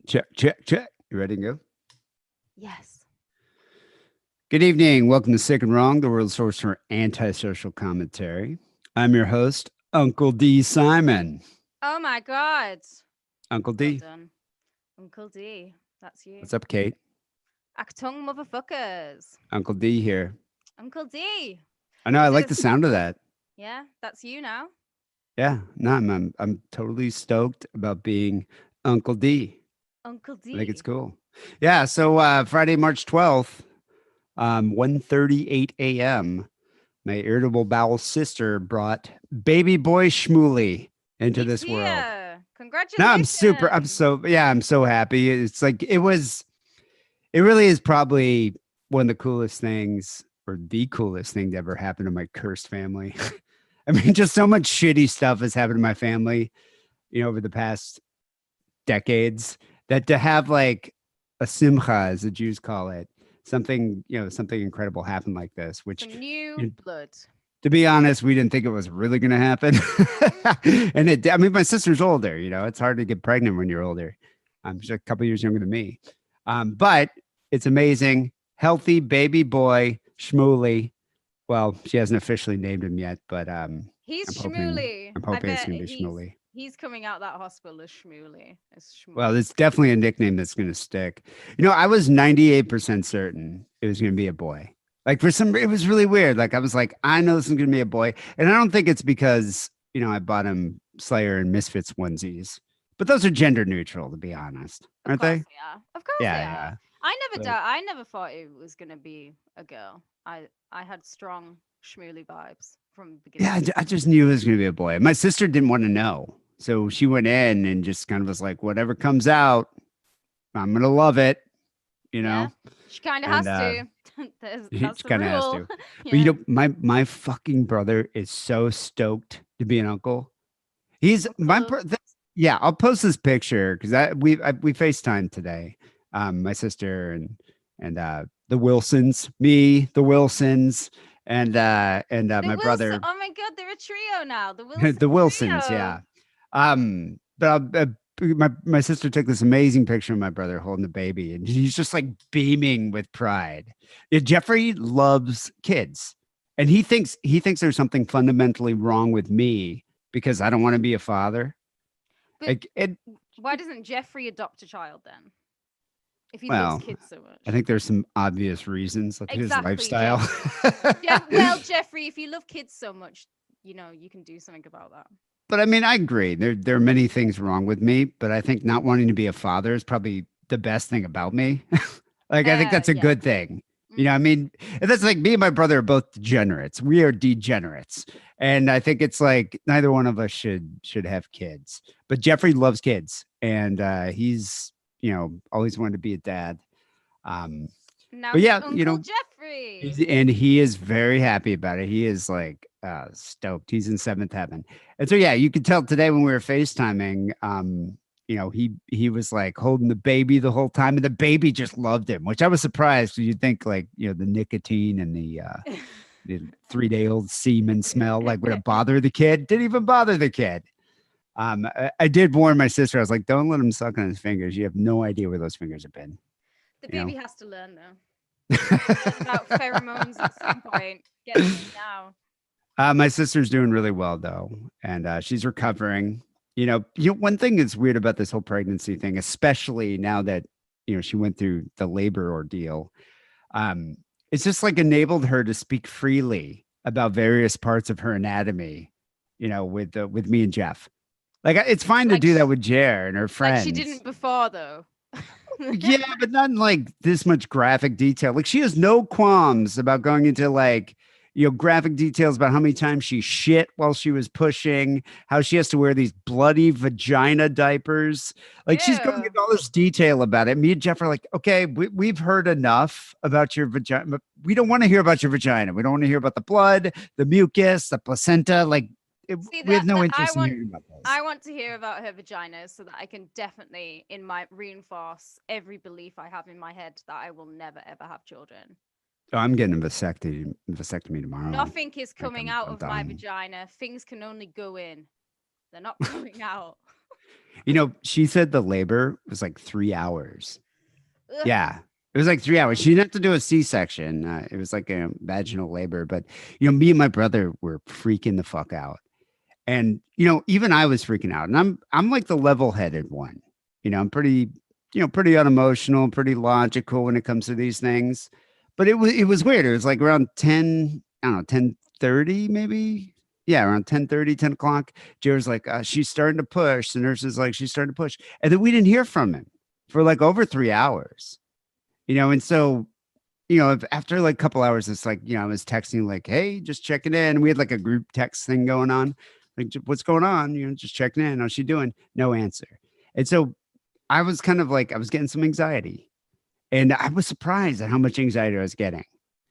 Check, check, check. You ready to go? Yes. Good evening. Welcome to Sick and Wrong, the world's source for antisocial commentary. I'm your host, Uncle D. Simon. Oh my God. Uncle Well D. done. Uncle D. That's you. What's up, Kate? Actung motherfuckers. Uncle D here. Uncle D. I know. I Is like it the a- sound of that. Yeah, that's you now. Yeah. No, I'm totally stoked about being Uncle D. Uncle I think it's D. cool. Yeah. So Friday, March 12th, 1:38 a.m. My irritable bowel sister brought baby boy Shmuley into He's this world. here. No, Congratulations. I'm so happy. It's like it really is probably one of the coolest things or the coolest thing to ever happen to my cursed family. I mean, just so much shitty stuff has happened to my family, over the past decades that to have like a simcha, as the Jews call it, something incredible happen like this, which Some new you know, blood. to be honest, we didn't think it was really going to happen. And I mean, my sister's older, it's hard to get pregnant when you're older. She's a couple years younger than me. But it's amazing. Healthy baby boy, Shmuley. Well, she hasn't officially named him yet, but He's I'm hoping, Shmuley. I'm I hoping it's bet going to be Shmuley. he's coming out that hospital as Shmuley. Well, it's definitely a nickname that's going to stick. I was 98% certain it was going to be a boy. Like it was really weird. Like I was like, I know this is going to be a boy. And I don't think it's because, I bought him Slayer and Misfits onesies, but those are gender neutral, to be honest. Of Aren't course they? they are. Of course Yeah, they yeah. are. So, I never thought it was gonna be a girl. I had strong Shmuley vibes from the yeah, beginning. I just knew it was going to be a boy. My sister didn't want to know. So she went in and just kind of was like, whatever comes out, I'm going to love it, you know? Yeah, she kind of And has to. He That's the kind of has rule. to. But Yeah, my fucking brother is so stoked to be an uncle. He's my uncle. yeah. I'll post this picture because we FaceTime today. My sister and the Wilsons, me, the Wilsons, and The my Wilson. brother, Oh my God, they're a trio now. The Wilson the Wilsons. trio. Yeah. My sister took this amazing picture of my brother holding the baby, and he's just like beaming with pride. Yeah, Jeffrey loves kids, and he thinks there's something fundamentally wrong with me because I don't want to be a father. But Like it, why doesn't Jeffrey adopt a child then? If he loves well, kids so I much. think there's some obvious reasons like his Exactly, lifestyle. Jeffrey. Well, Jeffrey, if you love kids so much, you can do something about that. But I mean, I agree. There are many things wrong with me, but I think not wanting to be a father is probably the best thing about me. Like I think that's a Yeah. good thing. I Hmm. mean, and that's like me and my brother are both degenerates. We are degenerates. And I think it's like neither one of us should have kids. But Jeffrey loves kids and he's, always wanted to be a dad. Um Now but he's yeah, Uncle Jeffrey. and he is very happy about it. He is like stoked. He's in seventh heaven. And so yeah, you could tell today when we were FaceTiming, he was like holding the baby the whole time, and the baby just loved him, which I was surprised because you'd think like, the nicotine and the 3-day-old semen smell like would have bothered the kid. Didn't even bother the kid. I did warn my sister. I was like, don't let him suck on his fingers. You have no idea where those fingers have been. The You know. baby has to learn though. Learn about pheromones at some point. Get to me now. My sister's doing really well though, and she's recovering. One thing that's weird about this whole pregnancy thing, especially now that she went through the labor ordeal, um, it's just like enabled her to speak freely about various parts of her anatomy. With me and Jeff. Like it's fine to Like do that sh- with Jer and her like she friends. didn't before though. Yeah, but not in like this much graphic detail. Like she has no qualms about going into like, graphic details about how many times she shit while she was pushing, how she has to wear these bloody vagina diapers. Like she's going Ew. into all this detail about it. Me and Jeff are like, okay, we've heard enough about your vagina. We don't want to hear about your vagina. We don't want to hear about the blood, the mucus, the placenta. Like See we have no that interest in hearing about this. I want to hear about her vagina so that I can definitely reinforce every belief I have in my head that I will never ever have children. Oh, I'm getting a vasectomy tomorrow. Nothing is Like coming out I'm of my done. vagina. Things can only go in. They're not coming out. You know, she said the labor was like 3 hours. Ugh. Yeah. It was like 3 hours. She didn't have to do a C-section. It was like a vaginal labor. But, me and my brother were freaking the fuck out. And, even I was freaking out. And I'm like the level-headed one. I'm pretty, pretty unemotional, pretty logical when it comes to these things. But it was weird. It was like around 10, I don't know, 10:30 maybe. Yeah, around 10:30, 10 o'clock. Jared's like, she's starting to push. The nurse is like, she's starting to push. And then we didn't hear from him for like over 3 hours. And so, after like a couple hours, it's like, I was texting like, hey, just checking in. We had like a group text thing going on. Like, what's going on? Just checking in. How's she doing? No answer. And so I was kind of like, I was getting some anxiety. And I was surprised at how much anxiety I was getting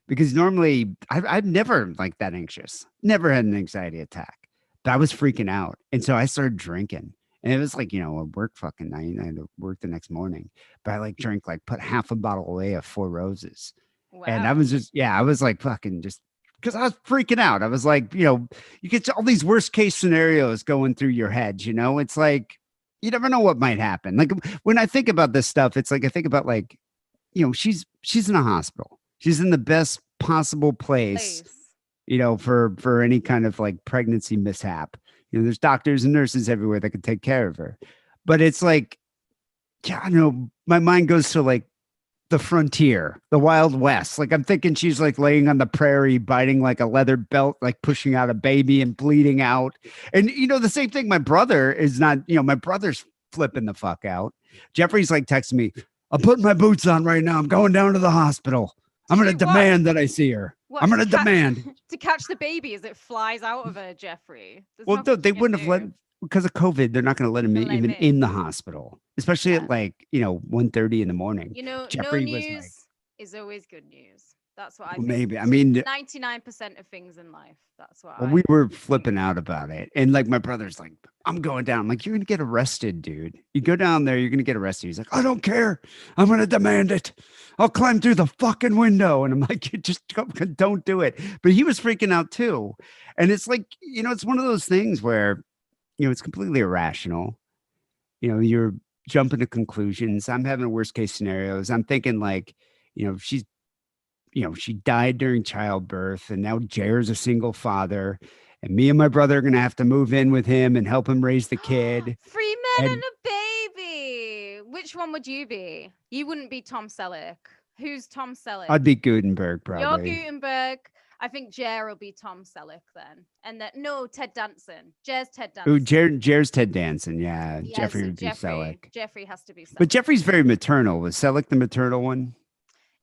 because normally I've never like that anxious, never had an anxiety attack, but I was freaking out. And so I started drinking. And it was like, a work fucking night. I had to work the next morning, but I like drank, like put half a bottle away of Four Roses. And I Wow. was just, yeah, I was like fucking just because I was freaking out. I was like, you get all these worst case scenarios going through your head, it's like, you never know what might happen. Like when I think about this stuff, it's like, I think about like, she's in a hospital. She's in the best possible place, Place. for any kind of like pregnancy mishap. There's doctors and nurses everywhere that can take care of her. But it's like, yeah, I don't know. My mind goes to like the frontier, the Wild West. Like I'm thinking she's like laying on the prairie, biting like a leather belt, like pushing out a baby and bleeding out. And the same thing. My brother is not. My brother's flipping the fuck out. Jeffrey's like texting me, I'm putting my boots on right now. I'm going down to the hospital. I'm going to Do what? demand that I see her. What, I'm to going to demand. to catch the baby as it flies out of her, Jeffrey. There's Well, nothing they you can wouldn't have let do. because of COVID. They're not going to let him Gonna let even him in. in the hospital, especially Yeah. at like 1:30 in the morning. No Jeffrey was like, news is always good news. That's what I well, think. maybe. I mean, 99% of things in life. That's what well, I we were think. flipping out about it. And like my brother's like, I'm going down. I'm like, you're gonna get arrested, dude. You go down there, you're gonna get arrested. He's like, I don't care. I'm gonna demand it. I'll climb through the fucking window. And I'm like, you just don't do it. But he was freaking out too. And it's like, it's one of those things where, it's completely irrational. You're jumping to conclusions. I'm having worst case scenarios. I'm thinking like, she's she died during childbirth, and now Jared's a single father, and me and my brother are gonna have to move in with him and help him raise the kid. Free men And and a baby. Which one would you be? You wouldn't be Tom Selleck. Who's Tom Selleck? I'd be Gutenberg You're probably. Gutenberg. I think Jer will be Tom Selleck then. And that no, Ted Danson. Jer's Ted Ooh, Danson. Jared's Ted Danson. Yeah, Yeah, Jeffrey so would be Selleck. Jeffrey has to be But Selleck. Jeffrey's very maternal. Was Selleck the maternal one?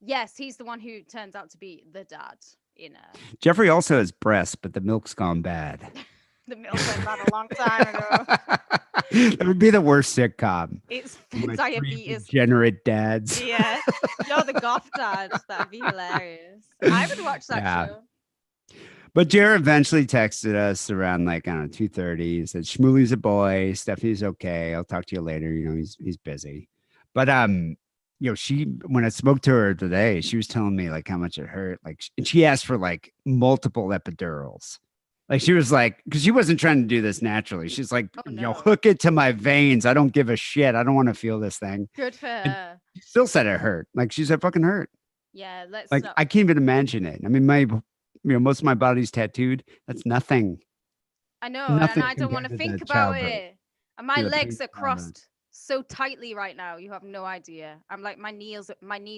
Yes, he's the one who turns out to be the dad in Jeffrey also has breasts, but the milk's gone bad. the milk went bad a long time ago. That would be the worst sitcom. It's My three diabetes. degenerate dads. Yeah, you're the goth dad. That'd be hilarious. I would watch that Yeah. show. But Jared eventually texted us around like, I don't know, 2:30. He said, Shmuley's a boy, Stephanie's okay. I'll talk to you later. He's busy. But she when I spoke to her today, she was telling me like how much it hurt. Like and she asked for like multiple epidurals. Like she was like, because she wasn't trying to do this naturally. She's like, Oh, no. hook it to my veins. I don't give a shit. I don't want to feel this thing. Good for And her. she still said it hurt. Like she said fucking hurt. Yeah, let's Like not. I can't even imagine it. I mean, most of my body's tattooed. That's nothing. I know, nothing and I don't want to compared to think that about childbirth. it. And my Yeah, the legs pain are hormones. crossed so tightly right now. You have no idea. I'm like my knees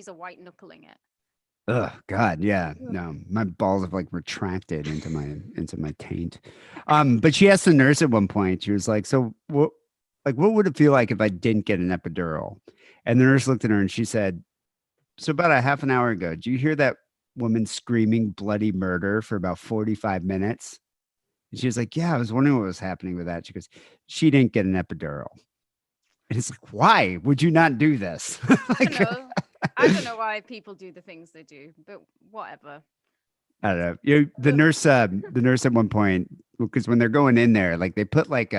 are white knuckling it. Oh God, yeah. Ugh. No, my balls have like retracted into my taint. But she asked the nurse at one point, she was like, so what would it feel like if I didn't get an epidural? And the nurse looked at her and she said, so about a half an hour ago, did you hear that woman screaming bloody murder for about 45 minutes? And she was like, yeah, I was wondering what was happening with that. She goes, she didn't get an epidural. And it's like, why would you not do this? Like, I don't know why people do the things they do, but whatever. I don't know. The nurse at one point, because when they're going in there, like they put like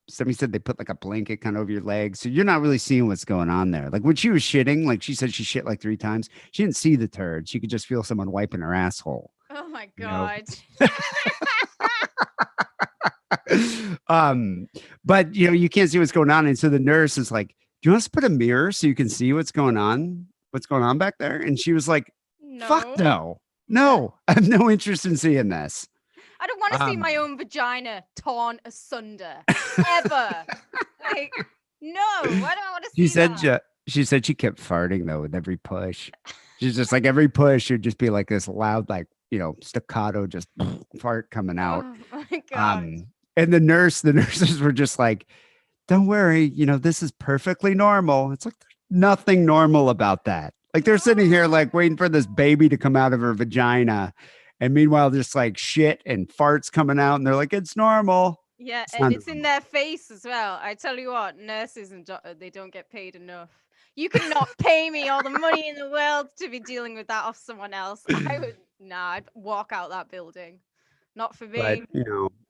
somebody said they put like a blanket kind of over your legs. So you're not really seeing what's going on there. Like when she was shitting, like she said she shit like 3 times. She didn't see the turd. She could just feel someone wiping her asshole. Oh my You know? god. um, but you can't see what's going on. And so the nurse is like, "Do you want us to put a mirror so you can see what's going on back there?" And she was like, "Fuck No. no. No, I have no interest in seeing this." I don't want to see my Um, own vagina torn asunder ever. Like, no, why do I want to she see said that? she said she kept farting though with every push. She's just like every push would just be like this loud, like, staccato, just fart coming out. Oh my god. Um, and the nurses were just like, "Don't worry, this is perfectly normal." It's like there's nothing normal about that. Like they're sitting here like waiting for this baby to come out of her vagina. And meanwhile, just like shit and farts coming out, and they're like, "It's normal." Yeah, It's and not it's in normal. their face as well. I tell you what, nurses and they don't get paid enough. You could not pay me all the money in the world to be dealing with that off someone else. I would, nah, I'd walk out that building. Not for But me.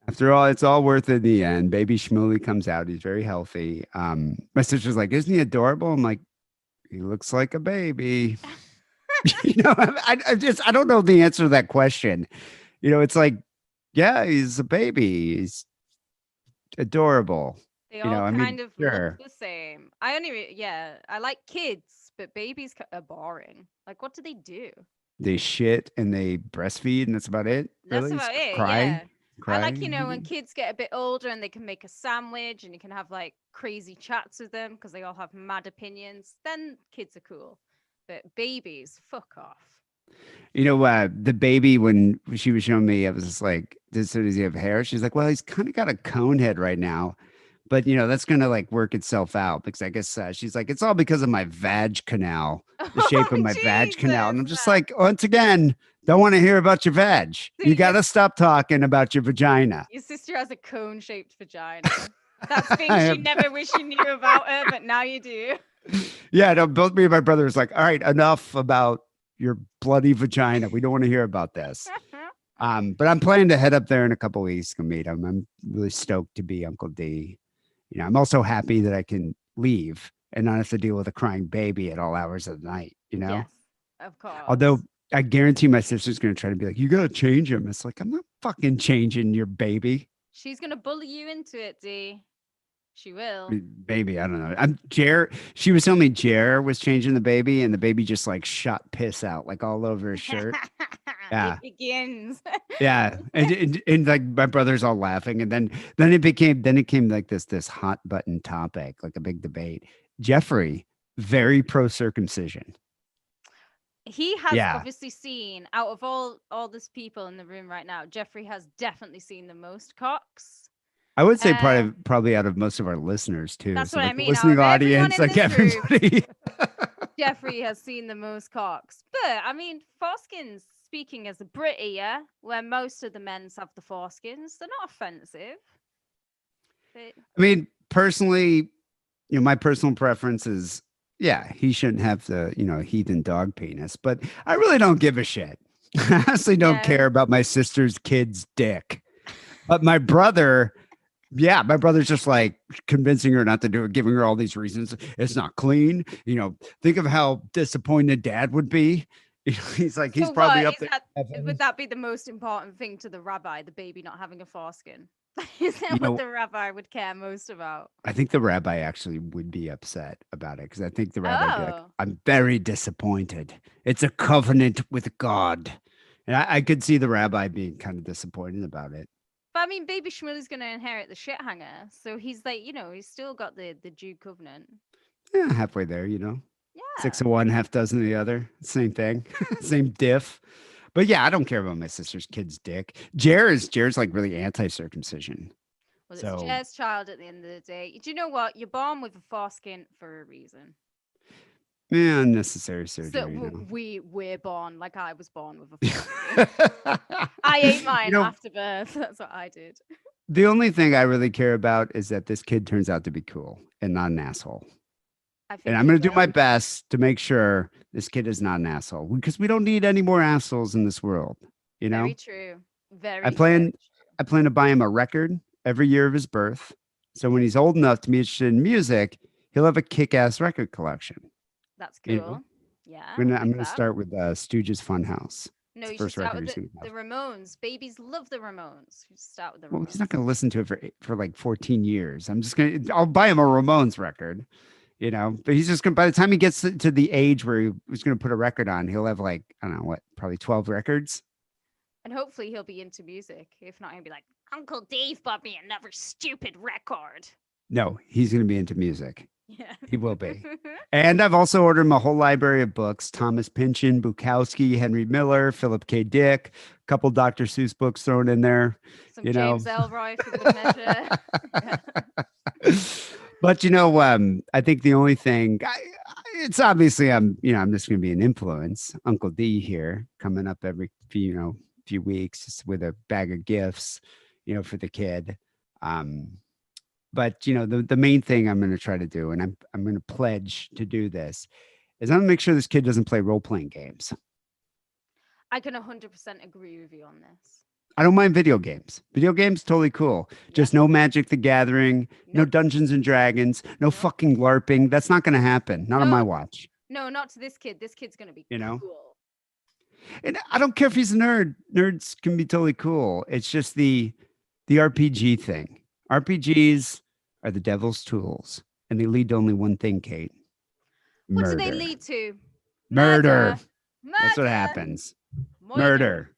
after all, it's all worth it in the end. Baby Shmuley comes out. He's very healthy. My sister's like, "Isn't he adorable?" I'm like, "He looks like a baby." I don't know the answer to that question. It's like, yeah, he's a baby. He's adorable. They all I mean, kind of look sure. the same. Yeah, I like kids, but babies are boring. Like, what do they do? They shit and they breastfeed, and that's about it. That's Really, about it. cry, Yeah. I cry. like, when kids get a bit older and they can make a sandwich and you can have like crazy chats with them because they all have mad opinions. Then kids are cool. But babies, fuck off. The baby, when she was showing me, I was just like, does he have hair? She's like, "Well, he's kind of got a cone head right now, but that's gonna like work itself out because I guess she's like, it's all because of my vag canal, the shape Oh, of my vag canal." And Jesus. I'm just like, once again, don't want to hear about your vag. So You got to stop talking about your vagina. your sister has a cone-shaped vagina. That's things I you have, never wish you knew about her, but now you do. yeah, no, both me and my brother was like, "All right, enough about your bloody vagina. We don't want to hear about this." But I'm planning to head up there in a couple weeks to meet him. I'm really stoked to be Uncle D. I'm also happy that I can leave and not have to deal with a crying baby at all hours of the night. Yes, of Although course. I guarantee my sister's going to try to be like, "You got to change him." It's like, I'm not fucking changing your baby. She's gonna bully you into it, D. She I will. mean, baby, I don't know. She was telling me Jer was changing the baby, and the baby just like shot piss out like all over his shirt. It Yeah. begins. Yeah, and like my brother's all laughing, and then it came like this hot button topic, like a big debate. Jeffrey, very pro circumcision. He has Yeah, obviously seen out of all this people in the room right now, Jeffrey has definitely seen the most cocks. I would say Uh, probably out of most of our listeners too. that's So what I like the mean. Out listening of everyone audience, in like this room, everybody. Jeffrey has seen the most cocks. But I mean, foreskins, speaking as a Brit here, where most of the men's have the foreskins, they're not offensive. But I mean, personally, my personal preference is, yeah, he shouldn't have the heathen dog penis, but I really don't give a shit. I honestly don't yeah. care about my sister's kid's dick. But my brother, yeah, my brother's just like convincing her not to do it, giving her all these reasons. It's not clean. Think of how disappointed dad would be. He's like, he's So what probably up is there that? in Would heaven. that be the most important thing to the rabbi, the baby not having a foreskin? Is that You what know, the rabbi would care most about? I think the rabbi actually would be upset about it because I think the rabbi would be like, Oh, "I'm very disappointed. It's a covenant with God." And I could see the rabbi being kind of disappointed about it. but I mean, baby Shmuley's going to inherit the shit hanger, so he's like, he's still got the Jew covenant. Yeah, halfway there. Six Yeah. of one, half dozen of the other. Same thing, same diff. But yeah, I don't care about my sister's kid's dick. Jared's like really anti-circumcision. Well, it's So Jer's child at the end of the day. Do you know what? You're born with a foreskin for a reason. yeah, unnecessary So surgery. we're born like I was born with a foreskin. I ate You mine know, after birth. That's what I did. the only thing I really care about is that this kid turns out to be cool and not an asshole. I And think I'm he going to do my will. best to make sure this kid is not an asshole because we don't need any more assholes in this world. You know, Very true. I Very, very plan true. I plan to buy him a record every year of his birth. So when he's old enough to be interested in music, he'll have a kick-ass record collection. That's You know, cool. Yeah, I'm like gonna that. start with Stooges Funhouse. No, It's the you should first start record with he's gonna the have. Ramones. Babies love the Ramones. You start with the Well, he's not Ramones. going to listen to it for like 14 years. I'll buy him a Ramones record, but he's just going to, by the time he gets to the age where he was going to put a record on, he'll have like, I don't know what, probably 12 records. And hopefully he'll be into music. If not, he'll be like, Uncle Dave bought me another stupid record. No, he's going to be into music. Yeah. He will be. And I've also ordered him a whole library of books: Thomas Pynchon, Bukowski, Henry Miller, Philip K. Dick, a couple Dr. Seuss books thrown in there. Some James Elroy for good measure. But I think the only thing it's obviously I'm just going to be an influence. Uncle D here coming up every few weeks just with a bag of gifts, for the kid. But the main thing I'm going to try to do, and I'm going to pledge to do this, is I'm going to make sure this kid doesn't play role-playing games. I can 100% agree with you on this. I don't mind video games. Video games, totally cool. Just no Magic the Gathering, no Dungeons and Dragons, no fucking LARPing. That's not going to happen. Not on my watch. No, not to this kid. This kid's going to be cool. And I don't care if he's a nerd. Nerds can be totally cool. It's just the RPG thing. RPGs are the devil's tools, and they lead to only one thing, Kate. Murder. What do they lead to? Murder. That's what happens. Murder.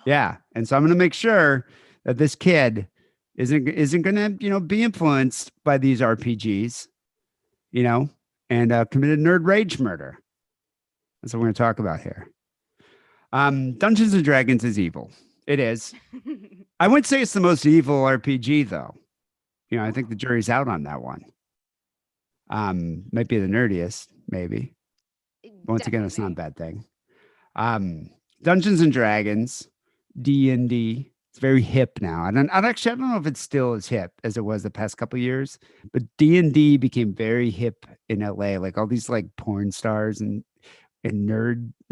Yeah. And so I'm going to make sure that this kid isn't going to, be influenced by these RPGs, and committed nerd rage murder. That's what we're going to talk about here. Dungeons and Dragons is evil. It is. I wouldn't say it's the most evil RPG, though. I think the jury's out on that one. Might be the nerdiest, maybe. Once again, it's not a bad thing. Dungeons and Dragons, D&D. It's very hip now. I don't know if it's still as hip as it was the past couple of years, but D&D became very hip in LA. Like all these like porn stars and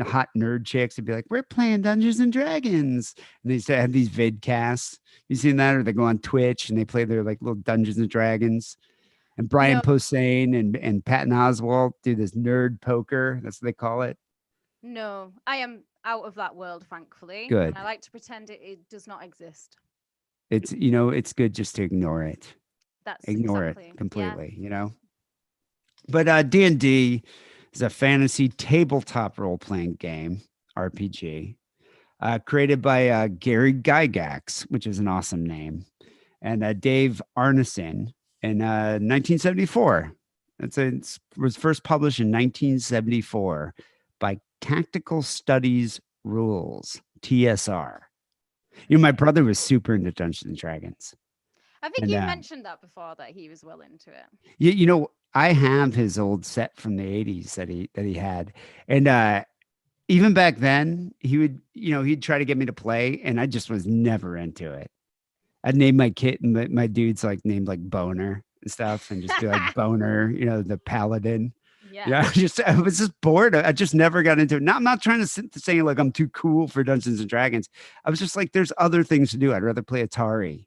hot nerd chicks would be like, we're playing Dungeons and Dragons. And they used to have these vidcasts. You seen that? Or they go on Twitch and they play their like little Dungeons and Dragons. And Brian Posehn and Patton Oswalt do this nerd poker. That's what they call it. No, I am out of that world, thankfully. Good. And I like to pretend it does not exist. It's, it's good just to ignore it. Ignore it completely, But D&D is a fantasy tabletop role-playing game, RPG, created by Gary Gygax, which is an awesome name, and Dave Arneson in 1974. It was first published in 1974 by Tactical Studies Rules, TSR. My brother was super into Dungeons and Dragons. I think you mentioned that before, that he was well into it. Yeah, I have his old set from the 80s that he had. And even back then, he would, he'd try to get me to play, and I just was never into it. I'd name my kid, and my dudes like named like Boner and stuff, and just be like Boner, the paladin. Yeah. I was just bored. I just never got into it. Now, I'm not trying to say like I'm too cool for Dungeons and Dragons. I was just like, there's other things to do. I'd rather play Atari.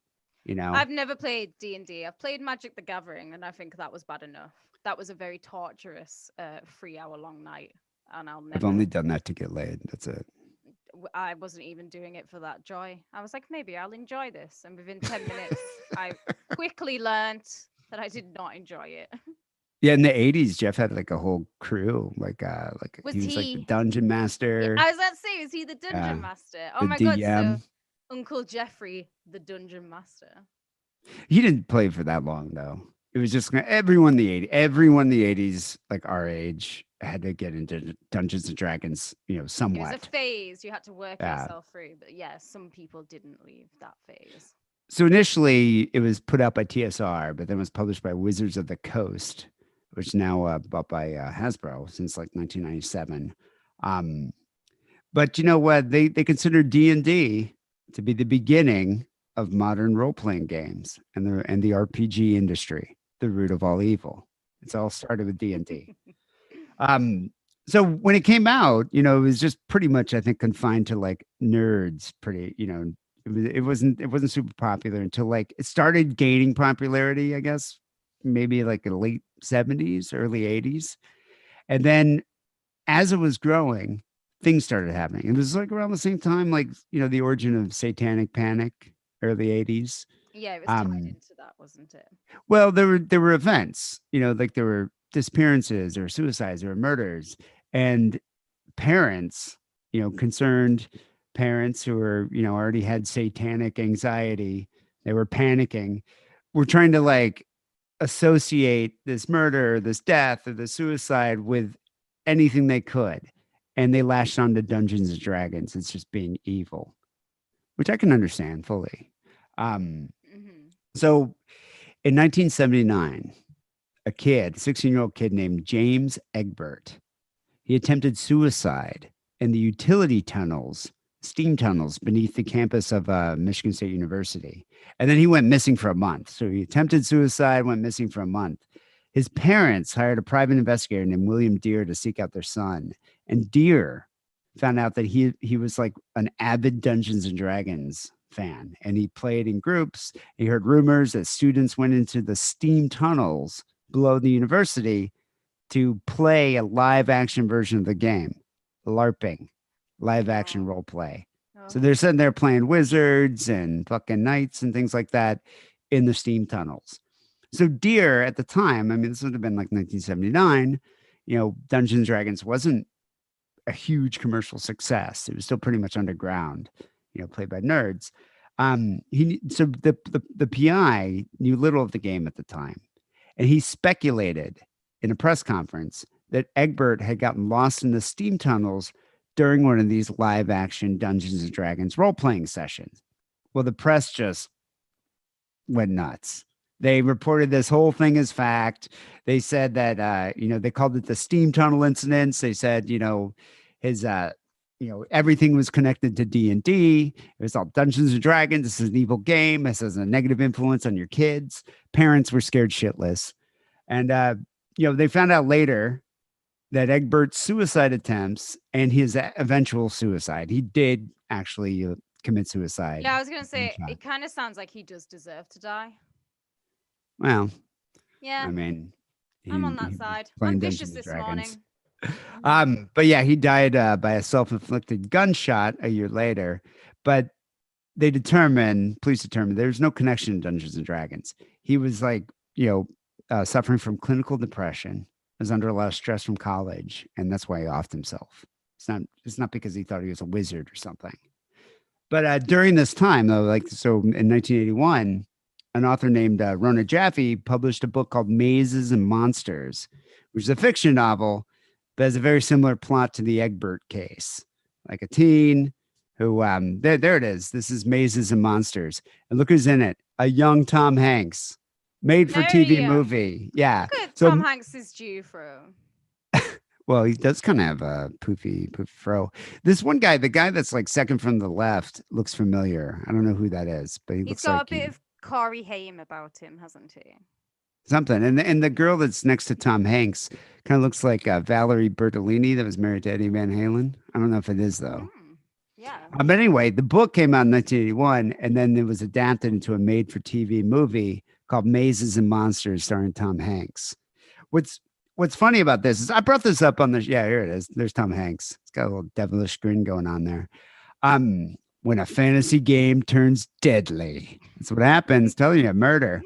I've never played D&D. I've played Magic the Gathering, and I think that was bad enough. That was a very torturous 3-hour-long night, and I've only done that to get laid. That's it. I wasn't even doing it for that joy. I was like, maybe I'll enjoy this, and within 10 minutes, I quickly learned that I did not enjoy it. Yeah, in the 80s, Jeff had like a whole crew. Like he was like the dungeon master. Yeah, I was about to say, was he the dungeon master? Oh my God! So Uncle Jeffrey, the dungeon master. He didn't play for that long though. It was just everyone in the 80s, like our age, had to get into Dungeons and Dragons, somewhat. It was a phase you had to work yourself through, but some people didn't leave that phase. So initially, it was put out by TSR, but then was published by Wizards of the Coast, which is now bought by Hasbro since like 1997. But you know what? They consider D&D to be the beginning of modern role-playing games and the RPG industry, the root of all evil. It's all started with D&D. So when it came out, it was just pretty much, I think, confined to like nerds. It wasn't super popular until like it started gaining popularity, I guess, maybe like in the late 70s, early 80s. And then as it was growing, things started happening. It was like around the same time, like, the origin of Satanic Panic, early 80s. Yeah, it was tied Um, into that, wasn't it? well, there were events, like there were disappearances or suicides or murders, and parents, concerned parents who were, already had satanic anxiety, they were panicking, were trying to like associate this murder, this death, or the suicide with anything they could. And they lashed onto Dungeons and Dragons. It's just being evil, which I can understand fully. Um, Hmm. so in 1979, a kid, 16-year-old kid named James Egbert, he attempted suicide in the utility tunnels, steam tunnels beneath the campus of Michigan State University. And then he went missing for a month. So he attempted suicide, went missing for a month. His parents hired a private investigator named William Deere to seek out their son. And Deere found out that he was like an avid Dungeons and Dragons fan, and he played in groups. He heard rumors that students went into the steam tunnels below the university to play a live action version of the game, LARPing, live action Oh. role play. So Oh. they're sitting there playing wizards and fucking knights and things like that in the steam tunnels. So Deere at the time, I mean, this would have been like 1979, Dungeons and Dragons wasn't a huge commercial success. It was still pretty much underground, played by nerds. So the PI knew little of the game at the time, and he speculated in a press conference that Egbert had gotten lost in the steam tunnels during one of these live action Dungeons and Dragons role playing sessions. Well, the press just went nuts. They reported this whole thing as fact. They said that, they called it the steam tunnel incidents. They said, his, everything was connected to D&D. It was all Dungeons and Dragons. This is an evil game. This has a negative influence on your kids. Parents were scared shitless. And, they found out later that Egbert's suicide attempts and his eventual suicide, he did actually commit suicide. Yeah, I was gonna say it kind of sounds like he does deserve to die. Well, Yeah, I mean, I'm on he that was side. playing I'm Dungeons vicious and this Dragons. morning. But yeah, he died by a self-inflicted gunshot a year later. But police determined there's no connection to Dungeons and Dragons. He was like, suffering from clinical depression, was under a lot of stress from college, and that's why he offed himself. It's not because he thought he was a wizard or something. But during this time, though, in 1981, an author named Rona Jaffe published a book called Mazes and Monsters, which is a fiction novel, but has a very similar plot to the Egbert case. Like a teen who, there it is. This is Mazes and Monsters. And look who's in it, a young Tom Hanks, made for Very TV young. movie. Yeah. Look at So, Tom Hanks's Jufro. well, he does kind of have a poofy fro. This one guy, the guy that's like second from the left, looks familiar. I don't know who that is, but he He's looks got like a bit of Corey Haim about him, hasn't he? something. And the girl that's next to Tom Hanks kind of looks like Valerie Bertolini that was married to Eddie Van Halen. I don't know if it is though. Yeah. But anyway, the book came out in 1981, and then it was adapted into a made-for-TV movie called Mazes and Monsters, starring Tom Hanks. What's funny about this is I brought this up on the here it is. There's Tom Hanks. It's got a little devilish grin going on there. When a fantasy game turns deadly, that's what happens. Telling you, murder.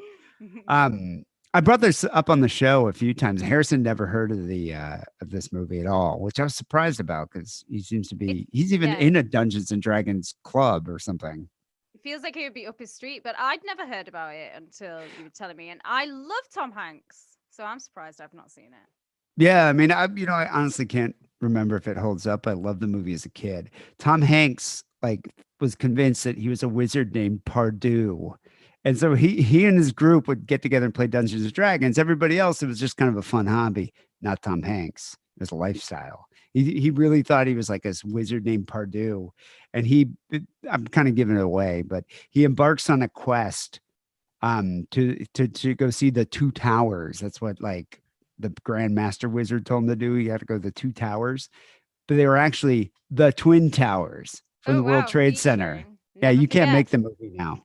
I brought this up on the show a few times. Harrison never heard of this movie at all, which I was surprised about because he seems to be. He's even in a Dungeons and Dragons club or something. It feels like it would be up his street, but I'd never heard about it until you were telling me. And I love Tom Hanks, so I'm surprised I've not seen it. Yeah, I mean, I honestly can't remember if it holds up. I loved the movie as a kid. Tom Hanks was convinced that he was a wizard named Pardue. And so he and his group would get together and play Dungeons and Dragons. Everybody else, it was just kind of a fun hobby. Not Tom Hanks. It was a lifestyle. He really thought he was like this wizard named Pardue. And I'm kind of giving it away, but he embarks on a quest to go see the two towers. That's what like the Grand Master Wizard told him to do. You have to go to the two towers. But they were actually the Twin Towers from the World Trade Center. Yeah, you can't make the movie now.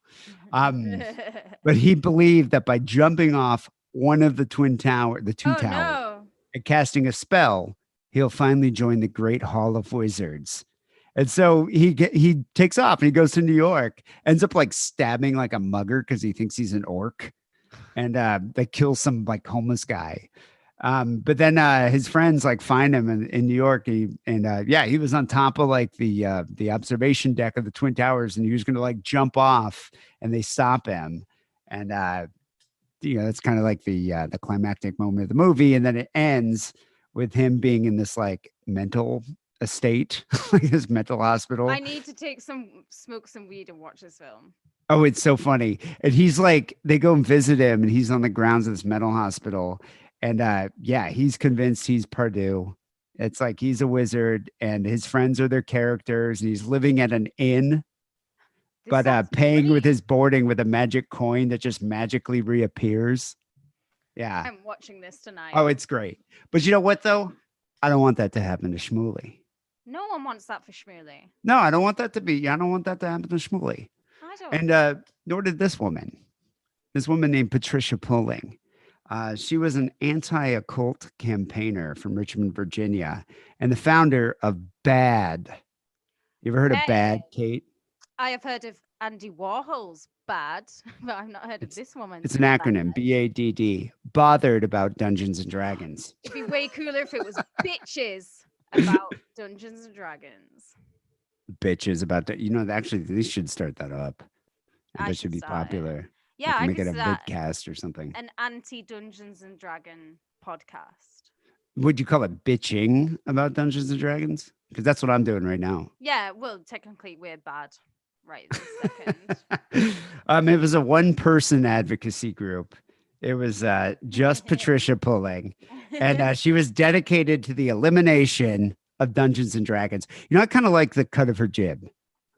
But he believed that by jumping off one of the two towers, and casting a spell, he'll finally join the Great Hall of Wizards. And so he takes off and he goes to New York, ends up like stabbing like a mugger because he thinks he's an orc, and they kill some like homeless guy. But then his friends like find him in New York. He was on top of like the observation deck of the Twin Towers, and he was going to like jump off, and they stop him. And that's kind of like the climactic moment of the movie, and then it ends with him being in this like mental estate, like his mental hospital. I need to smoke some weed and watch this film. Oh, it's so funny. And he's like, they go and visit him, and he's on the grounds of this mental hospital. And he's convinced he's Pardue. It's like he's a wizard, and his friends are their characters, and he's living at an inn, but paying with his boarding with a magic coin that just magically reappears. Yeah. I'm watching this tonight. Oh, it's great. But you know what, though? I don't want that to happen to Shmuley. No one wants that for Shmuley. No, I don't want that to happen to Shmuley. I don't. And nor did this woman named Patricia Pulling. She was an anti-occult campaigner from Richmond, Virginia, and the founder of BAD. You ever heard of BAD, Kate? I have heard of Andy Warhol's BAD, but I've not heard of this woman. It's an acronym, BADD. Bothered about Dungeons and Dragons. It'd be way cooler if it was bitches about Dungeons and Dragons. Bitches about that. Actually, they should start that up. That should be popular. Yeah, I make it a vidcast or something. An anti-Dungeons and Dragon podcast. Would you call it bitching about Dungeons and Dragons? Because that's what I'm doing right now. Yeah, well, technically we're bad right this second. It was a one-person advocacy group. It was just Patricia Pulling, and she was dedicated to the elimination of Dungeons and Dragons. I kind of like the cut of her jib.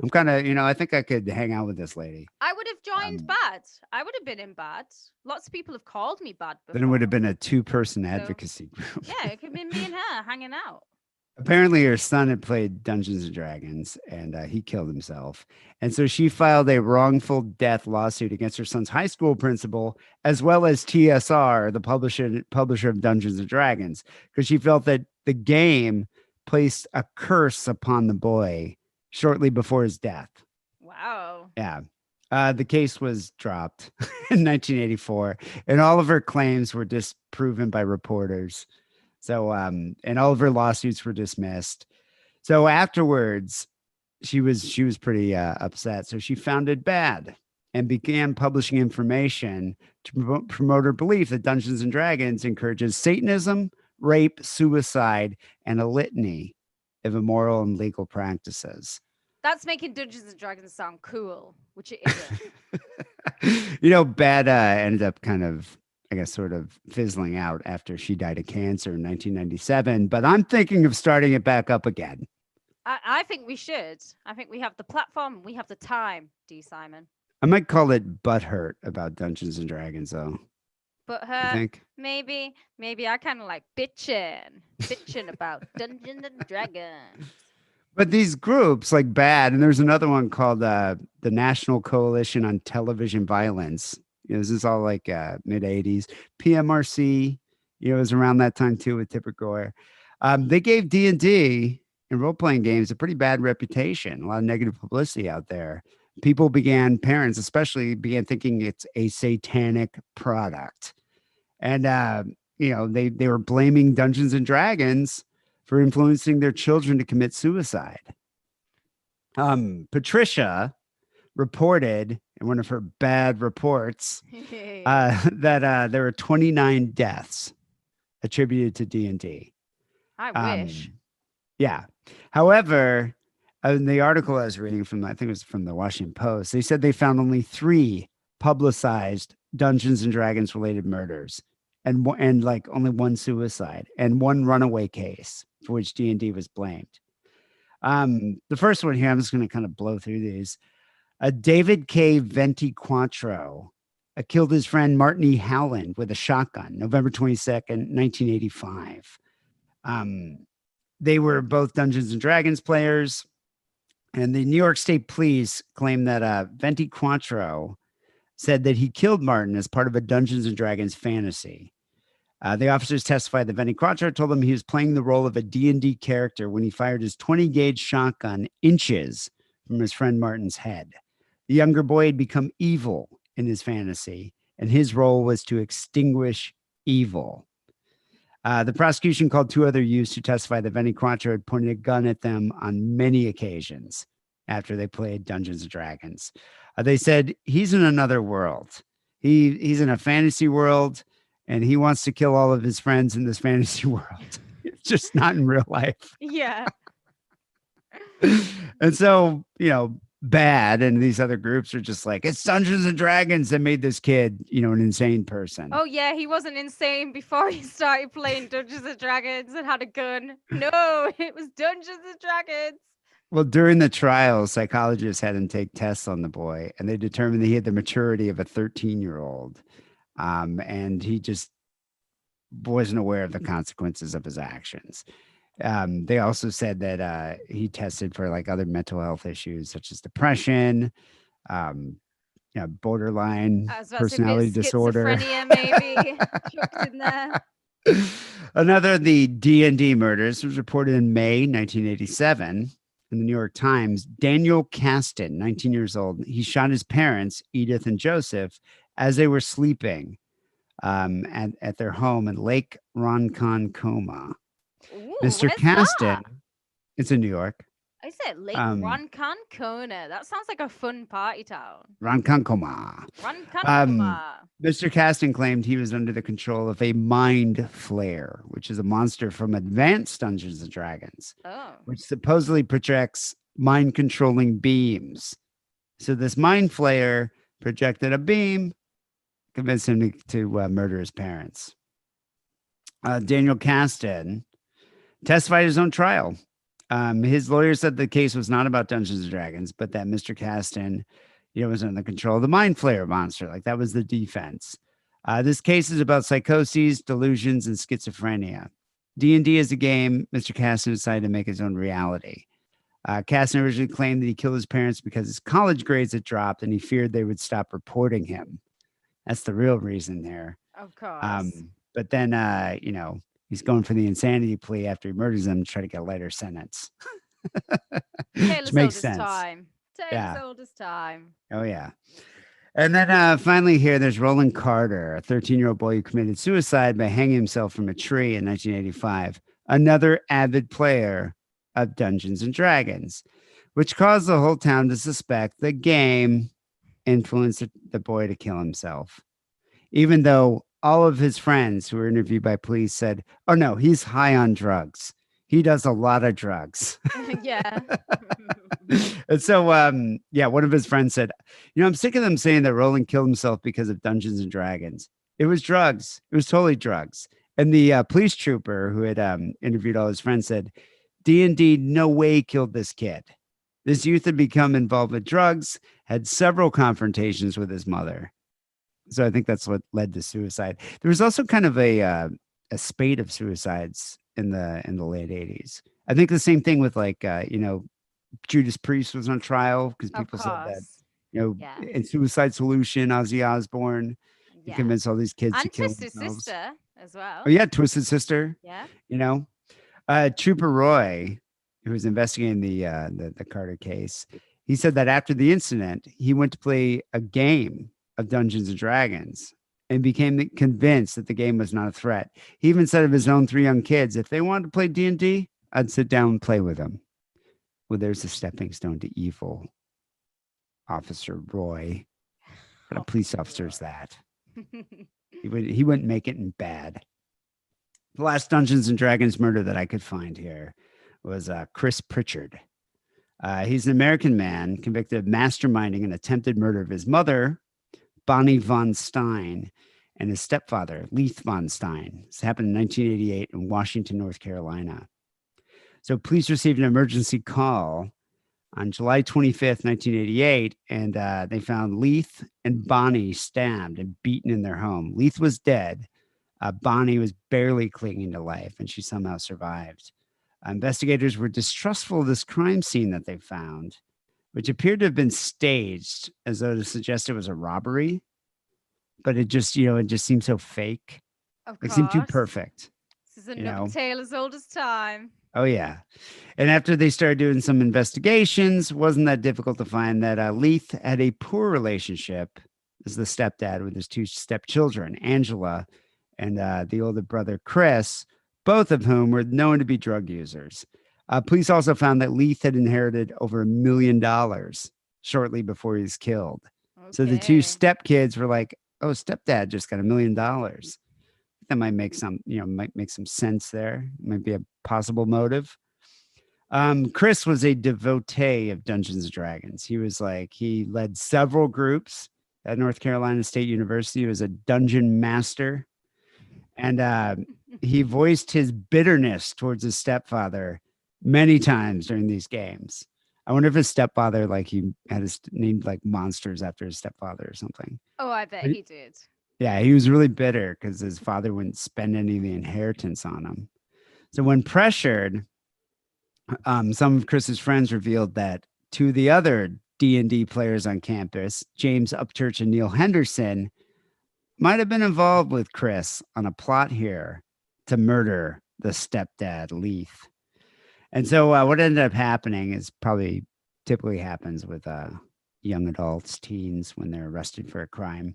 I'm kind of, I think I could hang out with this lady. I would have joined BAD. I would have been in BAD. Lots of people have called me BAD before. Then it would have been a two-person advocacy group. Yeah, it could have been me and her hanging out. Apparently, her son had played Dungeons and Dragons, and he killed himself. And so she filed a wrongful death lawsuit against her son's high school principal, as well as TSR, the publisher of Dungeons and Dragons, because she felt that the game placed a curse upon the boy shortly before his death. Wow. Yeah. The case was dropped in 1984, and all of her claims were disproven by reporters. So, and all of her lawsuits were dismissed. So afterwards, she was pretty upset. So she founded BAD and began publishing information to promote her belief that Dungeons and Dragons encourages Satanism, rape, suicide, and a litany of immoral and legal practices. That's making Dungeons and Dragons sound cool, which it isn't. BAD ended up kind of, I guess, sort of fizzling out after she died of cancer in 1997. But I'm thinking of starting it back up again. I think we should. I think we have the platform. We have the time, D. Simon. I might call it Butthurt about Dungeons and Dragons, though. But maybe I kind of like bitching about Dungeons and Dragons. But these groups like BAD, and there's another one called the National Coalition on Television Violence. This is all like mid 80s. PMRC, it was around that time too with Tipper Gore. They gave D&D and role-playing games a pretty bad reputation, a lot of negative publicity out there. Parents especially began thinking it's a satanic product. And, they were blaming Dungeons and Dragons for influencing their children to commit suicide. Patricia reported in one of her bad reports that there were 29 deaths attributed to D&D. I wish. Yeah. However, in the article I was reading from, I think it was from the Washington Post, they said they found only 3 publicized Dungeons and Dragons related murders, and like only 1 suicide and 1 runaway case for which D&D was blamed. The first one here, I'm just going to kind of blow through these. David K. Ventiquatro killed his friend Martin E. Howland with a shotgun, November 22nd, 1985. They were both Dungeons and Dragons players, and the New York State Police claimed that Ventiquatro said that he killed Martin as part of a Dungeons and Dragons fantasy. The officers testified that Vinnie Quattro told them he was playing the role of a D&D character when he fired his 20 gauge shotgun inches from his friend Martin's head. The younger boy had become evil in his fantasy, and his role was to extinguish evil. The prosecution called two other youths who testified that Vinnie Quattro had pointed a gun at them on many occasions after they played Dungeons and Dragons. They said he's in another world. He's in a fantasy world, and he wants to kill all of his friends in this fantasy world. It's just not in real life. Yeah. And so, Bad and these other groups are just like, it's Dungeons and Dragons that made this kid, an insane person. Oh yeah, he wasn't insane before he started playing Dungeons and Dragons and had a gun. No, it was Dungeons and Dragons. Well, during the trial, psychologists had him take tests on the boy, and they determined that he had the maturity of a 13-year-old. And he just wasn't aware of the consequences of his actions. They also said that he tested for like other mental health issues such as depression, borderline personality disorder. Schizophrenia maybe chucked in there. Another of the D&D murders was reported in May 1987 in the New York Times. Daniel Kasten, 19 years old, he shot his parents, Edith and Joseph, as they were sleeping at their home in Lake Ronkonkoma. Ooh, Mr. Kasten, it's in New York. I said Lake Ronkonkoma. That sounds like a fun party town. Ronkonkoma. Mr. Kasten claimed he was under the control of a mind flare, which is a monster from Advanced Dungeons and Dragons, which supposedly projects mind controlling beams. So this mind flare projected a beam, convinced him to murder his parents. Daniel Kasten testified at his own trial. His lawyer said the case was not about Dungeons and Dragons, but that Mr. Kasten, was under control of the mind flayer monster. Like that was the defense. This case is about psychoses, delusions, and schizophrenia. D&D is a game Mr. Kasten decided to make his own reality. Kasten originally claimed that he killed his parents because his college grades had dropped and he feared they would stop reporting him. That's the real reason there. Of course. But then, he's going for the insanity plea after he murders them to try to get a lighter sentence. Which makes sense. Taylor's oldest time. Oh, yeah. And then finally here, there's Roland Carter, a 13-year-old boy who committed suicide by hanging himself from a tree in 1985. Another avid player of Dungeons and Dragons, which caused the whole town to suspect the game influenced the boy to kill himself. Even though all of his friends who were interviewed by police said, oh, no, he's high on drugs. He does a lot of drugs. Yeah. And so, one of his friends said, I'm sick of them saying that Roland killed himself because of Dungeons and Dragons. It was drugs. It was totally drugs. And the police trooper who had interviewed all his friends said, D&D no way killed this kid. This youth had become involved with drugs, had several confrontations with his mother. So I think that's what led to suicide. There was also kind of a spate of suicides in the late 80s. I think the same thing with Judas Priest was on trial because people said that, in Suicide Solution, Ozzy Osbourne, he convinced all these kids to kill themselves. Twisted Sister as well. Oh yeah, Twisted Sister. Yeah. Trooper Roy, who was investigating the Carter case, he said that after the incident, he went to play a game of Dungeons and Dragons and became convinced that the game was not a threat. He even said of his own 3 young kids, if they wanted to play D&D, I'd sit down and play with them. Well, there's a stepping stone to evil. Officer Roy. What a police officer is that? He wouldn't make it in bad. The last Dungeons and Dragons murder that I could find here was Chris Pritchard. He's an American man convicted of masterminding an attempted murder of his mother, Bonnie von Stein, and his stepfather, Leith von Stein. This happened in 1988 in Washington, North Carolina. So police received an emergency call on July 25th, 1988, and they found Leith and Bonnie stabbed and beaten in their home. Leith was dead. Bonnie was barely clinging to life, and she somehow survived. Investigators were distrustful of this crime scene that they found, which appeared to have been staged as though to suggest it was a robbery. But it just seemed so fake. Of They seem too course. perfect, This is a you know? tale as old as time. Oh, yeah. And after they started doing some investigations, wasn't that difficult to find that Leith had a poor relationship as the stepdad with his two stepchildren, Angela and the older brother, Chris, both of whom were known to be drug users. Police also found that Leith had inherited over $1 million shortly before he was killed. So the two Okay. stepkids were like, oh, stepdad just got $1 million. That might make might make some sense there. Might be a possible motive. Chris was a devotee of Dungeons and Dragons. He led several groups at North Carolina State University. He was a dungeon master, and he voiced his bitterness towards his stepfather many times during these games. I wonder if his stepfather, like, he had his named like monsters after his stepfather or something. Oh, I bet But he did. yeah, he was really bitter because his father wouldn't spend any of the inheritance on him. So when pressured, some of Chris's friends revealed that two of the other D&D players on campus, James Upchurch and Neil Henderson, might have been involved with Chris on a plot here to murder the stepdad, Leith. And so what ended up happening is probably typically happens with young adults, teens, when they're arrested for a crime.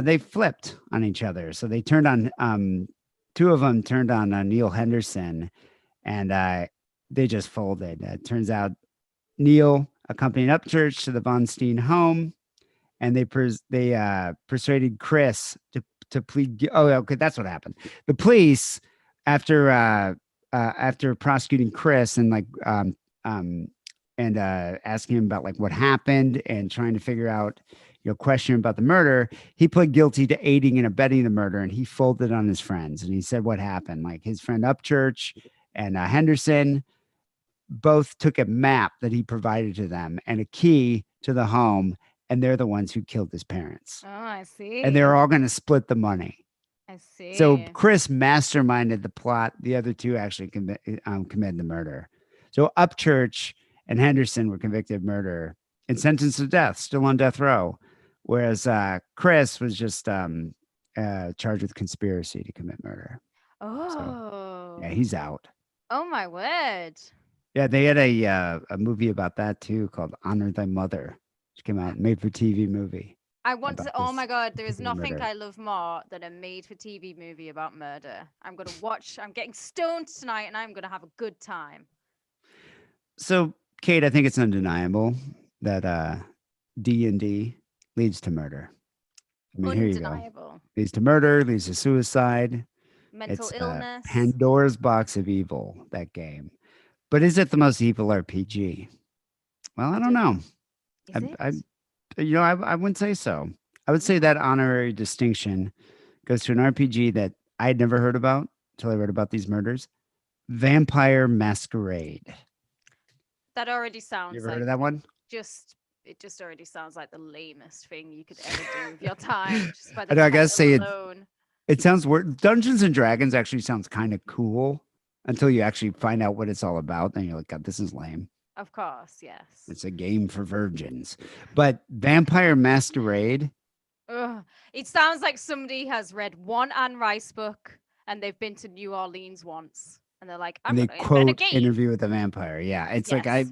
They flipped on each other. So they turned on, two of them turned on Neil Henderson, and they just folded. It turns out Neil accompanied Upchurch to the Von Steen home, and they persuaded Chris to plead. Oh, okay, that's what happened. The police, after prosecuting Chris and asking him about like what happened and trying to figure out, question about the murder, he pled guilty to aiding and abetting the murder, and he folded on his friends. And he said what happened. Like his friend Upchurch and Henderson both took a map that he provided to them and a key to the home, and they're the ones who killed his parents. Oh, I see. And they're all going to split the money. I see. So Chris masterminded the plot. The other two actually committed the murder. So Upchurch and Henderson were convicted of murder and sentenced to death, still on death row. Whereas Chris was just charged with conspiracy to commit murder. Oh. So, yeah, he's out. Oh my word. Yeah, they had a movie about that too called Honor Thy Mother, which came out, made for TV movie. I want to. Oh my God, there is particular nothing murder. I love more than a made-for-TV movie about murder. I'm gonna watch. I'm getting stoned tonight, and I'm gonna have a good time. So, Kate, I think it's undeniable that D&D leads to murder. I mean, here you go. Undeniable. Leads to murder, leads to suicide. Mental It's illness. Pandora's box of evil, that game. But is it the most evil RPG? Well, I don't know. Is it? I wouldn't say so. I would say that honorary distinction goes to an RPG that I had never heard about until I read about these murders. Vampire Masquerade. That already sounds You ever like heard of that one? it just already sounds like the lamest thing you could ever do with your time. Just by the I know, I gotta say it- alone. It sounds weird. Dungeons and Dragons actually sounds kind of cool until you actually find out what it's all about. Then you're like, God, this is lame. Of course, yes. It's a game for virgins. But Vampire Masquerade, Ugh. It sounds like somebody has read one Anne Rice book and they've been to New Orleans once, and they're like, "I'm and they going to invent a quote game." Interview with a Vampire. Yeah, it's like Yes.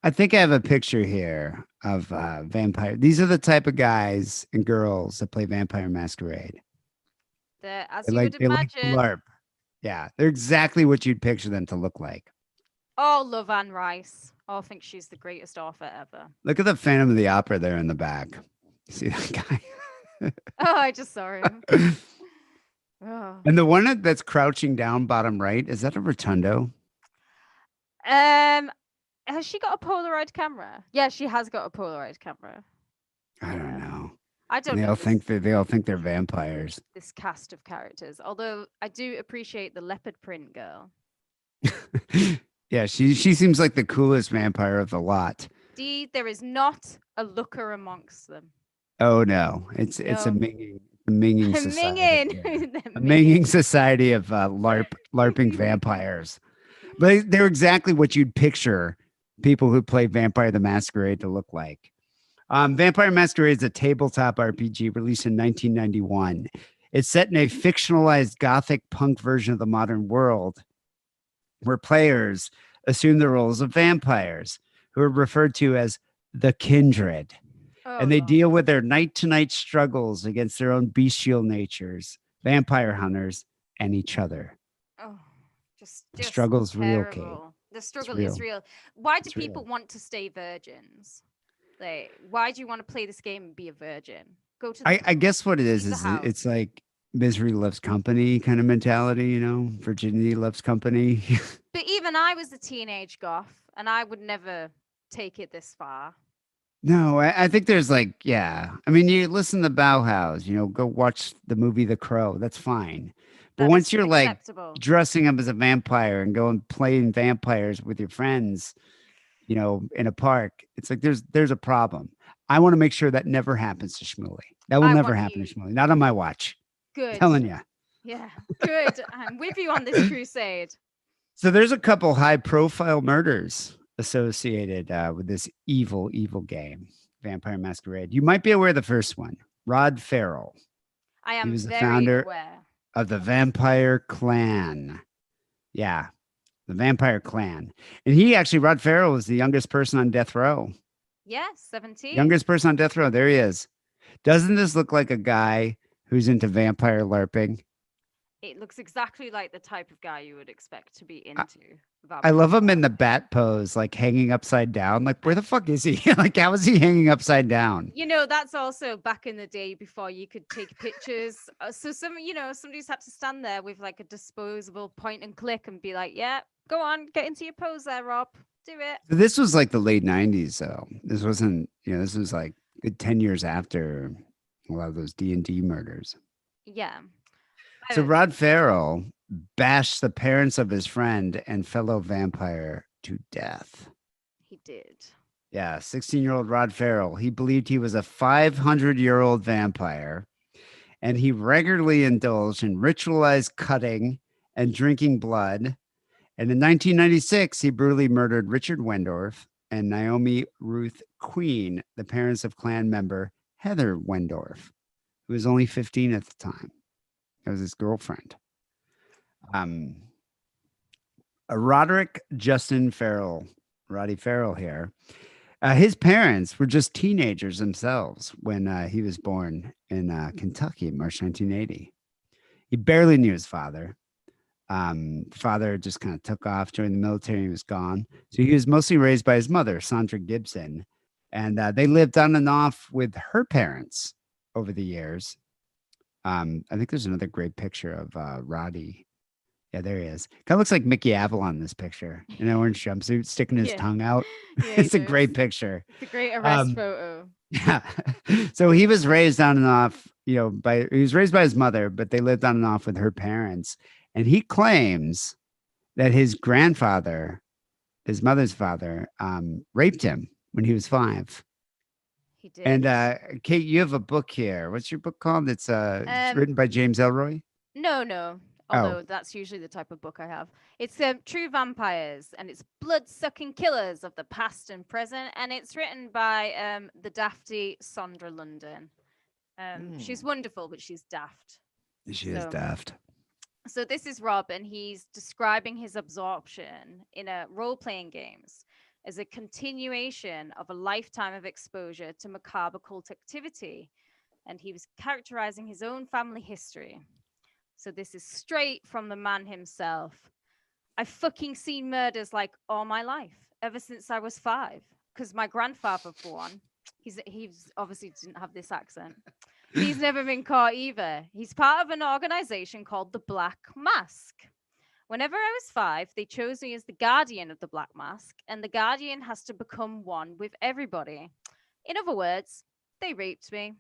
I think I have a picture here of vampire. These are the type of guys and girls that play Vampire Masquerade. As They you like would they like imagine. LARP. Yeah, they're exactly what you'd picture them to look like. All love Anne Rice. All think she's the greatest author ever. Look at the Phantom of the Opera there in the back. See that guy? Oh, I just saw him. Oh. And the one that's crouching down bottom right, is that a Rotundo? Has she got a Polaroid camera? Yeah, she has got a Polaroid camera. I don't know. I don't They know all think they all think they're vampires. this cast of characters. Although I do appreciate the leopard print girl. Yeah, she seems like the coolest vampire of the lot. There is not a looker amongst them. Oh no, it's a No. minging society. Yeah. Minging. A minging society of LARPing vampires. But they're exactly what you'd picture people who play Vampire the Masquerade to look like. Vampire Masquerade is a tabletop RPG released in 1991. It's set in a fictionalized gothic punk version of the modern world where players assume the roles of vampires who are referred to as the kindred, Oh and they Lord. deal with their night to night struggles against their own bestial natures, vampire hunters, and each other. Oh, just The just struggle's real, Kate. terrible. The It's struggle is real. real. Why do It's people real. want to stay virgins? Like, why do you want to play this game and be a virgin? Go to the I pub, guess what it leave the is house. it's like misery loves company kind of mentality, you know, virginity loves company. But even I was a teenage goth, and I would never take it this far. No, I think there's like, yeah. I mean, you listen to Bauhaus, you know, go watch the movie The Crow. That's fine. But That once is you're like acceptable. dressing up as a vampire and going playing vampires with your friends, you know, in a park, it's like there's a problem. I want to make sure that never happens to Shmuley. That will I never want happen you to Shmuley. Not on my watch. good. Telling you. Yeah, good. I'm with you on this crusade. So there's a couple high profile murders associated with this evil game, Vampire Masquerade. You might be aware of the first one, Rod Farrell. I He am was the very founder aware. of the Vampire Clan. Yeah, the Vampire Clan. And he actually, Rod Farrell, was the youngest person on death row. Yeah, 17. Youngest person on death row. There he is. Doesn't this look like a guy who's into vampire LARPing? It looks exactly like the type of guy you would expect to be I, into I love him in the vampire. bat pose, like hanging upside down. Like, where the fuck is he? Like, how is he hanging upside down? You know, that's also back in the day before you could take pictures. So somebody's had to stand there with like a disposable point and click and be like, "Yeah, go on, get into your pose there, Rob. Do it." So this was like the late 90s, though. This wasn't, you know, this was like good 10 years after a lot of those D&D murders. Yeah. So Rod Farrell bashed the parents of his friend and fellow vampire to death. He did. Yeah, 16-year-old Rod Farrell. He believed he was a 500-year-old vampire, and he regularly indulged in ritualized cutting and drinking blood. And in 1996, he brutally murdered Richard Wendorf and Naomi Ruth Queen, the parents of clan member Heather Wendorf, who was only 15 at the time. That was his girlfriend. Roderick Justin Farrell, Roddy Farrell here. His parents were just teenagers themselves when he was born in Kentucky in March 1980. He barely knew his father. Father just kind of took off, joined the military, and was gone. So he was mostly raised by his mother, Sandra Gibson. And they lived on and off with her parents over the years. I think there's another great picture of Roddy. Yeah, there he is. Kind of looks like Mickey Avalon in this picture in an orange jumpsuit, sticking his Yeah. tongue out. Yeah, It's he a great does. picture. It's a great arrest Um, photo. Yeah. So he was raised on and off, you know, he was raised by his mother, but they lived on and off with her parents. And he claims that his grandfather, his mother's father, raped him when he was 5. He did. And Kate, you have a book here. What's your book called? It's written by James Elroy. No. Oh. Although that's usually the type of book I have. It's True Vampires, and it's blood-sucking killers of the past and present, and it's written by the dafty Sandra London. She's wonderful, but she's daft. She is daft. So this is Rob, and he's describing his absorption in a role-playing games as a continuation of a lifetime of exposure to macabre cult activity, and he was characterizing his own family history. So this is straight from the man himself. I've fucking seen murders like all my life, ever since I was 5. Because my grandfather, for one, he's obviously didn't have this accent. He's never been caught either. He's part of an organization called the Black Mask. Whenever I was 5, they chose me as the guardian of the Black Mask, and the guardian has to become one with everybody. In other words, they raped me.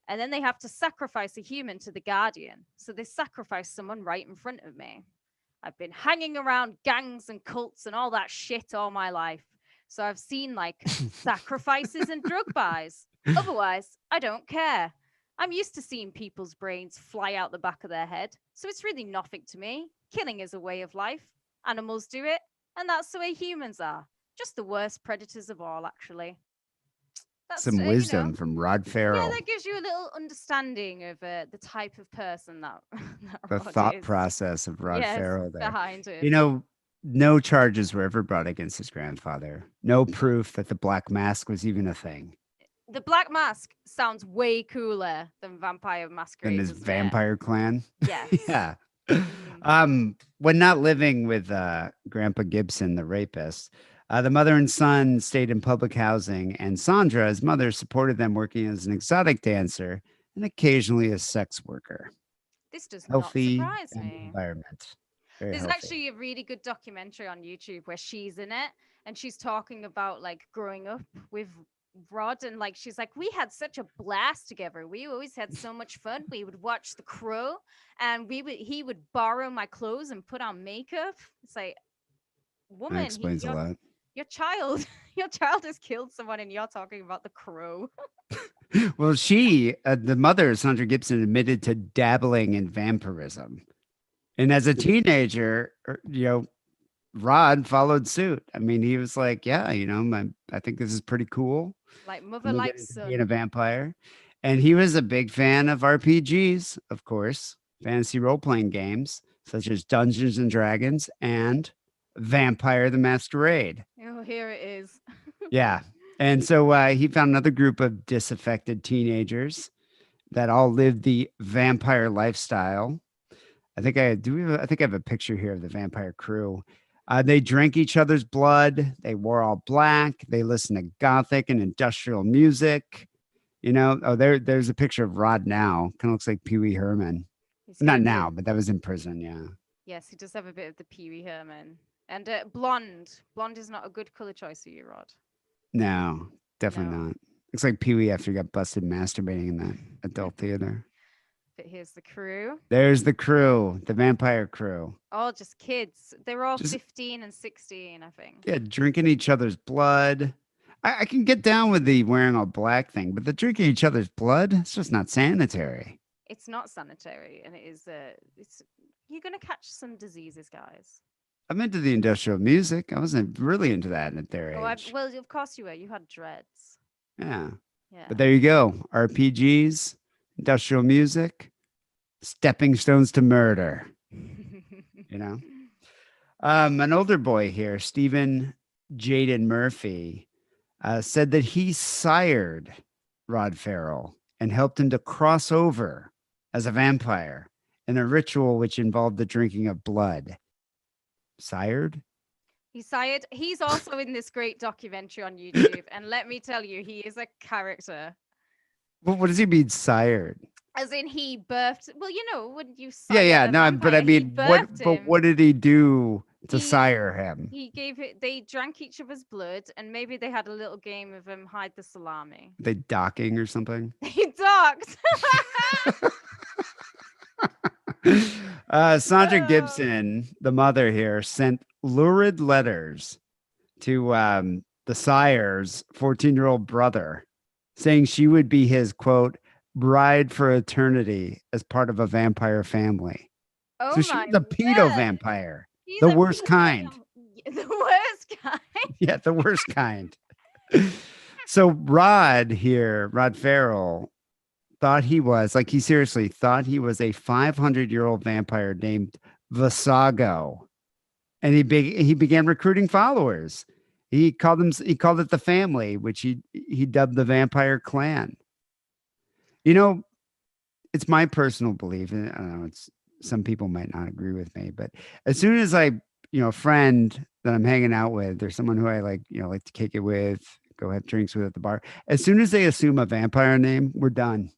And then they have to sacrifice a human to the guardian. So they sacrifice someone right in front of me. I've been hanging around gangs and cults and all that shit all my life. So I've seen like sacrifices and drug buys. Otherwise, I don't care. I'm used to seeing people's brains fly out the back of their head. So it's really nothing to me. Killing is a way of life. Animals do it. And that's the way humans are. Just the worst predators of all, actually. That's Some you know, wisdom from Rod yeah, Farrell. that gives you a little understanding of the type of person that that The Rod thought is. process of Rod Yes, Farrell there. behind You him. know, no charges were ever brought against his grandfather. No proof that the Black Mask was even a thing. The Black Mask sounds way cooler than Vampire Than Masquerade, his doesn't it? vampire clan. Yes. Yeah. Mm. When not living with Grandpa Gibson, the rapist, the mother and son stayed in public housing, and Sandra, his mother, supported them working as an exotic dancer and occasionally a sex worker. This does not Healthy surprise family me. environment. Very There's healthy. actually a really good documentary on YouTube where she's in it and she's talking about like growing up with Rod and like she's like we had such a blast together. We always had so much fun. We would watch The Crow and he would borrow my clothes and put on makeup. It's like That woman, explains a lot. your child your child has killed someone and you're talking about The Crow. Well, the mother, Sandra Gibson, admitted to dabbling in vampirism. And as a teenager, Rod followed suit. I mean, he was like, yeah, I think this is pretty cool. Like Let mother me get like into being a son. vampire. And he was a big fan of RPGs, of course, fantasy role playing games such as Dungeons and Dragons and Vampire the Masquerade. Oh, here it is. Yeah. And so he found another group of disaffected teenagers that all lived the vampire lifestyle. I think I have a picture here of the vampire crew. They drank each other's blood. They wore all black. They listened to gothic and industrial music. There's a picture of Rod now. Kind of looks like Pee Wee Herman. He's got Not a now, bit. but that was in prison. Yeah. Yes, he does have a bit of the Pee Wee Herman. And blonde. Blonde is not a good color choice for you, Rod. No, definitely No. not. Looks like Pee Wee after he got busted masturbating in that adult theater. But here's the crew. There's the crew, the vampire crew. All just kids. They were all Just 15 and 16, I think. Yeah, drinking each other's blood. I can get down with the wearing all black thing, but the drinking each other's blood, it's just not sanitary. It's not sanitary, and it is. It's you're gonna catch some diseases, guys. I'm into the industrial music. I wasn't really into that at their Oh, age. well, of course you were. You had dreads. Yeah. Yeah. But there you go. RPGs, industrial music, stepping stones to murder. You know? An older boy here, Stephen Jaden Murphy, said that he sired Rod Farrell and helped him to cross over as a vampire in a ritual which involved the drinking of blood. Sired? He's also in this great documentary on YouTube, and let me tell you, he is a character. Well, what does he mean, sired? As in, he birthed. Well, when you Yeah. sire a No, but I vampire, he mean, what? birthed But him. what did he do to He- sire him? He gave it. They drank each other's blood, and maybe they had a little game of hide the salami. They docking or something? He docked. Sandra Oh. Gibson, the mother here, sent lurid letters to the sire's 14-year-old brother, saying she would be his, quote, bride for eternity as part of a vampire family. Oh So she my was a pedo word. vampire. He's The a worst kind. The worst kind. Yeah, the worst kind. So Rod Farrell, thought he seriously thought he was a 500-year-old vampire named Visago. And he began recruiting followers. He called it the family, which he dubbed the vampire clan. It's my personal belief, and I don't know, some people might not agree with me, but as soon as a friend that I'm hanging out with, or someone who I like to kick it with, go have drinks with at the bar, as soon as they assume a vampire name, we're done.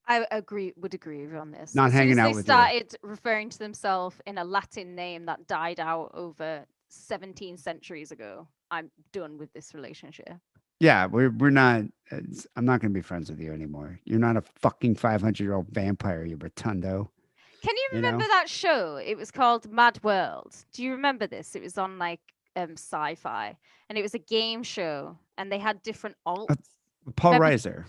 I would agree with you on this. Not As soon hanging as out they with you. started referring to themselves in a Latin name that died out over 17 centuries ago, I'm done with this relationship. Yeah, we're not. I'm not going to be friends with you anymore. You're not a fucking 500-year-old vampire, you rotundo. Can you You remember know? that show? It was called Mad World. Do you remember this? It was on sci-fi, and it was a game show, and they had different alts. Paul Remember- Reiser.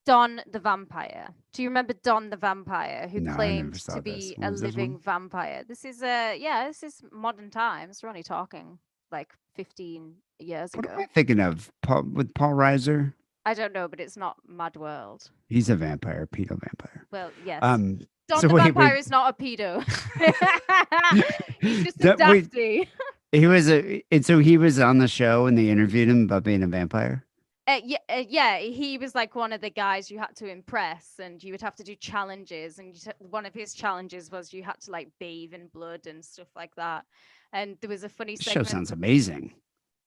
Don the Vampire. Do you remember Don the Vampire, who No, I claimed never saw to this. be What a was this living one? vampire? This is this is modern times. We're only talking like 15 years What ago. am I thinking of? Paul Reiser? I don't know, but it's not Mad World. He's a vampire, pedo vampire. Well, yes. Um, Don so the wait. Vampire is not a pedo. He's just a Wait, dafty. and so he was on the show and they interviewed him about being a vampire. Yeah, he was like one of the guys you had to impress, and you would have to do challenges. And one of his challenges was you had to like bathe in blood and stuff like that. And there was a funny The show segment. sounds amazing.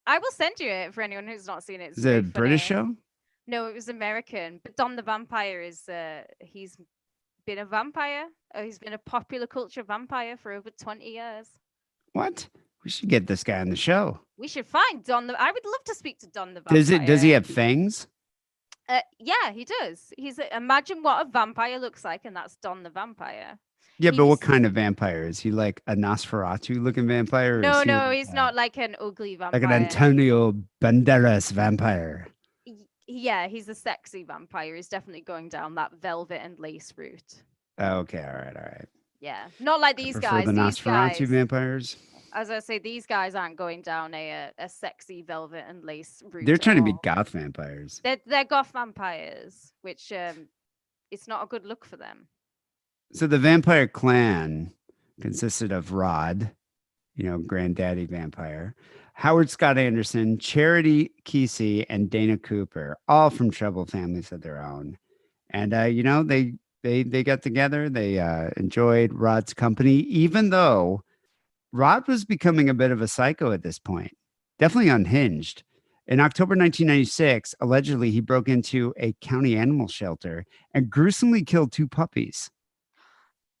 I will send you it for anyone who's not seen it. It's Is it very a British funny. show? No, it was American. But Don the Vampire is he's been a vampire. He's been a popular culture vampire for over 20 years. What? We should get this guy on the show. We should find Don the. I would love to speak to Don the Vampire. Does he have fangs? Yeah, he does. Imagine what a vampire looks like, and that's Don the Vampire. Yeah, but what kind of vampire? Is he like a Nosferatu looking vampire? No, he's not like an ugly vampire. Like an Antonio Banderas vampire. Yeah, he's a sexy vampire. He's definitely going down that velvet and lace route. Okay, all right. Yeah, not like these guys. The Nosferatu vampires. As I say, these guys aren't going down a sexy velvet and lace route. They're trying to be goth vampires. They're goth vampires, which it's not a good look for them. So the vampire clan consisted of Rod, granddaddy vampire, Howard Scott Anderson, Charity Kesey, and Dana Cooper, all from troubled families of their own. And they got together. They enjoyed Rod's company, even though Rod was becoming a bit of a psycho at this point, definitely unhinged. In October 1996, allegedly, he broke into a county animal shelter and gruesomely killed 2 puppies.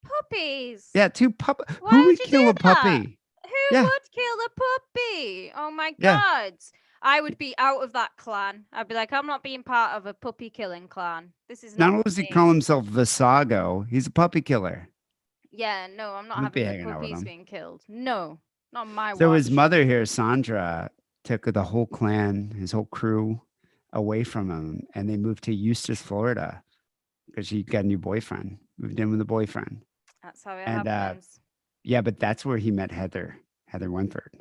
Puppies? Yeah, 2 puppies. Why Who would would you kill do a puppy? Who would kill a puppy? Oh my God. I would be out of that clan. I'd be like, I'm not being part of a puppy killing clan. This is not only does he call himself Visago, he's a puppy killer. Yeah, no, I'm not having the puppies being killed. No, not my So watch. his mother here, Sandra, took the whole clan, his whole crew away from him, and they moved to Eustis, Florida, because she got a new boyfriend, moved in with a boyfriend. That's how it happens. Yeah, but that's where he met Heather Winford.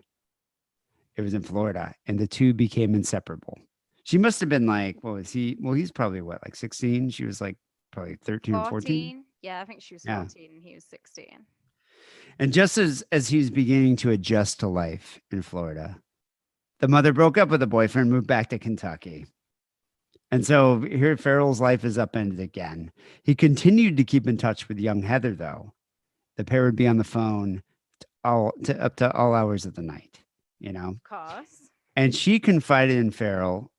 It was in Florida, and the two became inseparable. She must have been like, what was he? Well, he's probably like 16. She was like probably 13 or 14. Yeah, I think she was 14 and he was 16. And just as he's beginning to adjust to life in Florida, the mother broke up with the boyfriend, moved back to Kentucky. And so here Farrell's life is upended again. He continued to keep in touch with young Heather, though. The pair would be on the phone up to all hours of the night, Of course. And she confided in Farrell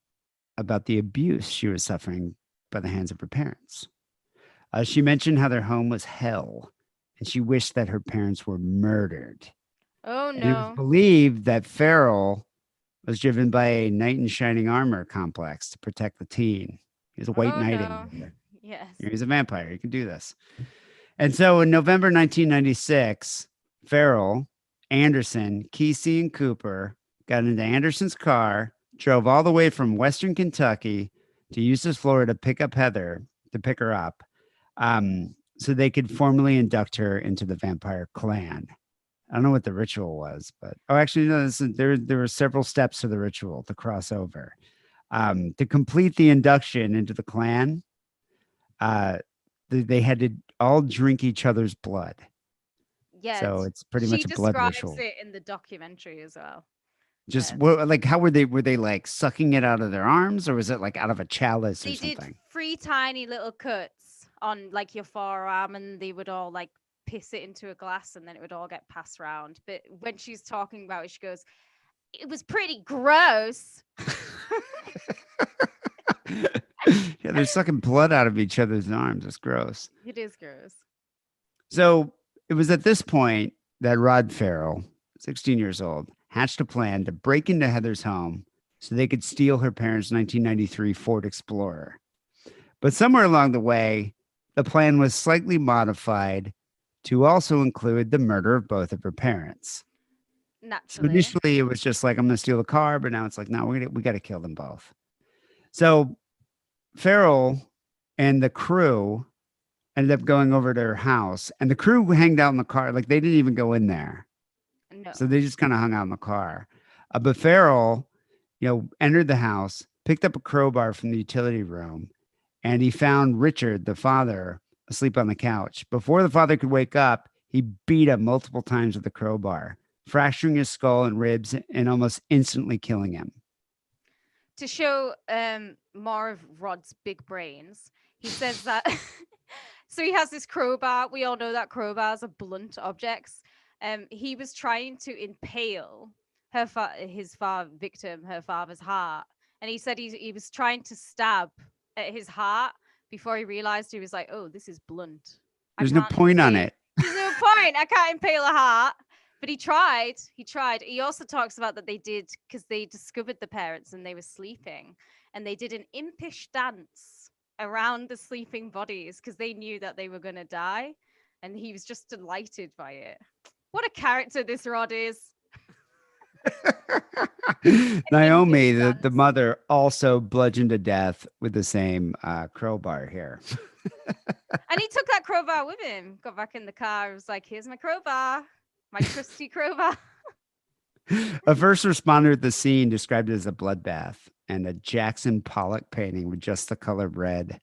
about the abuse she was suffering by the hands of her parents. She mentioned how their home was hell, and she wished that her parents were murdered. Oh, no. And it was believed that Farrell was driven by a knight in shining armor complex to protect the teen. He was a white knight. No. Yes. He's a vampire. He can do this. And so in November 1996, Farrell, Anderson, Kesey, and Cooper got into Anderson's car, drove all the way from Western Kentucky to Eustis, Florida, to pick her up, so they could formally induct her into the vampire clan. I don't know what the ritual was, but actually, no. There were several steps to the ritual to cross over. To complete the induction into the clan, they had to all drink each other's blood. Yeah. So it's pretty much a blood ritual. She describes it in the documentary as well. Just how were they? Were they like sucking it out of their arms, or was it like out of a chalice or something? They did 3 tiny little cuts on like your forearm, and they would all like piss it into a glass, and then it would all get passed around. But when she's talking about it, she goes, "It was pretty gross." Yeah, they're sucking blood out of each other's arms. It's gross. It is gross. So it was at this point that Rod Farrell, 16 years old, hatched a plan to break into Heather's home so they could steal her parents' 1993 Ford Explorer. But somewhere along the way, the plan was slightly modified to also include the murder of both of her parents. Naturally. So initially, it was just like, I'm going to steal the car, but now it's like, no, we got to kill them both. So Farrell and the crew ended up going over to her house, and the crew hanged out in the car. Like, they didn't even go in there. No. So they just kind of hung out in the car. But Farrell, entered the house, picked up a crowbar from the utility room, and he found Richard, the father, asleep on the couch. Before the father could wake up, he beat him multiple times with the crowbar, fracturing his skull and ribs and almost instantly killing him. To show more of Rod's big brains, he says that. So he has this crowbar. We all know that crowbars are blunt objects. He was trying to impale his victim, her father's heart, and he said he was trying to stab at his heart before he realized he was like, "Oh, this is blunt. There's no point on it. There's no point. I can't impale a heart." But he tried. He tried. He also talks about that they did, because they discovered the parents and they were sleeping, and they did an impish dance around the sleeping bodies because they knew that they were going to die, and he was just delighted by it. What a character this Rod is. Naomi, the mother, also bludgeoned to death with the same crowbar here. And he took that crowbar with him, got back in the car, and was like, "Here's my crowbar. My trusty crowbar." A first responder at the scene described it as a bloodbath and a Jackson Pollock painting with just the color red.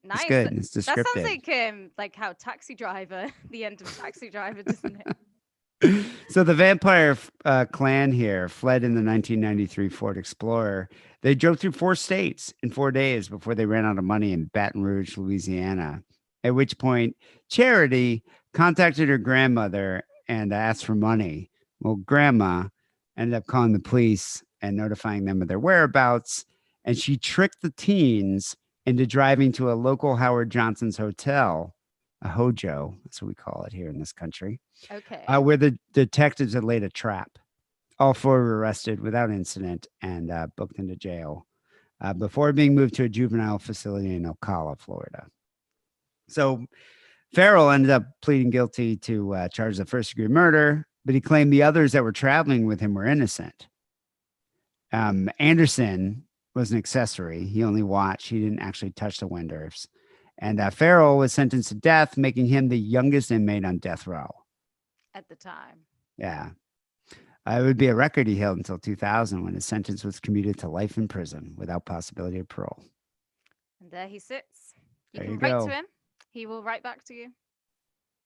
Nice. It's good. It's descriptive. That sounds like how Taxi Driver, the end of Taxi Driver, doesn't it? So the vampire clan here fled in the 1993 Ford Explorer. They drove through 4 states in 4 days before they ran out of money in Baton Rouge, Louisiana. At which point, Charity contacted her grandmother and asked for money. Well, grandma ended up calling the police and notifying them of their whereabouts. And she tricked the teens into driving to a local Howard Johnson's hotel, a hojo, that's what we call it here in this country. Okay. Where the detectives had laid a trap. All 4 were arrested without incident and booked into jail before being moved to a juvenile facility in Ocala, Florida. So Farrell ended up pleading guilty to charges of first-degree murder, but he claimed the others that were traveling with him were innocent. Anderson was an accessory. He only watched. He didn't actually touch the Wendorfs. And Farrell was sentenced to death, making him the youngest inmate on death row. At the time. Yeah. It would be a record he held until 2000 when his sentence was commuted to life in prison without possibility of parole. And there he sits. There You you can write go. to him. He will write back to you.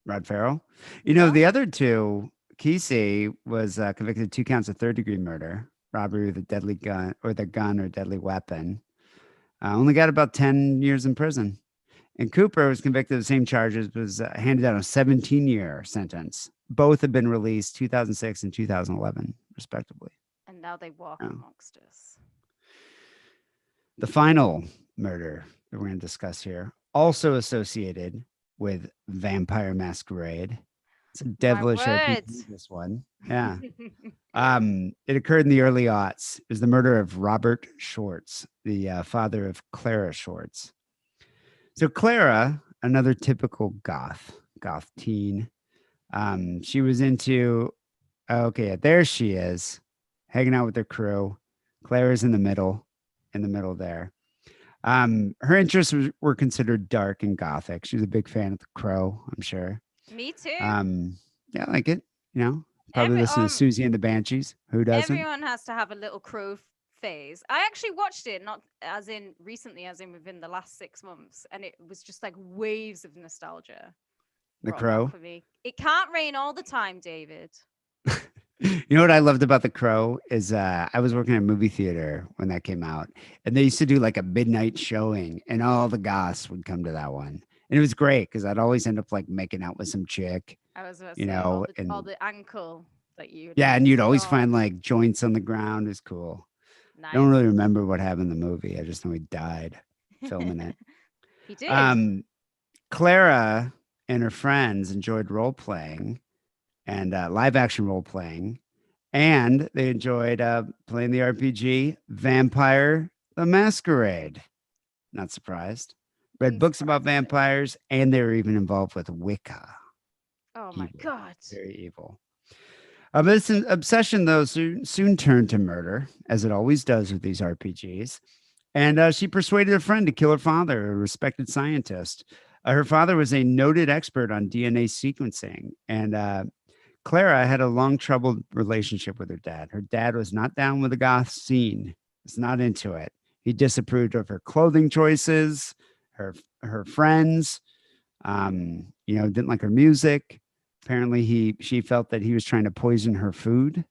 Rod Farrell. You know, the other 2, Kesey was convicted of 2 counts of third-degree murder, robbery with a deadly gun or deadly weapon. Only got about 10 years in prison. And Cooper was convicted of the same charges, was handed down a 17-year sentence. Both have been released 2006 and 2011, respectively. And now they walk amongst us. The final murder that we're going to discuss here, also associated with Vampire Masquerade. It's a devilish RPG, this one. Yeah. It occurred in the early aughts. It was the murder of Robert Shorts, the father of Clara Shorts. So Clara, another typical goth teen. She was into, there she is, hanging out with her crew. Clara's in the middle there. Her interests were considered dark and gothic. She was a big fan of The Crow, I'm sure. Me too. Yeah, I like it. You know, probably listen to Susie and the Banshees. Who doesn't? Everyone has to have a little Crow phase. I actually watched it, not as in recently, as in within the last 6 months, and it was just like waves of nostalgia. The Crow for me. It can't rain all the time, David. You know what I loved about The Crow is I was working at a movie theater when that came out, and they used to do like a midnight showing, and all the goths would come to that one, and it was great because I'd always end up like making out with some chick. I was about to you say, know, all the ankle that you. Yeah, and you'd always find like joints on the ground. It's cool. Nice. I don't really remember what happened in the movie. I just know he died filming it. He did. Clara and her friends enjoyed role playing and live action role playing, and they enjoyed playing the RPG Vampire the Masquerade. Not surprised. Read books about vampires, and they were even involved with Wicca. Oh my God. Very evil. This obsession, though, soon turned to murder, as it always does with these RPGs. And she persuaded a friend to kill her father, a respected scientist. Her father was a noted expert on DNA sequencing. And Clara had a long, troubled relationship with her dad. Her dad was not down with the goth scene. Was not into it. He disapproved of her clothing choices, her friends. Didn't like her music. Apparently, she felt that he was trying to poison her food.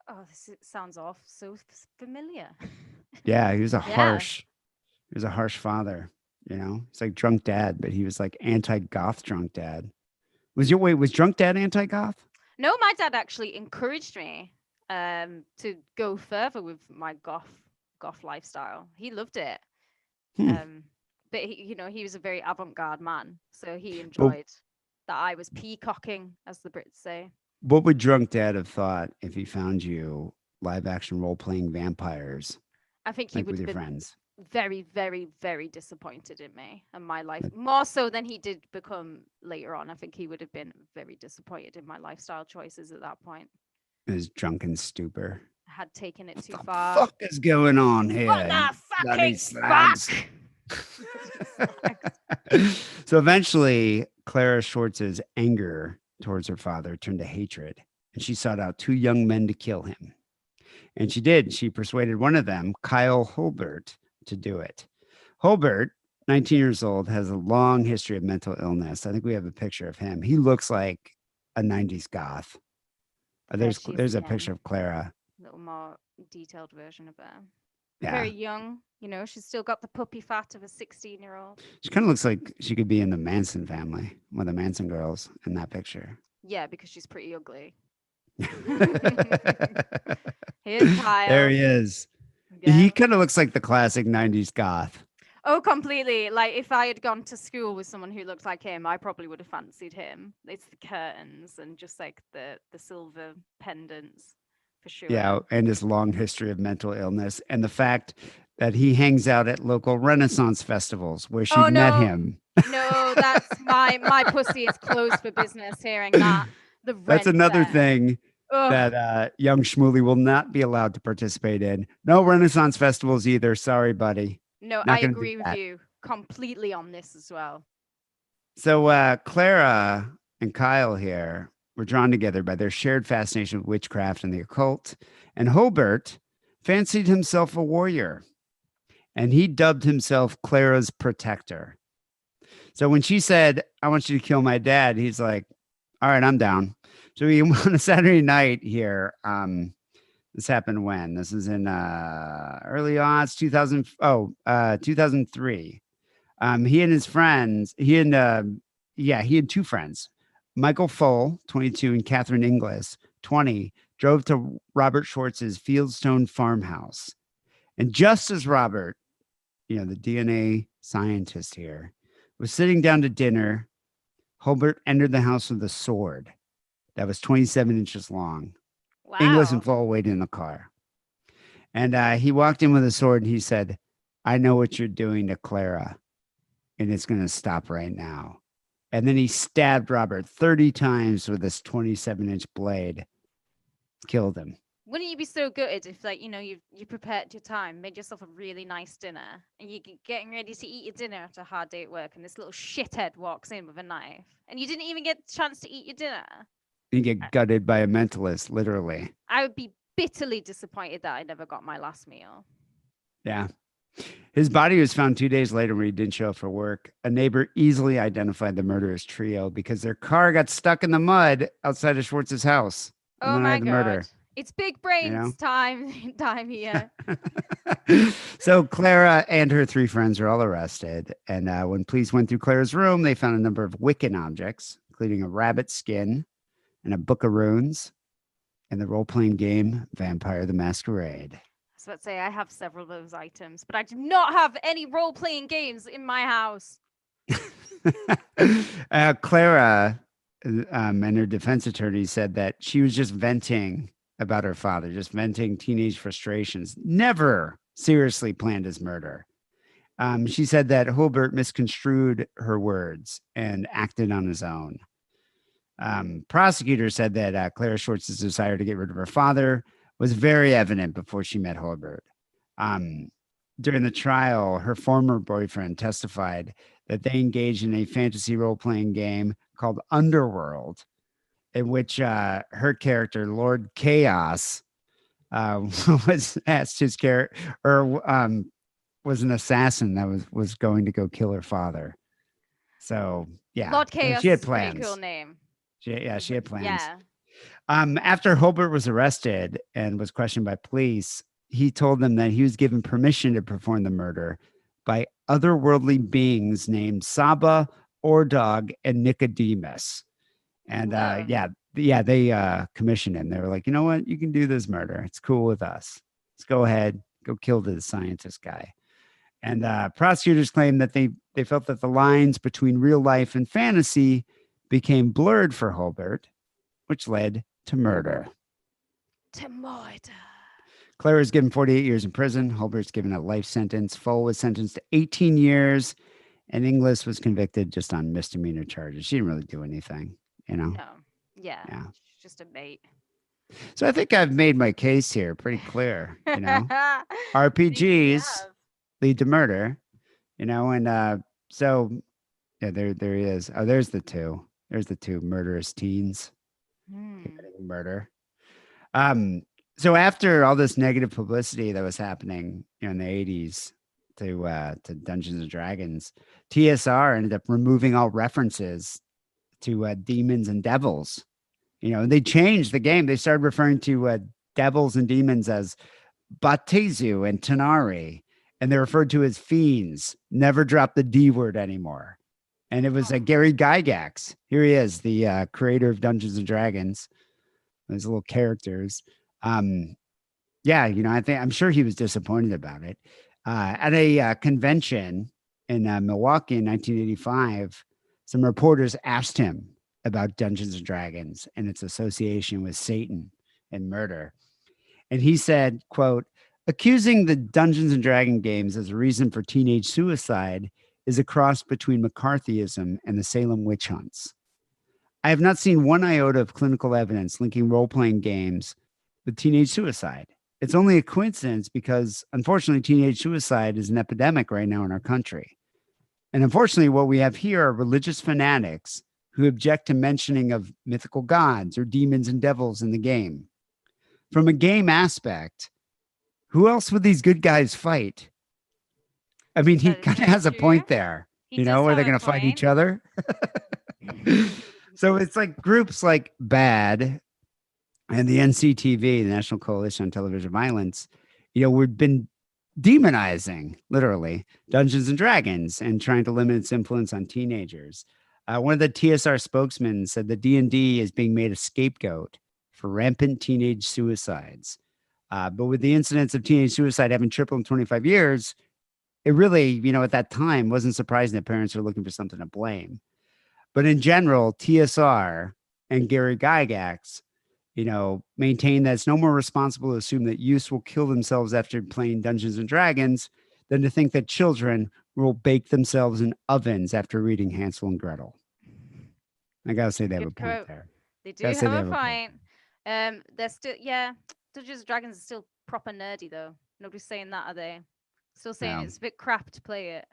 Oh, sounds off so familiar. Yeah, Yeah. he was a harsh father. He's like drunk dad, but he was like anti-goth drunk dad. Was drunk dad anti-goth? No, my dad actually encouraged me to go further with my goth lifestyle. He loved it. Hmm. But he was a very avant-garde man, so he But enjoyed that I was peacocking, as the Brits say. what would drunk dad have thought if he found you live action role playing vampires I think he like would with have your been friends? very, very, very disappointed in me and my life, more so than he did become later on. I think he would have been very disappointed in my lifestyle choices at that point. His drunken stupor. I had taken it too What the far. fuck is going on What here? the Bloody fucking slags. fuck? So eventually, Clara Schwartz's anger towards her father turned to hatred, and she sought out two young men to kill him. And she did. She persuaded one of them, Kyle Holbert, to do it. Holbert, 19 years old, has a long history of mental illness. I think we have a picture of him. He looks like a 90s goth. There's a picture of Clara. A little more detailed version of her. Yeah. Very young, she's still got the puppy fat of a 16-year-old. She kind of looks like she could be in the Manson family, one of the Manson girls in that picture. Yeah, because she's pretty ugly. Here's Kyle. There he is. Yeah. He kind of looks like the classic 90s goth. Oh, completely. Like, if I had gone to school with someone who looked like him, I probably would have fancied him. It's the curtains and just like the silver pendants, for sure. Yeah, and his long history of mental illness and the fact that he hangs out at local Renaissance festivals where she met him. No, that's my pussy is closed for business hearing that. That's another thing that young Shmuley will not be allowed to participate in. No Renaissance festivals either. Sorry, buddy. No, I agree with you completely on this as well. So Clara and Kyle here were drawn together by their shared fascination with witchcraft and the occult. And Holbert fancied himself a warrior, and he dubbed himself Clara's protector. So when she said, "I want you to kill my dad," he's like, "All right, I'm down." So he on a Saturday night here. This happened when? This is in early odds 2003. He and his friends, he had two friends, Michael Foll, 22, and Catherine Inglis, 20, drove to Robert Schwartz's Fieldstone farmhouse. And just as Robert, the DNA scientist here, was sitting down to dinner, Holbert entered the house with a sword that was 27 inches long. Wow. Inglis and Foll waited in the car. And he walked in with a sword and he said, "I know what you're doing to Clara, and it's going to stop right now." And then he stabbed Robert 30 times with this 27-inch blade, killed him. Wouldn't you be so gutted if, like, you prepared your time, made yourself a really nice dinner, and you're getting ready to eat your dinner after a hard day at work, and this little shithead walks in with a knife, and you didn't even get the chance to eat your dinner? You get gutted by a mentalist, literally. I would be bitterly disappointed that I never got my last meal. Yeah. His body was found 2 days later when he didn't show up for work. A neighbor easily identified the murderous trio because their car got stuck in the mud outside of Schwartz's house. Oh my God. Murder. It's big brains time here. So Clara and her three friends were all arrested. And when police went through Clara's room, they found a number of Wiccan objects, including a rabbit skin and a book of runes and the role-playing game Vampire the Masquerade. I was about to say, I have several of those items, but I do not have any role-playing games in my house. Clara and her defense attorney said that she was just venting about her father, just venting teenage frustrations, never seriously planned his murder. She said that Holbert misconstrued her words and acted on his own. Prosecutors said that Clara Schwartz's desire to get rid of her father was very evident before she met Holbert. During the trial, her former boyfriend testified that they engaged in a fantasy role-playing game called Underworld, in which her character, Lord Chaos, was asked his character, or was an assassin that was going to go kill her father. So yeah, Lord no, Chaos she had is a pretty cool plans. name. She had plans. Yeah. After Holbert was arrested and was questioned by police, he told them that he was given permission to perform the murder by otherworldly beings named Saba, Ordog, and Nicodemus. And Whoa. yeah, they commissioned him. They were like, you know what, you can do this murder. It's cool with us. Let's go ahead, go kill the scientist guy. And prosecutors claimed that they felt that the lines between real life and fantasy became blurred for Holbert, which led to murder. To murder. Claire was given 48 years in prison. Holbert's given a life sentence. Foe was sentenced to 18 years, and Inglis was convicted just on misdemeanor charges. She didn't really do anything, you know? No. Yeah. Yeah. She's just a mate. So I think I've made my case here pretty clear, you know? I think you RPGs have. lead to murder, you know? And so, yeah, there he is. Oh, there's the two. There's the two murderous teens committing murder. So after all this negative publicity that was happening, you know, in the 80s to Dungeons and Dragons, TSR ended up removing all references to demons and devils. You know, they changed the game. They started referring to devils and demons as Batezu and Tanari, and they're referred to as fiends. Never dropped the D word anymore. And it was Gary Gygax. Here he is, the creator of Dungeons and Dragons. Those little characters. Yeah, you know, I'm sure he was disappointed about it. At a convention in Milwaukee in 1985, some reporters asked him about Dungeons and Dragons and its association with Satan and murder. And he said, quote, accusing the Dungeons and Dragon games as a reason for teenage suicide is a cross between McCarthyism and the Salem witch hunts. I have not seen one iota of clinical evidence linking role-playing games with teenage suicide. It's only a coincidence because, unfortunately, teenage suicide is an epidemic right now in our country. And unfortunately, what we have here are religious fanatics who object to mentioning of mythical gods or demons and devils in the game. From a game aspect, who else would these good guys fight? I mean, he That is kind of very has a true. point there. He You does know, are have they a going to fight each point. other? So it's like groups like BAD and the NCTV, the National Coalition on Television Violence, you know, we've been demonizing literally Dungeons and Dragons and trying to limit its influence on teenagers. One of the TSR spokesmen said that D&D is being made a scapegoat for rampant teenage suicides. But with the incidence of teenage suicide having tripled in 25 years, it really, you know, at that time wasn't surprising that parents are looking for something to blame. But in general, TSR and Gary Gygax, you know, maintain that it's no more responsible to assume that youths will kill themselves after playing Dungeons and Dragons than to think that children will bake themselves in ovens after reading Hansel and Gretel. I gotta say they have a Good point quote. there. They do Gotta say they have a have a point. They're still, yeah. Dungeons and Dragons is still proper nerdy though. Nobody's saying that, are they? Still saying No. it's a bit crap to play it.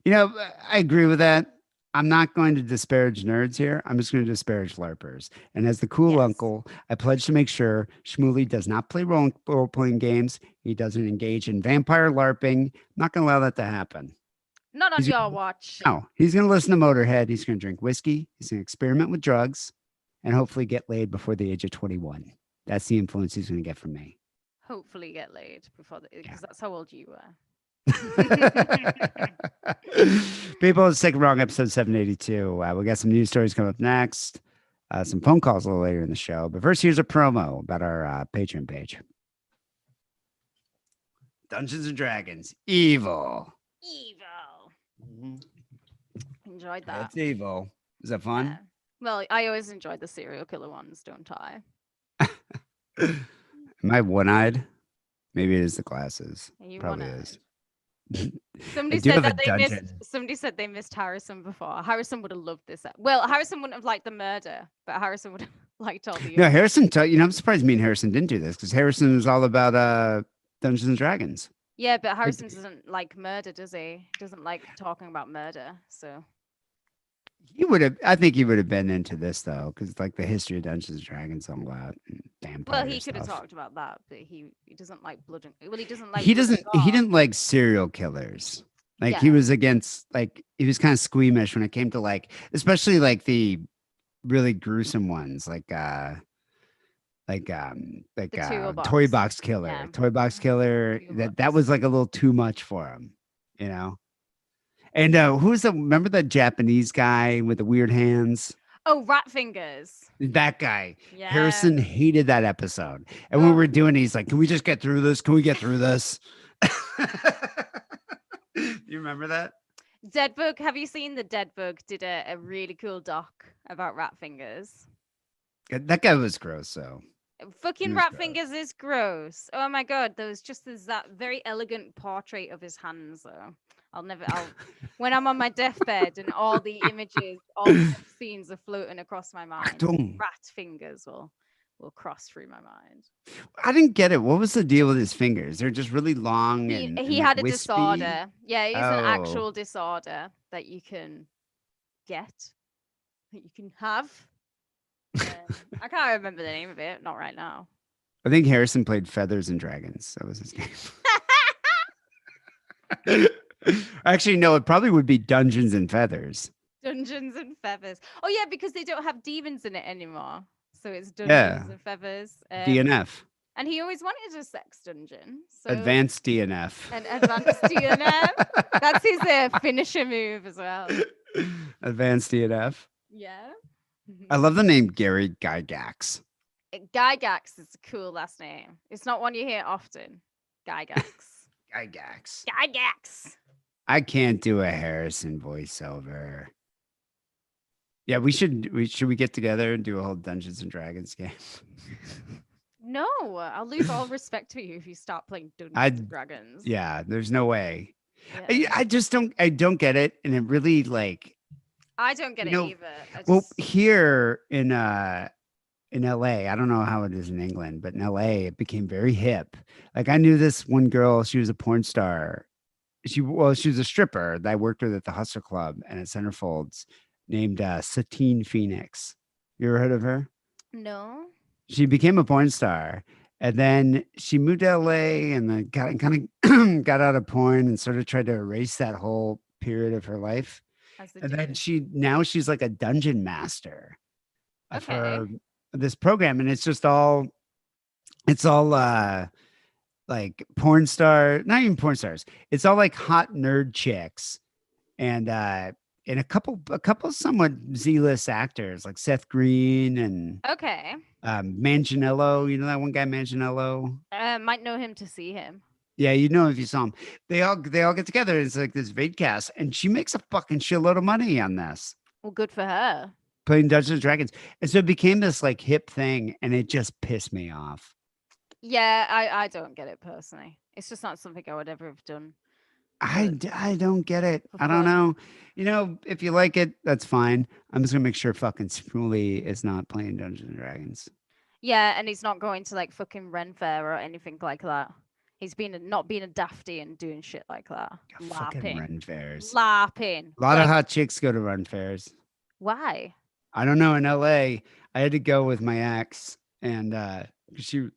You know, I agree with that. I'm not going to disparage nerds here. I'm just going to disparage LARPers. And as the cool Yes. uncle, I pledge to make sure Shmuley does not play role-playing games. He doesn't engage in vampire LARPing. I'm not going to allow that to happen. Not on He's your watch. No, he's going to listen to Motorhead. He's going to drink whiskey. He's going to experiment with drugs and hopefully get laid before the age of 21. That's the influence he's going to get from me. Hopefully get laid before, because that's how old you were. People, it's Sick and Wrong, episode 782. We got some news stories coming up next, some phone calls a little later in the show. But first, here's a promo about our Patreon page. Dungeons and Dragons, evil. Evil. Enjoyed that. That's evil. Is that fun? Yeah. Well, I always enjoyed the serial killer ones, don't I? Am I one-eyed? Maybe it is the glasses. You Probably one-eyed. is. Somebody do said have a that they missed. dungeon. Somebody said they missed Harrison before. Harrison would have loved this. Well, Harrison wouldn't have liked the murder, but Harrison would have liked all the. No, Harrison. You know, I'm surprised me and Harrison didn't do this because Harrison is all about Dungeons and Dragons. Yeah, but Harrison doesn't like murder, does he? He doesn't like talking about murder. So. He would have. I think he would have been into this though, because like the history of Dungeons and Dragons all that and Well, vampire he could have stuff. talked about that, but he doesn't like blood and well, he doesn't like He blood and doesn't. He gore. didn't like serial killers. Like he Yeah, was against. Like he was kind of squeamish when it came to like, especially like the really gruesome ones, the Toy toolbox. Box Yeah. Killer. Toy Box Killer. That Toolbox. was like a little too much for him, you know. And who's the remember that Japanese guy with the weird hands? Oh, rat fingers. That guy. Yeah. Harrison hated that episode. And when we Oh, were doing it, he's like, can we just get through this? Can we get through this? You remember that? Deadbug. Have you seen the Deadbug did a really cool doc about rat fingers? That guy was gross, so he Fucking was rat gross. fingers is gross. Oh my god, there's that very elegant portrait of his hands though. I'll when I'm on my deathbed and all the images, all the scenes are floating across my mind. Achtung. Rat fingers will cross through my mind. I didn't get it. What was the deal with his fingers? They're just really long He and he like had a wispy. disorder. Yeah, it's an Oh, actual disorder that you can get, that you can have. I can't remember the name of it, not right now. I think Harrison played Feathers and Dragons. That was his name. Actually, no, it probably would be Dungeons and Feathers. Dungeons and Feathers. Oh yeah, because they don't have demons in it anymore. So it's Yeah, Dungeons and Feathers. DNF, And he always wanted a sex dungeon. So advanced DNF, an advanced DNF. That's his finisher move as well. advanced DNF. Yeah. I love the name Gary Gygax. Gygax is a cool last name. It's not one you hear often. Gygax. Gygax. Gygax. I can't do a Harrison voiceover. Yeah, should we get together and do a whole Dungeons and Dragons game? No, I'll lose all respect for you if you stop playing Dungeons I'd- and Dragons. Yeah, there's no way. Yeah. I just don't get it. And it really like I don't get you it know, either. well here in LA, I don't know how it is in England, but in LA it became very hip. Like I knew this one girl, she was a porn star. She was a stripper that I worked with at the Hustler Club and at Centerfolds named Satine Phoenix. You ever heard of her? No. She became a porn star and then she moved to LA and then kind of got out of porn and sort of tried to erase that whole period of her life. As they And do. then she's like a dungeon master of Okay. her this program. And it's all like porn star, not even porn stars. It's all like hot nerd chicks and a couple somewhat Z-list actors like Seth Green and Okay. Manganiello. You know that one guy, Manganiello? Might know him to see him. Yeah, you know if you saw him. They all get together. It's like this vidcast, and she makes a fucking shitload of money on this Well, good for her. playing Dungeons and Dragons. And so it became this like hip thing, and it just pissed me off. Yeah, I don't get it personally. It's just not something I would ever have done. I don't get it. For I don't fun. know. You know, if you like it, that's fine. I'm just gonna make sure fucking Spoolie is not playing Dungeons and Dragons. Yeah, and he's not going to like fucking Ren Fair or anything like that. He's not being a dafty and doing shit like that. Fucking LARPing. run fairs. LARPing. A lot of Like, hot chicks go to run fairs. why? I don't know. In LA, I had to go with my ex, and she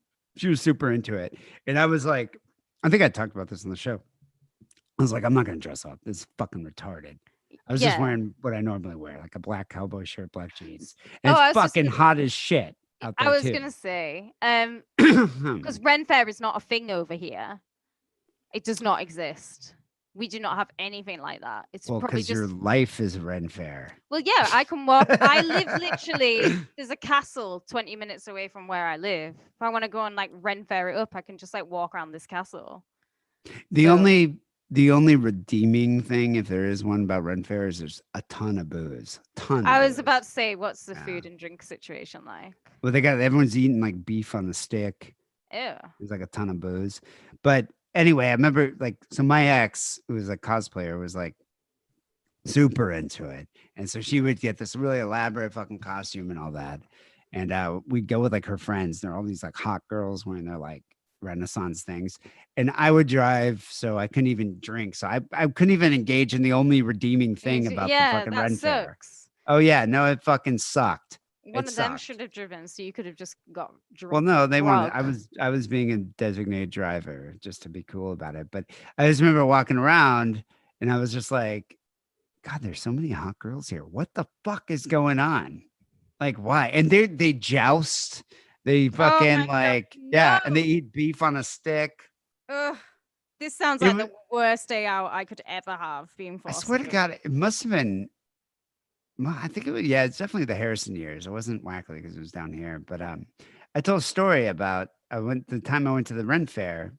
was super into it. And I was like, I think I talked about this on the show. I was like, I'm not gonna dress up. This is fucking retarded. I was just Yeah. wearing what I normally wear, like a black cowboy shirt, black jeans. Oh, And I it's was just fucking gonna- hot as shit out there I was too. gonna say, Because because Ren Fair is not a thing over here. It does not exist. We do not have anything like that. It's well, probably because just your life is Ren Fair. well, yeah. I can walk. I live literally. There's a castle 20 minutes away from where I live. If I want to go and like Ren Fair it up, I can just like walk around this castle. The So- only redeeming thing, if there is one about Ren Fair, is there's a ton of booze. I was about to say, what's the Yeah. food and drink situation like? Well, everyone's eating like beef on the stick. Ew. There's like a ton of booze. But anyway, I remember like so my ex, who was a cosplayer, was like super into it. And so she would get this really elaborate fucking costume and all that. And we'd go with like her friends. There are all these like hot girls wearing their like Renaissance things. And I would drive, so I couldn't even drink. So I couldn't even engage in the only redeeming thing about yeah, the fucking that Ren Fair. sucks. Oh yeah, no, it fucking sucked. One It of them sucked. should have driven, so you could have just got Well, no, they wanted. drug. I was being a designated driver just to be cool about it. But I just remember walking around, and I was just like, God, there's so many hot girls here. What the fuck is going on? Like, why? And they joust. They Oh fucking my god, like, no! yeah, and they eat beef on a stick. Ugh, this sounds It like was. the worst day out I could ever have, being I forced swear to to drive. God, it must have been. Well, I think it was. Yeah, it's definitely the Harrison years. It wasn't Wackley because it was down here. But I told a story about I went the time I went to the Ren Fair.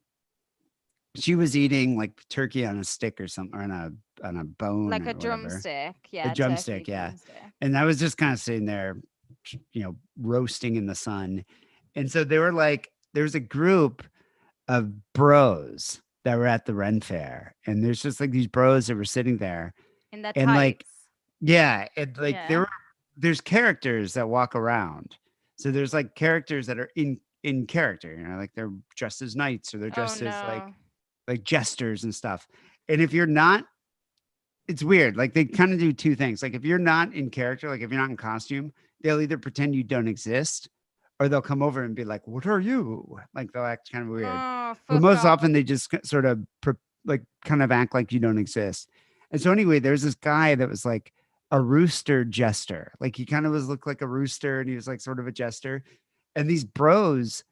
She was eating like turkey on a stick or something, or on a bone Like a or whatever, drumstick, a yeah, turkey drumstick, yeah. drumstick. And I was just kind of sitting there, roasting in the sun. And so they were like, there was a group of bros that were at the Ren Fair, and there's just like these bros that were sitting there, In their and like, tights. yeah, and like Yeah. there's characters that walk around. So there's like characters that are in character, like they're dressed as knights or they're Oh dressed as no. like jesters and stuff. And if you're not, it's weird. Like they kind of do two things. Like if you're not in character, like if you're not in costume, they'll either pretend you don't exist or they'll come over and be like, "What are you?" Like they'll act kind of weird. Oh, But fuck most off. often they just sort of like kind of act like you don't exist. And so anyway, there's this guy that was like a rooster jester. Like he kind of looked like a rooster and he was like sort of a jester. And these bros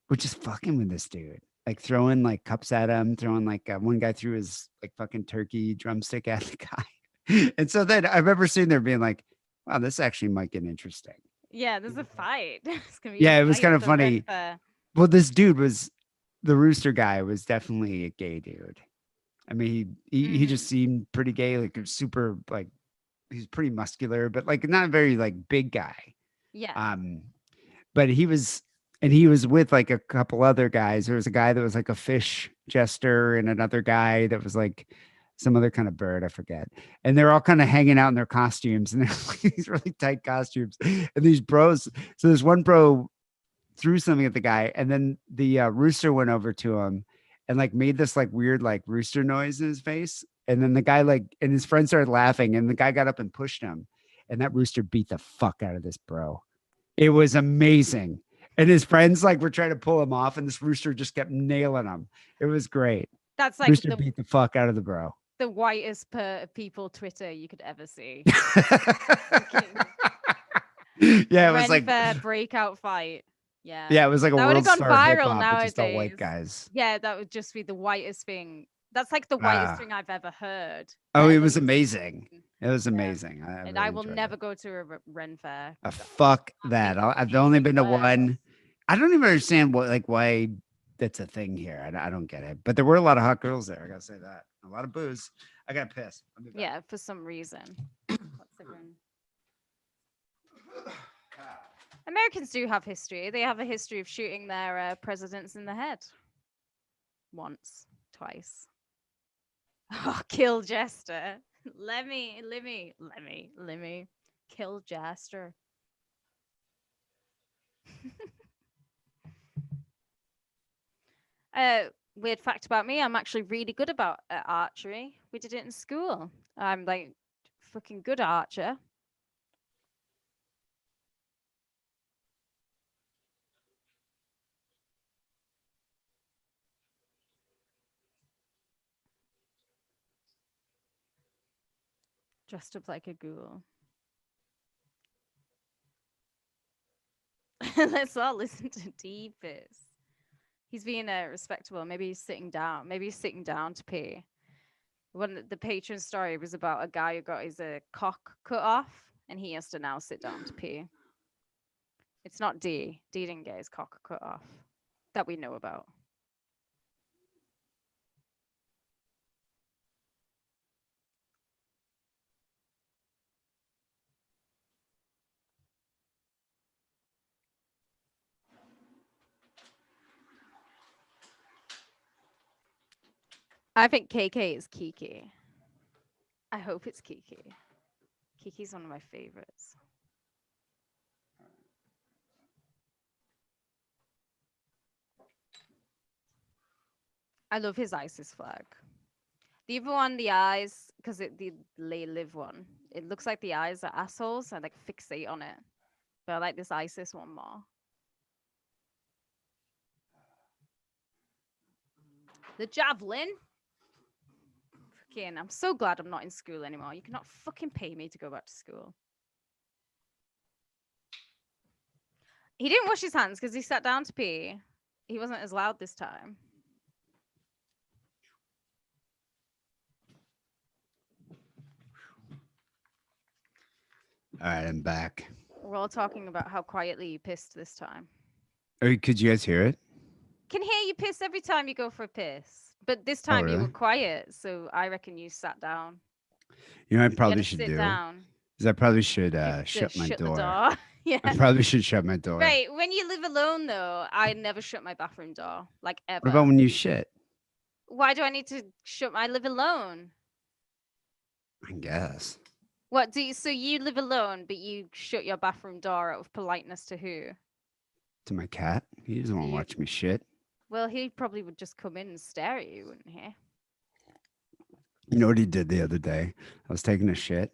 were just fucking with this dude, like throwing like cups at him, throwing like one guy threw his like fucking turkey drumstick at the guy. And so then I remember sitting there being like, wow, this actually might get interesting. Yeah, there's a fight. It's gonna be a Yeah, it was fight kind at of the Ren funny. Fair. Well, this dude was the rooster guy was definitely a gay dude. I mean, he Mhm. just seemed pretty gay, like super like he's pretty muscular, but like not a very like big guy. Yeah. Um, but he was with like a couple other guys. There was a guy that was like a fish jester and another guy that was like some other kind of bird, I forget. And they're all kind of hanging out in their costumes and they're like these really tight costumes. And these bros, so there's one bro threw something at the guy, and then the rooster went over to him and like made this like weird like rooster noise in his face. And then the guy like and his friend started laughing, and the guy got up and pushed him, and that rooster beat the fuck out of this bro. It was amazing. And his friends like were trying to pull him off, and this rooster just kept nailing him. It was great. That's like Rooster beat the fuck out of the bro. the whitest people Twitter you could ever see. Yeah, it was Ren like Fair breakout fight. Yeah. yeah, it was like a That would have world gone star hip viral hop with just all white nowadays. guys. Yeah, that would just be the whitest thing. That's like the whitest thing I've ever heard. Oh, Better it than was amazing. It was yeah. amazing. I And really I will enjoyed never it. go to a Ren Fair. Fuck that. I've only been to Where? one. I don't even understand why that's a thing here. I don't get it. But there were a lot of hot girls there. I gotta say that. A lot of booze. I got pissed. I'll be back. Yeah, for some reason. What's the Ren? Americans do have history. They have a history of shooting their presidents in the head. Once, twice. Oh, kill Jester. Lemmy. Kill Jester. Weird fact about me, I'm actually really good about archery. We did it in school. I'm like fucking good archer. Dressed up like a ghoul. Let's all listen to Deepest. He's being respectable. Maybe he's sitting down. Maybe he's sitting down to pee. The patron story was about a guy who got his cock cut off, and he has to now sit down to pee. It's not D. D didn't get his cock cut off that we know about. I think KK is Kiki. I hope it's Kiki. Kiki's one of my favorites. I love his ISIS flag. The other one, the eyes, because the They Live one, it looks like the eyes are assholes. I like fixate on it. But I like this ISIS one more. The javelin. Fucking, I'm so glad I'm not in school anymore. You cannot fucking pay me to go back to school. He didn't wash his hands because he sat down to pee. He wasn't as loud this time. All right, I'm back. We're all talking about how quietly you pissed this time. Could you guys hear it? Can hear you piss every time you go for a piss. But this time you really? were quiet, so I reckon you sat down. You know, I You probably gotta should sit do down. is I probably should You have to shut my the door. door. Yeah. I probably should shut my door. Right. When you live alone, though, I never shut my bathroom door, like ever. What about when you shit? Why do I need to shut? I live alone. I guess. What do you? So you live alone, but you shut your bathroom door out of politeness to who? To my cat. He doesn't want to You- watch me shit. Well, he probably would just come in and stare at you, wouldn't he? You know what he did the other day? I was taking a shit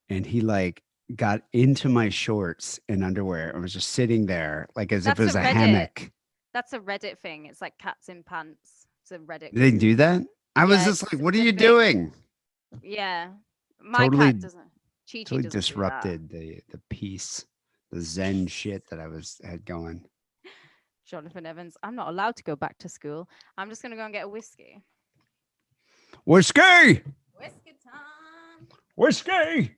and he like got into my shorts and underwear and was just sitting there like as if it That's was a a Reddit. hammock. That's a Reddit thing. It's like cats in pants. It's a Reddit. Did they group. do that? I was Yeah, just it's like, what are a you thing. doing? Yeah. My Totally- cat doesn't. Chi-Chi Totally doesn't do that. disrupted the peace, the zen shit that I had going. Jonathan Evans, I'm not allowed to go back to school. I'm just gonna go and get a whiskey. Whiskey! Whiskey time. Whiskey!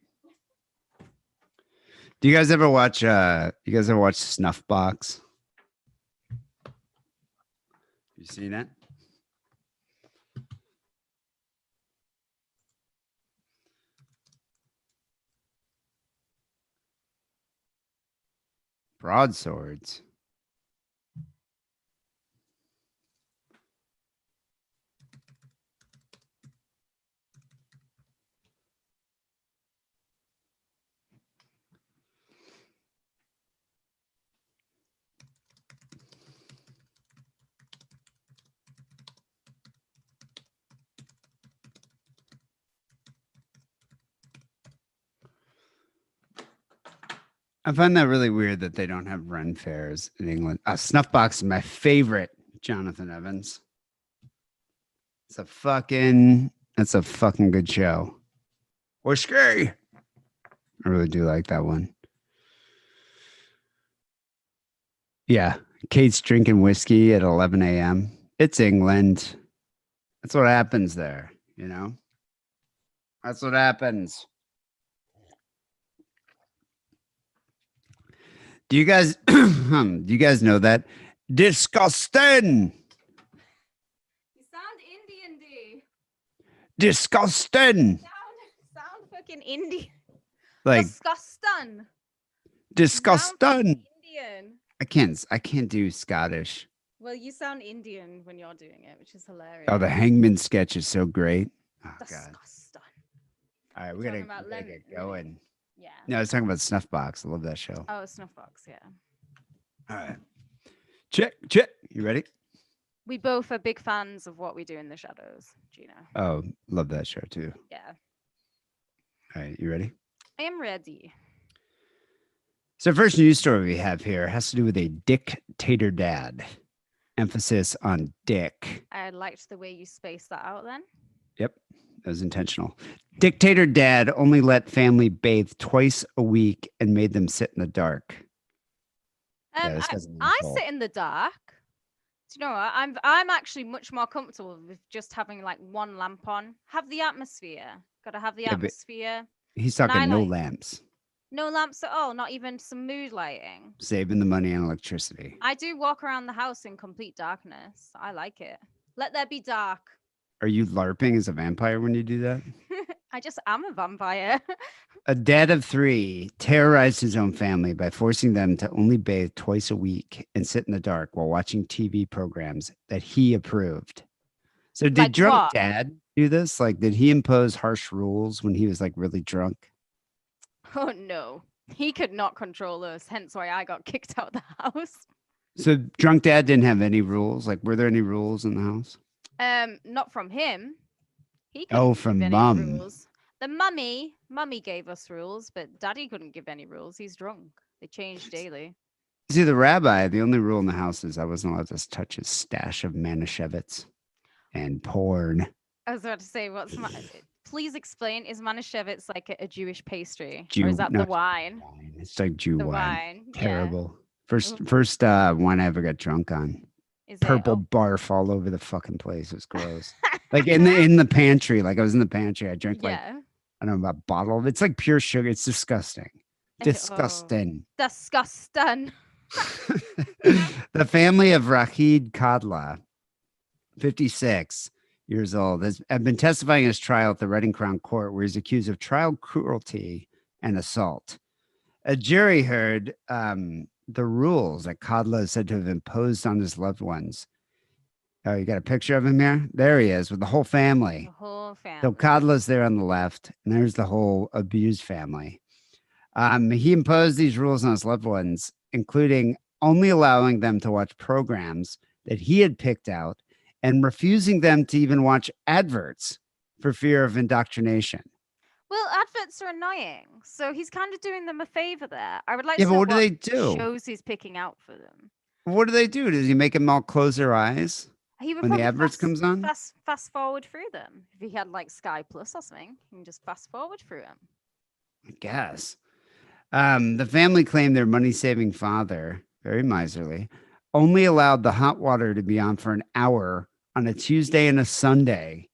Do you guys ever watch Snuffbox? You seen it? Broadswords. I find that really weird that they don't have Ren fairs in England. Snuffbox is my favorite, Jonathan Evans. That's a fucking good show. Whiskey. I really do like that one. Yeah. Kate's drinking whiskey at 11 a.m. It's England. That's what happens there, you know? That's what happens. Do you guys know that? Disgusting. You sound Indian, D. Disgusting. Sound fucking Indian. Like Disgusting. disgusting. Indian. I can't do Scottish. Well, you sound Indian when you're doing it, which is hilarious. Oh, the Hangman sketch is so great. Oh god. Disgusting. All right, We're we're talking gonna about get lemon, going. Yeah. No, I was talking about Snuffbox. I love that show. Oh, Snuffbox, yeah. All right. Check. You ready? We both are big fans of What We Do in the Shadows, Gina. Oh, love that show too. Yeah. All right, you ready? I am ready. So, first news story we have here has to do with a dictator dad. Emphasis on dick. I liked the way you spaced that out then. Yep, that was intentional. Dictator dad only let family bathe twice a week and made them sit in the dark. Yeah, this guy's an I asshole. sit in the dark. Do you know what? I'm actually much more comfortable with just having like one lamp on. Have the atmosphere. Gotta have the Yeah, but- atmosphere. He's talking no Nightlight. lamps, No lamps at all, not even some mood lighting. saving the money on electricity. I do walk around the house in complete darkness. I like it. Let there be dark. Are you LARPing as a vampire when you do that? I just am a vampire. A dad of 3 terrorized his own family by forcing them to only bathe twice a week and sit in the dark while watching TV programs that he approved. So did Like drunk what? dad do this? Like, did he impose harsh rules when he was like really drunk? Oh no. He could not control us, hence why I got kicked out of the house. So drunk dad didn't have any rules. Like, were there any rules in the house? Not from him. He Oh, couldn't give from any mum. rules. The mummy gave us rules, but daddy couldn't give any rules. He's drunk. They change daily. See, the rabbi, the only rule in the house is I wasn't allowed to touch his stash of Manischewitz and porn. I was about to say, please explain, is Manischewitz like a Jewish pastry? Or is Jew, that no, the it's wine? wine. It's like Jew The wine. wine. Yeah. Terrible. First, Oof. first wine I ever got drunk on. Is Purple it? barf all over the fucking place. It was gross. Like in the pantry. Like I was in the pantry. I drank like Yeah. I don't know about bottle of it's like pure sugar. It's disgusting. Oh, Disgusting. disgusting. The family of Rachid Kadla, 56 years old, has been testifying in his trial at the Reading Crown Court, where he's accused of child cruelty and assault. A jury heard the rules that Kadla is said to have imposed on his loved ones. Oh, you got a picture of him here? There he is with the whole The family. whole So family. Kadla's there on the left, and there's the whole abused family. He imposed these rules on his loved ones, including only allowing them to watch programs that he had picked out and refusing them to even watch adverts for fear of indoctrination. Well, adverts are annoying, so he's kind of doing them a favor there. I would like Yeah, to but know what do they do? shows he's picking out for them. What do they do? Does he make them all close their eyes He would when the probably adverts comes on? fast forward through them. If he had like Sky Plus or something, he can just fast forward through them. I guess. The family claimed their money-saving father, very miserly, only allowed the hot water to be on for an hour on a Tuesday and a Sunday,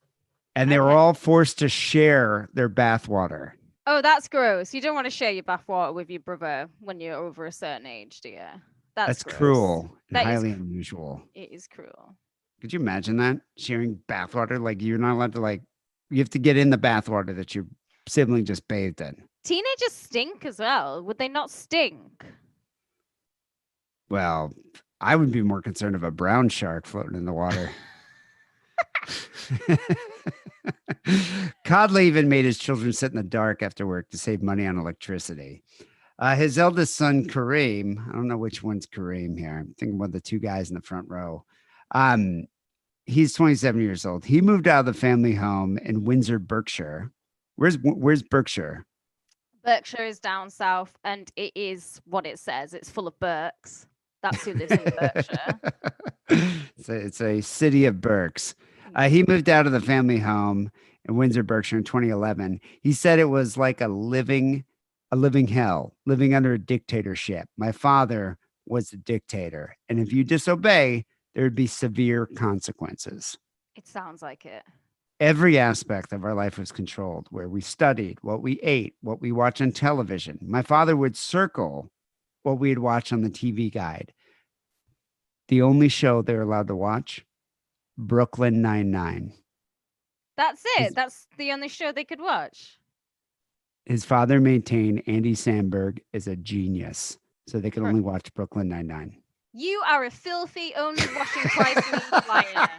and they were Okay. all forced to share their bath water. Oh, that's gross. You don't want to share your bathwater with your brother when you're over a certain age, do you? That's gross. cruel and That is highly unusual. It is cruel. Could you imagine that? Sharing bathwater? Like you're not allowed to you have to get in the bathwater that your sibling just bathed in. Teenagers stink as well. Would they not stink? Well, I would be more concerned of a brown shark floating in the water. Codley even made his children sit in the dark after work to save money on electricity. His eldest son, Kareem, I don't know which one's Kareem here. I'm thinking about the two guys in the front row. He's 27 years old. He moved out of the family home in Windsor, Berkshire. Where's Berkshire? Berkshire is down south, and it is what it says. It's full of Berks. That's who lives in Berkshire. It's a city of Berks. He moved out of the family home in Windsor, Berkshire in 2011. He said it was like a living hell, living under a dictatorship. My father was the dictator, and if you disobey, there would be severe consequences. It sounds like it. Every aspect of our life was controlled, where we studied, what we ate, what we watched on television. My father would circle what we'd watch on the TV guide. The only show they're allowed to watch, Brooklyn Nine-Nine. That's it. That's the only show they could watch. His father maintained Andy Samberg is a genius, so they could only watch Brooklyn Nine-Nine. You are a filthy, only watching twice a week liar.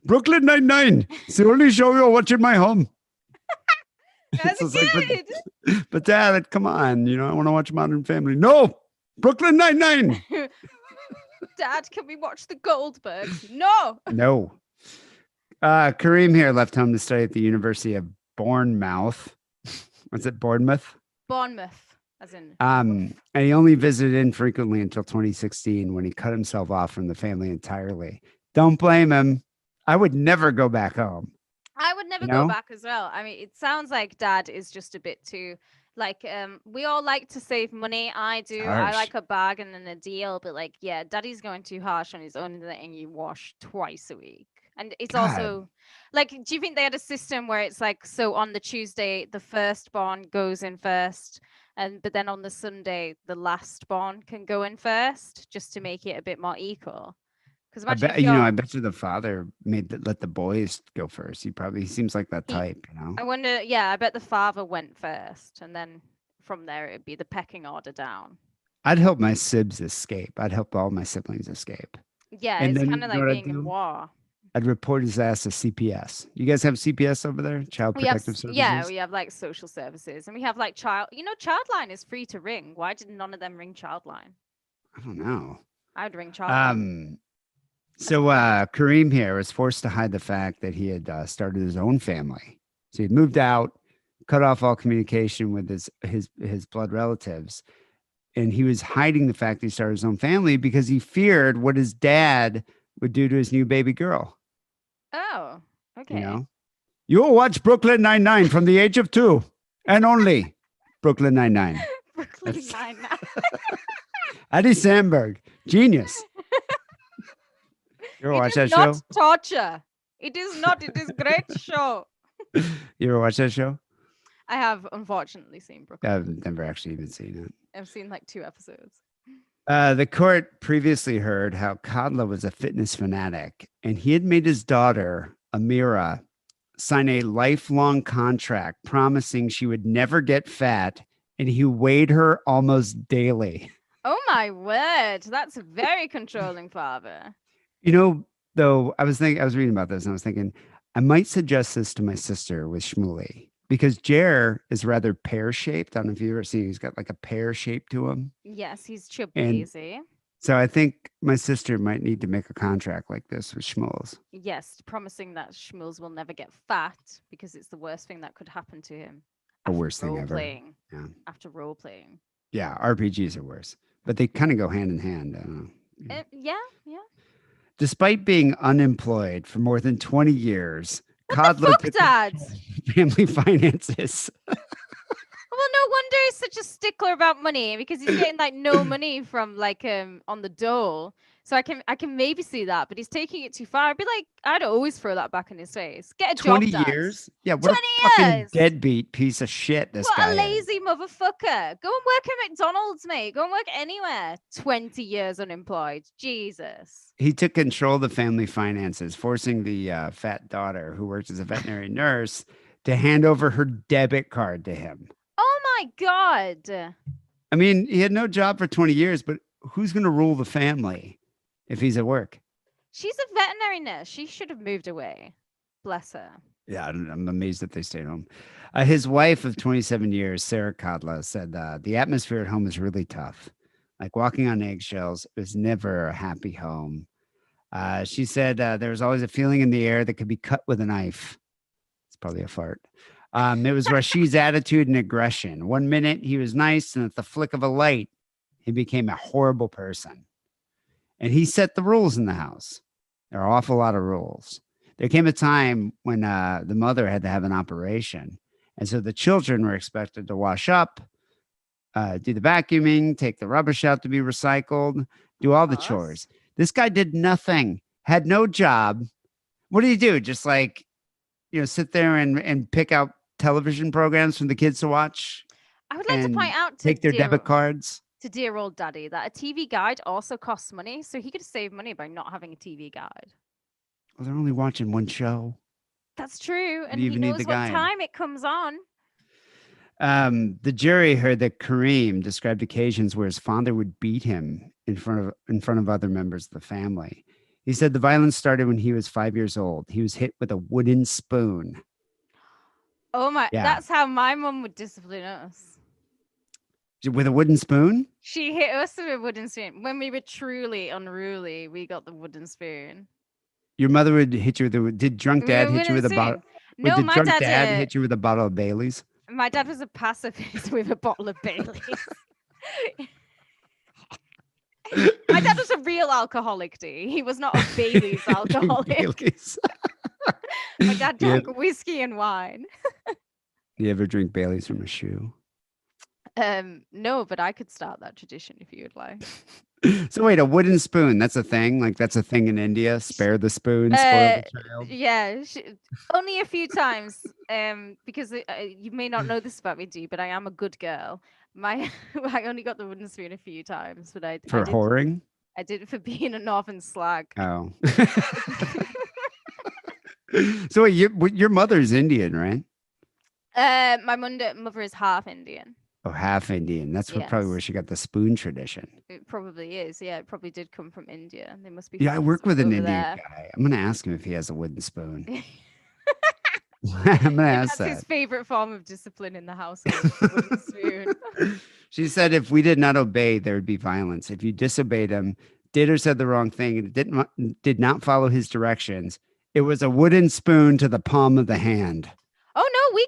Brooklyn Nine-Nine. It's the only show you'll watch in my home. That's So it's good. like, but Dad, come on. I want to watch Modern Family. No, Brooklyn Nine-Nine. Dad, can we watch the Goldbergs? No. No. Kareem here left home to study at the University of Bournemouth. What's it, Bournemouth? Bournemouth, as in. And he only visited infrequently until 2016 when he cut himself off from the family entirely. Don't blame him. I would never go back home. I would never go back as well. I mean, it sounds like Dad is just a bit too we all like to save money. I do. I like a bargain and a deal, but yeah, Daddy's going too harsh on his own letting you wash twice a week. And it's also do you think they had a system where it's so on the Tuesday, the firstborn goes in first, but then on the Sunday, the lastborn can go in first, just to make it a bit more equal? Because I bet you the father let the boys go first. He seems like that type, I wonder. Yeah, I bet the father went first, and then from there it'd be the pecking order down. I'd help my sibs escape. I'd help all my siblings escape. Yeah, and it's kind of like being in war. I'd report his ass to CPS. You guys have CPS over there? Child Protective Services? Yeah, we have social services, and we have Childline is free to ring. Why did none of them ring Childline? I don't know. I'd ring Childline. So Kareem here was forced to hide the fact that he had started his own family. So he'd moved out, cut off all communication with his blood relatives, and he was hiding the fact that he started his own family because he feared what his dad would do to his new baby girl. Oh, okay. You know, you will watch Brooklyn Nine-Nine from the age of 2 and only Brooklyn Nine-Nine. Brooklyn That's- Nine-Nine. Eddie Sandberg, genius. You ever It watch is that not show? torture. It is not. It is great show. You ever watch that show? I have unfortunately seen Brooklyn. I've never actually even seen it. I've seen like 2 episodes. The court previously heard how Kadla was a fitness fanatic, and he had made his daughter, Amira, sign a lifelong contract promising she would never get fat, and he weighed her almost daily. Oh my word. That's a very controlling father. You know, though, I was reading about this and I was thinking, I might suggest this to my sister with Shmuley because Jer is rather pear shaped. I don't know if you've ever seen, he's got like a pear shape to him. Yes, he's chubby, And- is he? So I think my sister might need to make a contract like this with Shmuels. Yes, promising that Schmuels will never get fat because it's the worst thing that could happen to him. The after worst thing ever. role-playing. Yeah. After role playing. Yeah, RPGs are worse, but they kind of go hand in hand. I don't know. Yeah. Despite being unemployed for more than 20 years, What the Codler fuck, took Dad? family finances. Well, no wonder he's such a stickler about money because he's getting like no money from like on the dole. So I can maybe see that, but he's taking it too far. I'd be like, I'd always throw that back in his face. Get a job, 20 Dad. years? Yeah, what 20 a fucking years! deadbeat piece of shit this What guy a is. lazy motherfucker. Go and work at McDonald's, mate. Go and work anywhere. 20 years unemployed. Jesus. He took control of the family finances, forcing the fat daughter, who worked as a veterinary nurse, to hand over her debit card to him. Oh my God. I mean, he had no job for 20 years, but who's going to rule the family if he's at work? She's a veterinary nurse. She should have moved away. Bless her. Yeah, I'm amazed that they stayed home. His wife of 27 years, Sarah Kodla, said the atmosphere at home is really tough. Like walking on eggshells. It was never a happy home. She said there was always a feeling in the air that could be cut with a knife. It's probably a fart. It was Rashid's attitude and aggression. 1 minute he was nice, and at the flick of a light, he became a horrible person. And he set the rules in the house. There are an awful lot of rules. There came a time when the mother had to have an operation. And so the children were expected to wash up, do the vacuuming, take the rubbish out to be recycled, do all the Us? chores. This guy did nothing, had no job. What did he do? Just like, sit there and pick out television programs for the kids to watch, I would like to and point out to take their dear, debit cards. to dear old daddy that a TV guide also costs money. So he could save money by not having a TV guide. Well, they're only watching one show. That's true. And you he even need knows the what guide? time it comes on. The jury heard that Kareem described occasions where his father would beat him in front of other members of the family. He said the violence started when he was 5 years old. He was hit with a wooden spoon. Oh my, Yeah. that's how my mum would discipline us. With a wooden spoon? She hit us with a wooden spoon. When we were truly unruly, we got the wooden spoon. Your mother would hit you with did drunk With a dad hit you wooden with a bottle? spoon. No, did my drunk dad. dad hit you with a bottle of Bailey's? My dad was a pacifist with a bottle of Bailey's. My dad was a real alcoholic, D. He was not a Bailey's alcoholic. Bailey's. My dad Yeah. drank whiskey and wine. You ever drink Bailey's from a shoe? No, but I could start that tradition if you would like. So wait, a wooden spoon, that's a thing? Like that's a thing in India? Spare the spoon, spoil the child? Yeah, only a few times. Because you may not know this about me, D, but I am a good girl. I only got the wooden spoon a few times, but I For did, whoring? I did it for being a northern slag. Oh. So wait, your mother's Indian, right? My mother is half Indian. Oh, half Indian. That's probably Yes. where she got the spoon tradition. It probably is. Yeah, it probably did come from India. They must be. Yeah, I finding work some with an over Indian there. guy. I'm gonna ask him if he has a wooden spoon. I'm gonna Maybe ask that's his that. favorite form of discipline in the household. the wooden spoon. She said if we did not obey, there would be violence. If you disobeyed him, did or said the wrong thing and did not follow his directions, it was a wooden spoon to the palm of the hand. Oh no, we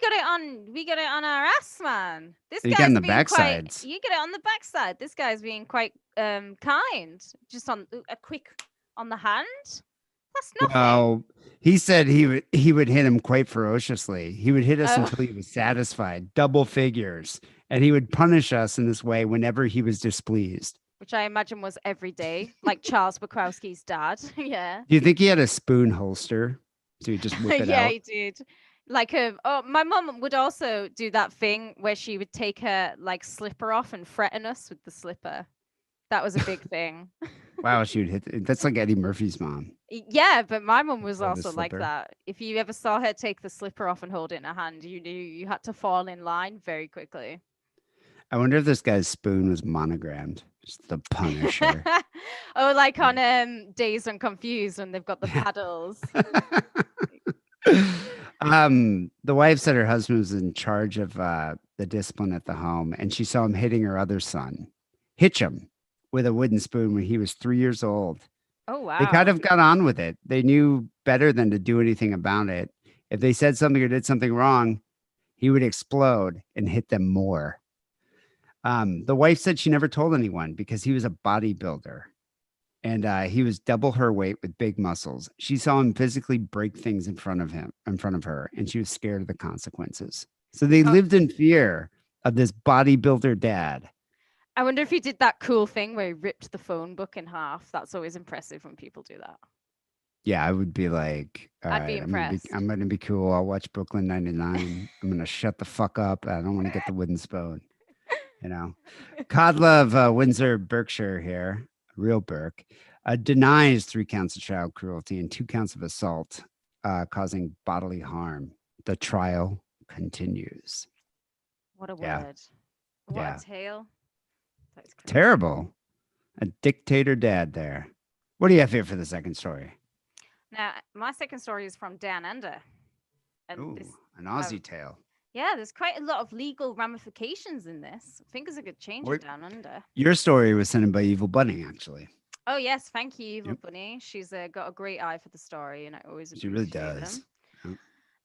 got it on our ass, man. This You got in guy's the being quite backsides. you get it on the backside. This guy's being quite kind. Just on a quick on the hand. That's nothing. Well, he said he would hit him quite ferociously. He would hit us Oh. until he was satisfied, double figures, and he would punish us in this way whenever he was displeased. Which I imagine was every day, like Charles Bukowski's dad. Yeah. Do you think he had a spoon holster? So he just whip it Yeah, out. he did. Like my mum would also do that thing where she would take her like slipper off and threaten us with the slipper. That was a big thing. Wow, she would hit. That's like Eddie Murphy's mom. Yeah, but my mum was Or the also like slipper. that. If you ever saw her take the slipper off and hold it in her hand, you knew you had to fall in line very quickly. I wonder if this guy's spoon was monogrammed. Just the Punisher. Oh, like on Dazed and Confused when they've got the paddles. The wife said her husband was in charge of the discipline at the home, and she saw him hitting her other son, Hitchum, with a wooden spoon when he was 3 years old. Oh wow. They kind of got on with it. They knew better than to do anything about it. If they said something or did something wrong, he would explode and hit them more. The wife said she never told anyone because he was a bodybuilder. And he was double her weight with big muscles. She saw him physically break things in front of her, and she was scared of the consequences. So they lived in fear of this bodybuilder dad. I wonder if he did that cool thing where he ripped the phone book in half. That's always impressive when people do that. Yeah, I would be like, all I'd be right, impressed. I'm gonna be cool. I'll watch Brooklyn 99. I'm gonna shut the fuck up. I don't want to get the wooden spoon. You know, Codlove, Windsor, Berkshire here, real Burke, denies 3 counts of child cruelty and 2 counts of assault, causing bodily harm. The trial continues. What a Yeah. word. What Yeah. a tale. That is crazy. Terrible. A dictator dad there. What do you have here for the second story? Now, my second story is from Down Under. And Ooh, this, an Aussie tale. yeah, there's quite a lot of legal ramifications in this. I think there's a good change in What- Down Under. Your story was sent in by Evil Bunny, actually. Oh, yes. Thank you, Evil Yep. Bunny. She's got a great eye for the story, and I always She really appreciate does. them. Yep.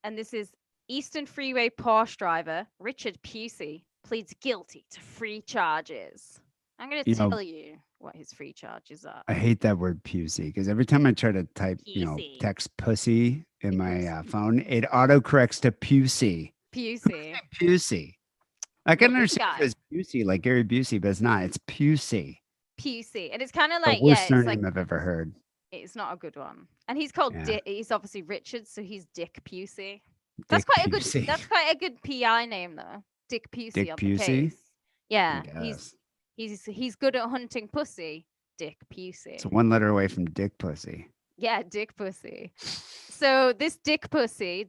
And this is Eastern Freeway Porsche driver Richard Pusey pleads guilty to 3 charges. I'm going to You know- tell you what his 3 charges are. I hate that word pussy because every time I try to type, Pussy. text pussy in It my goes- phone, it autocorrects to pussy. Pusey. Pussy. I can Well, this understand guy- if it's Pussy, like Gary Busey, but it's not. It's Pussy. Pusey. And it's kind of The like, worst it's surname like, I've ever heard. it's not a good one. And he's called Yeah. he's obviously Richard, so he's Dick Pusey. That's Dick quite Pusey. a good that's quite a good PI name though. Dick Pusey Dick on Pusey? the case. Yeah. I guess. He's good at hunting pussy. Dick Pusey. It's 1 letter away from Dick Pussy. Yeah, Dick Pussy. So this Dick Pusey,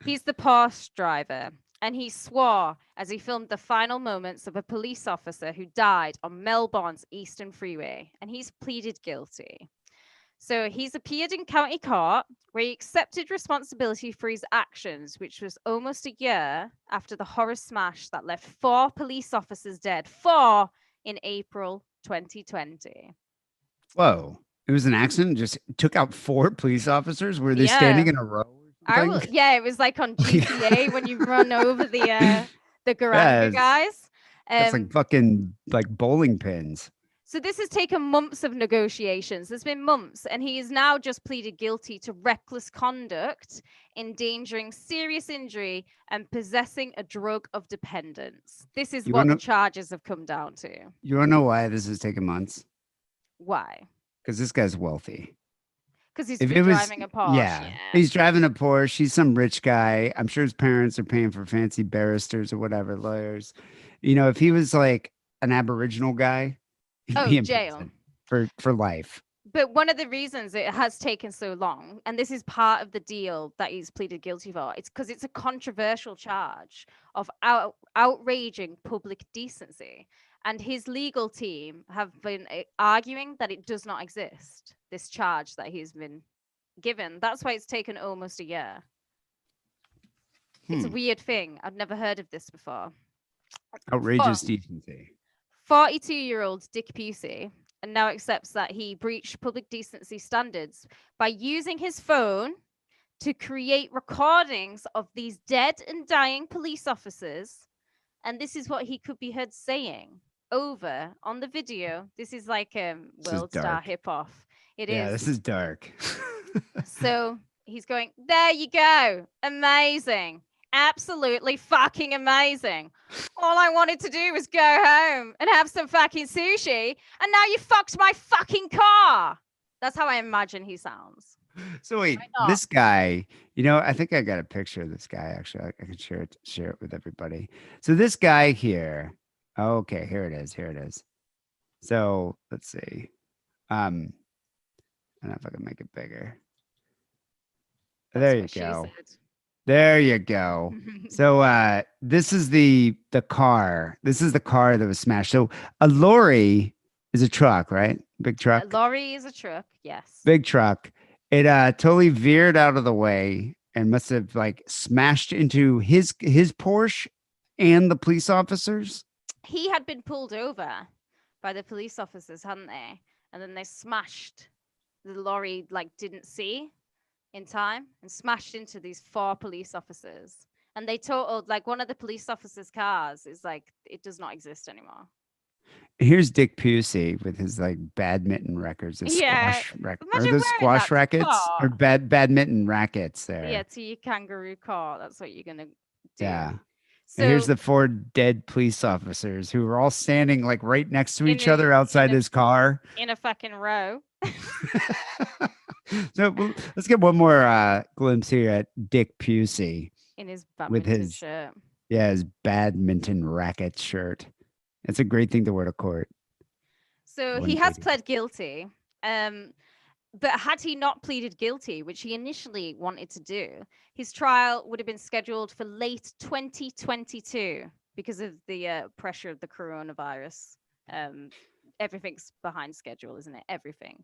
he's the Porsche driver. And he swore as he filmed the final moments of a police officer who died on Melbourne's Eastern Freeway. And he's pleaded guilty. So he's appeared in county court where he accepted responsibility for his actions, which was almost a year after the horror smash that left 4 police officers dead. 4 in April 2020. Whoa. It was an accident. Just took out 4 police officers. Were they standing Yeah. in a row? or something? Yeah, it was like on GTA when you run over the Garanga Yes. guys. That's like fucking like bowling pins. So this has taken months of negotiations. There's been months, and he has now just pleaded guilty to reckless conduct, endangering serious injury, and possessing a drug of dependence. This is You what the wanna- charges have come down to. You want to know why this has taken months? Why? Because this guy's wealthy. Because he's If been it was, driving a Porsche. yeah, he's driving a Porsche. He's some rich guy. I'm sure his parents are paying for fancy barristers or whatever, lawyers. If he was like an Aboriginal guy, he'd Oh, be in jail. prison for life. But one of the reasons it has taken so long, and this is part of the deal that he's pleaded guilty for, it's because it's a controversial charge of outraging public decency. And his legal team have been arguing that it does not exist, this charge that he's been given. That's why it's taken almost a year. It's a weird thing. I've never heard of this before. Outrageous decency. 42-year-old Dick Pusey and now accepts that he breached public decency standards by using his phone to create recordings of these dead and dying police officers. And this is what he could be heard saying over on the video. This is like This is World Star dark. hip hop. It Yeah, is. this is dark. So he's going, there you go. Amazing. Absolutely fucking amazing. All I wanted to do was go home and have some fucking sushi. And now you fucked my fucking car. That's how I imagine he sounds. So wait, not? this guy, you know, I think I got a picture of this guy. Actually, I can share it with everybody. So this guy here. Okay, here it is. Here it is. So let's see. I don't know if I can make it bigger. There you go. There you go. So this is the car. This is the car that was smashed. So a lorry is a truck, right? Big truck. A lorry is a truck, yes. Big truck. It totally veered out of the way and must have like smashed into his Porsche and the police officers. He had been pulled over by the police officers, hadn't they? And then they smashed the lorry, like didn't see in time, and smashed into these 4 police officers. And they totaled, like, one of the police officers' cars is like, it does not exist anymore. Here's Dick Pusey with his like badminton records, the squash squash rackets or badminton rackets there. Yeah, to your kangaroo court. That's what you're gonna do. Yeah. So and here's the 4 dead police officers who were all standing like right next to each other outside his car in a fucking row. So let's get one more glimpse here at Dick Pusey in his badminton shirt. Yeah, his badminton racket shirt. It's a great thing to wear to court. So he has pled guilty. But had he not pleaded guilty, which he initially wanted to do, his trial would have been scheduled for late 2022 because of the pressure of the coronavirus. Everything's behind schedule, isn't it? Everything.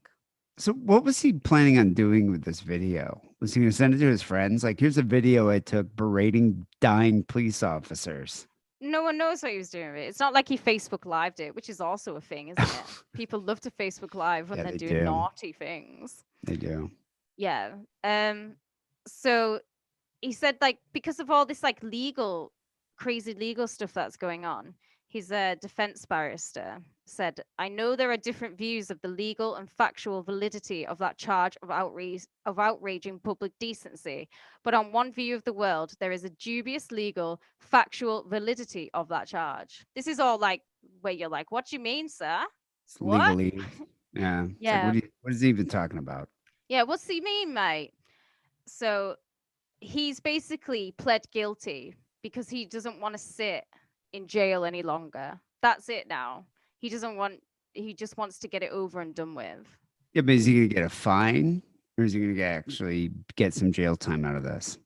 So what was he planning on doing with this video? Was he going to send it to his friends? Like, here's a video I took berating dying police officers. No one knows what he was doing with it. It's not like he Facebook Lived it, which is also a thing, isn't it? People love to Facebook Live when they're doing naughty things. They do. Yeah. So he said, like, because of all this, like, crazy legal stuff that's going on, his defense barrister said, I know there are different views of the legal and factual validity of that charge of outraging public decency. But on one view of the world, there is a dubious legal, factual validity of that charge. This is all like where you're like, what do you mean, sir? It's legally. Yeah. Yeah. Like, what is he even talking about? Yeah. What's he mean, mate? So he's basically pled guilty because he doesn't want to sit in jail any longer. That's it now. He just wants to get it over and done with. Yeah, but is he going to get a fine or is he going to actually get some jail time out of this?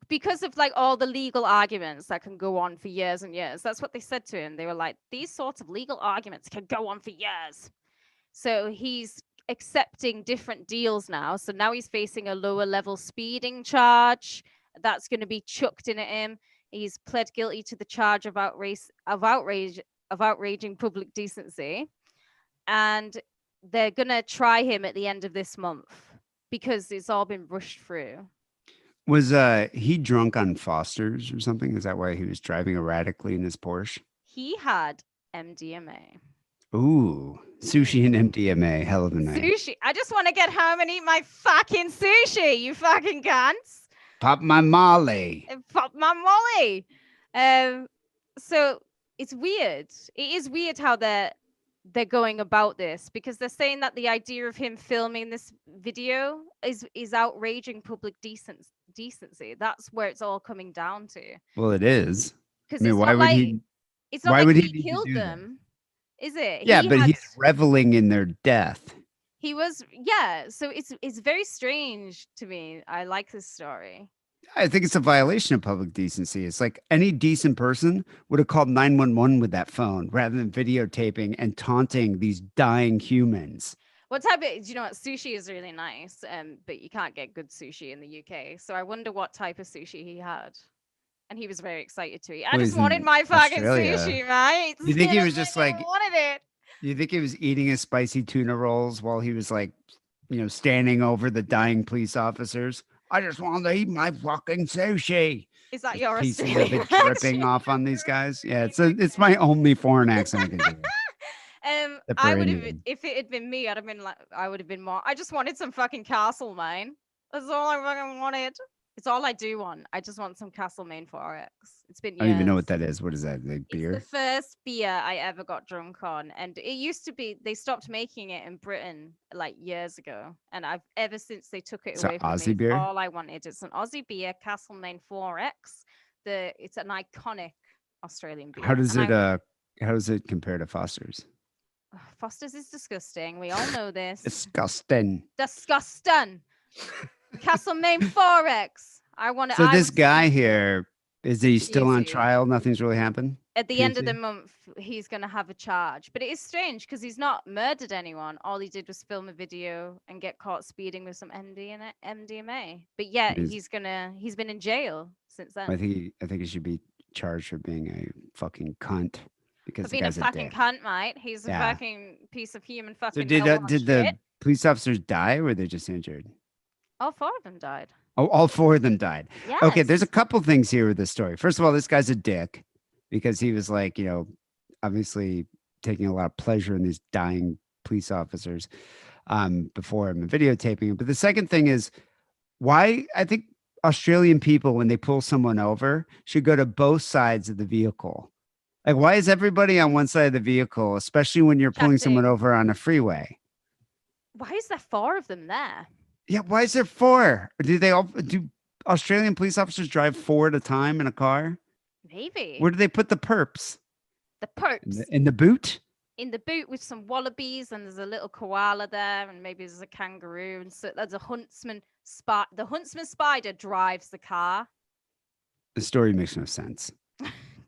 Because of like all the legal arguments that can go on for years and years. That's what they said to him. They were like, these sorts of legal arguments can go on for years. So he's accepting different deals now. So now he's facing a lower level speeding charge that's going to be chucked in at him. He's pled guilty to the charge of outraging public decency, and they're gonna try him at the end of this month because it's all been rushed through. Was he drunk on Foster's or something? Is that why he was driving erratically in his Porsche? He had MDMA. Ooh, sushi and MDMA, hell of a night. Sushi. I just want to get home and eat my fucking sushi, you fucking cunts. Pop my molly. Pop my molly. So it's weird. It is weird how they're going about this, because they're saying that the idea of him filming this video is outraging public decency. That's where it's all coming down to. Well, it is. Because I mean, why would he? It's not why like would he killed them, is it? Yeah, but he's reveling in their death. He was, yeah. So it's very strange to me. I like this story. I think it's a violation of public decency. It's like any decent person would have called 911 with that phone rather than videotaping and taunting these dying humans. What type of, you know what, sushi is really nice, but you can't get good sushi in the UK. So I wonder what type of sushi he had. And he was very excited to eat. I just wanted my fucking sushi, right? You think he was just like, wanted it. You think he was eating his spicy tuna rolls while he was like, standing over the dying police officers? I just want to eat my fucking sushi. Is that Just your pieces of Australian it dripping accent? off on these guys. Yeah, it's Right, it's okay. my only foreign accent I can do. Except I for would have Indian. if it had been me, I'd have been like, I would have been more. I just wanted some fucking Castlemaine. That's all I fucking wanted. It's all I do want. I just want some Castlemaine 4X. It's been I don't even know what years. that is. What is that? Like It's the beer? first beer I ever got drunk on, and it used to be they stopped making it in Britain like years ago, and I've ever since they took it It's an away from me. Aussie It's beer. all I wanted. It's an Aussie beer, Castlemaine 4X. It's an iconic Australian How beer, does and it how does it compare to Foster's? Foster's is disgusting. We all know this. Disgusting. Disgusting. Castlemaine 4X. I want to. So this guy here, is he still on Easy. trial? Nothing's really happened? At the end of the PNC? month, he's going to have a charge. But it is strange because he's not murdered anyone. All he did was film a video and get caught speeding with some MDMA. But yet he's been in jail since then. I think he should be charged for being a fucking cunt because For the being a guy's a fucking dick. cunt, mate. He's a Yeah. fucking piece of human fucking. So did the police officers die or were they just injured? All 4 of them died. Oh, all 4 of them died. Yes. Okay, there's a couple things here with this story. First of all, this guy's a dick because he was like, obviously taking a lot of pleasure in these dying police officers before him and videotaping him. But the second thing is why I think Australian people, when they pull someone over, should go to both sides of the vehicle. Like, why is everybody on one side of the vehicle, especially when you're pulling someone Chatting. over on a freeway? Why is there 4 of them there? Yeah, why is there 4? Do Australian police officers drive 4 at a time in a car? Maybe. Where do they put the perps? The perps. In the boot? In the boot with some wallabies, and there's a little koala there, and maybe there's a kangaroo, and so there's a huntsman. The huntsman spider drives the car. The story makes no sense.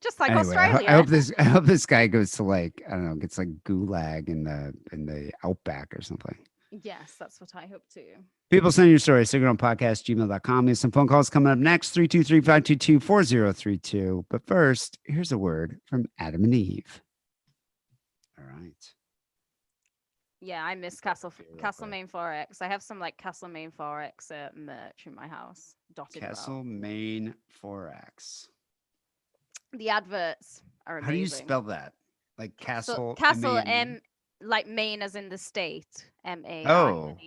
Just like Anyway, Australia. I hope this guy goes to like, I don't know, gets like gulag in the outback or something. Yes, that's what I hope too. People send your story, SignalPodcast@gmail.com. We have some phone calls coming up next, 323-522-4032. But first, here's a word from Adam and Eve. All right. Yeah, I miss Castlemaine 4X. I have some like Castlemaine 4X merch in my house. Dotted around. Castlemaine 4X. The adverts are amazing. How do you spell that? Like Castle? Castle M-A-N-E? like Maine as in the state. M-A-I-N-E. Oh,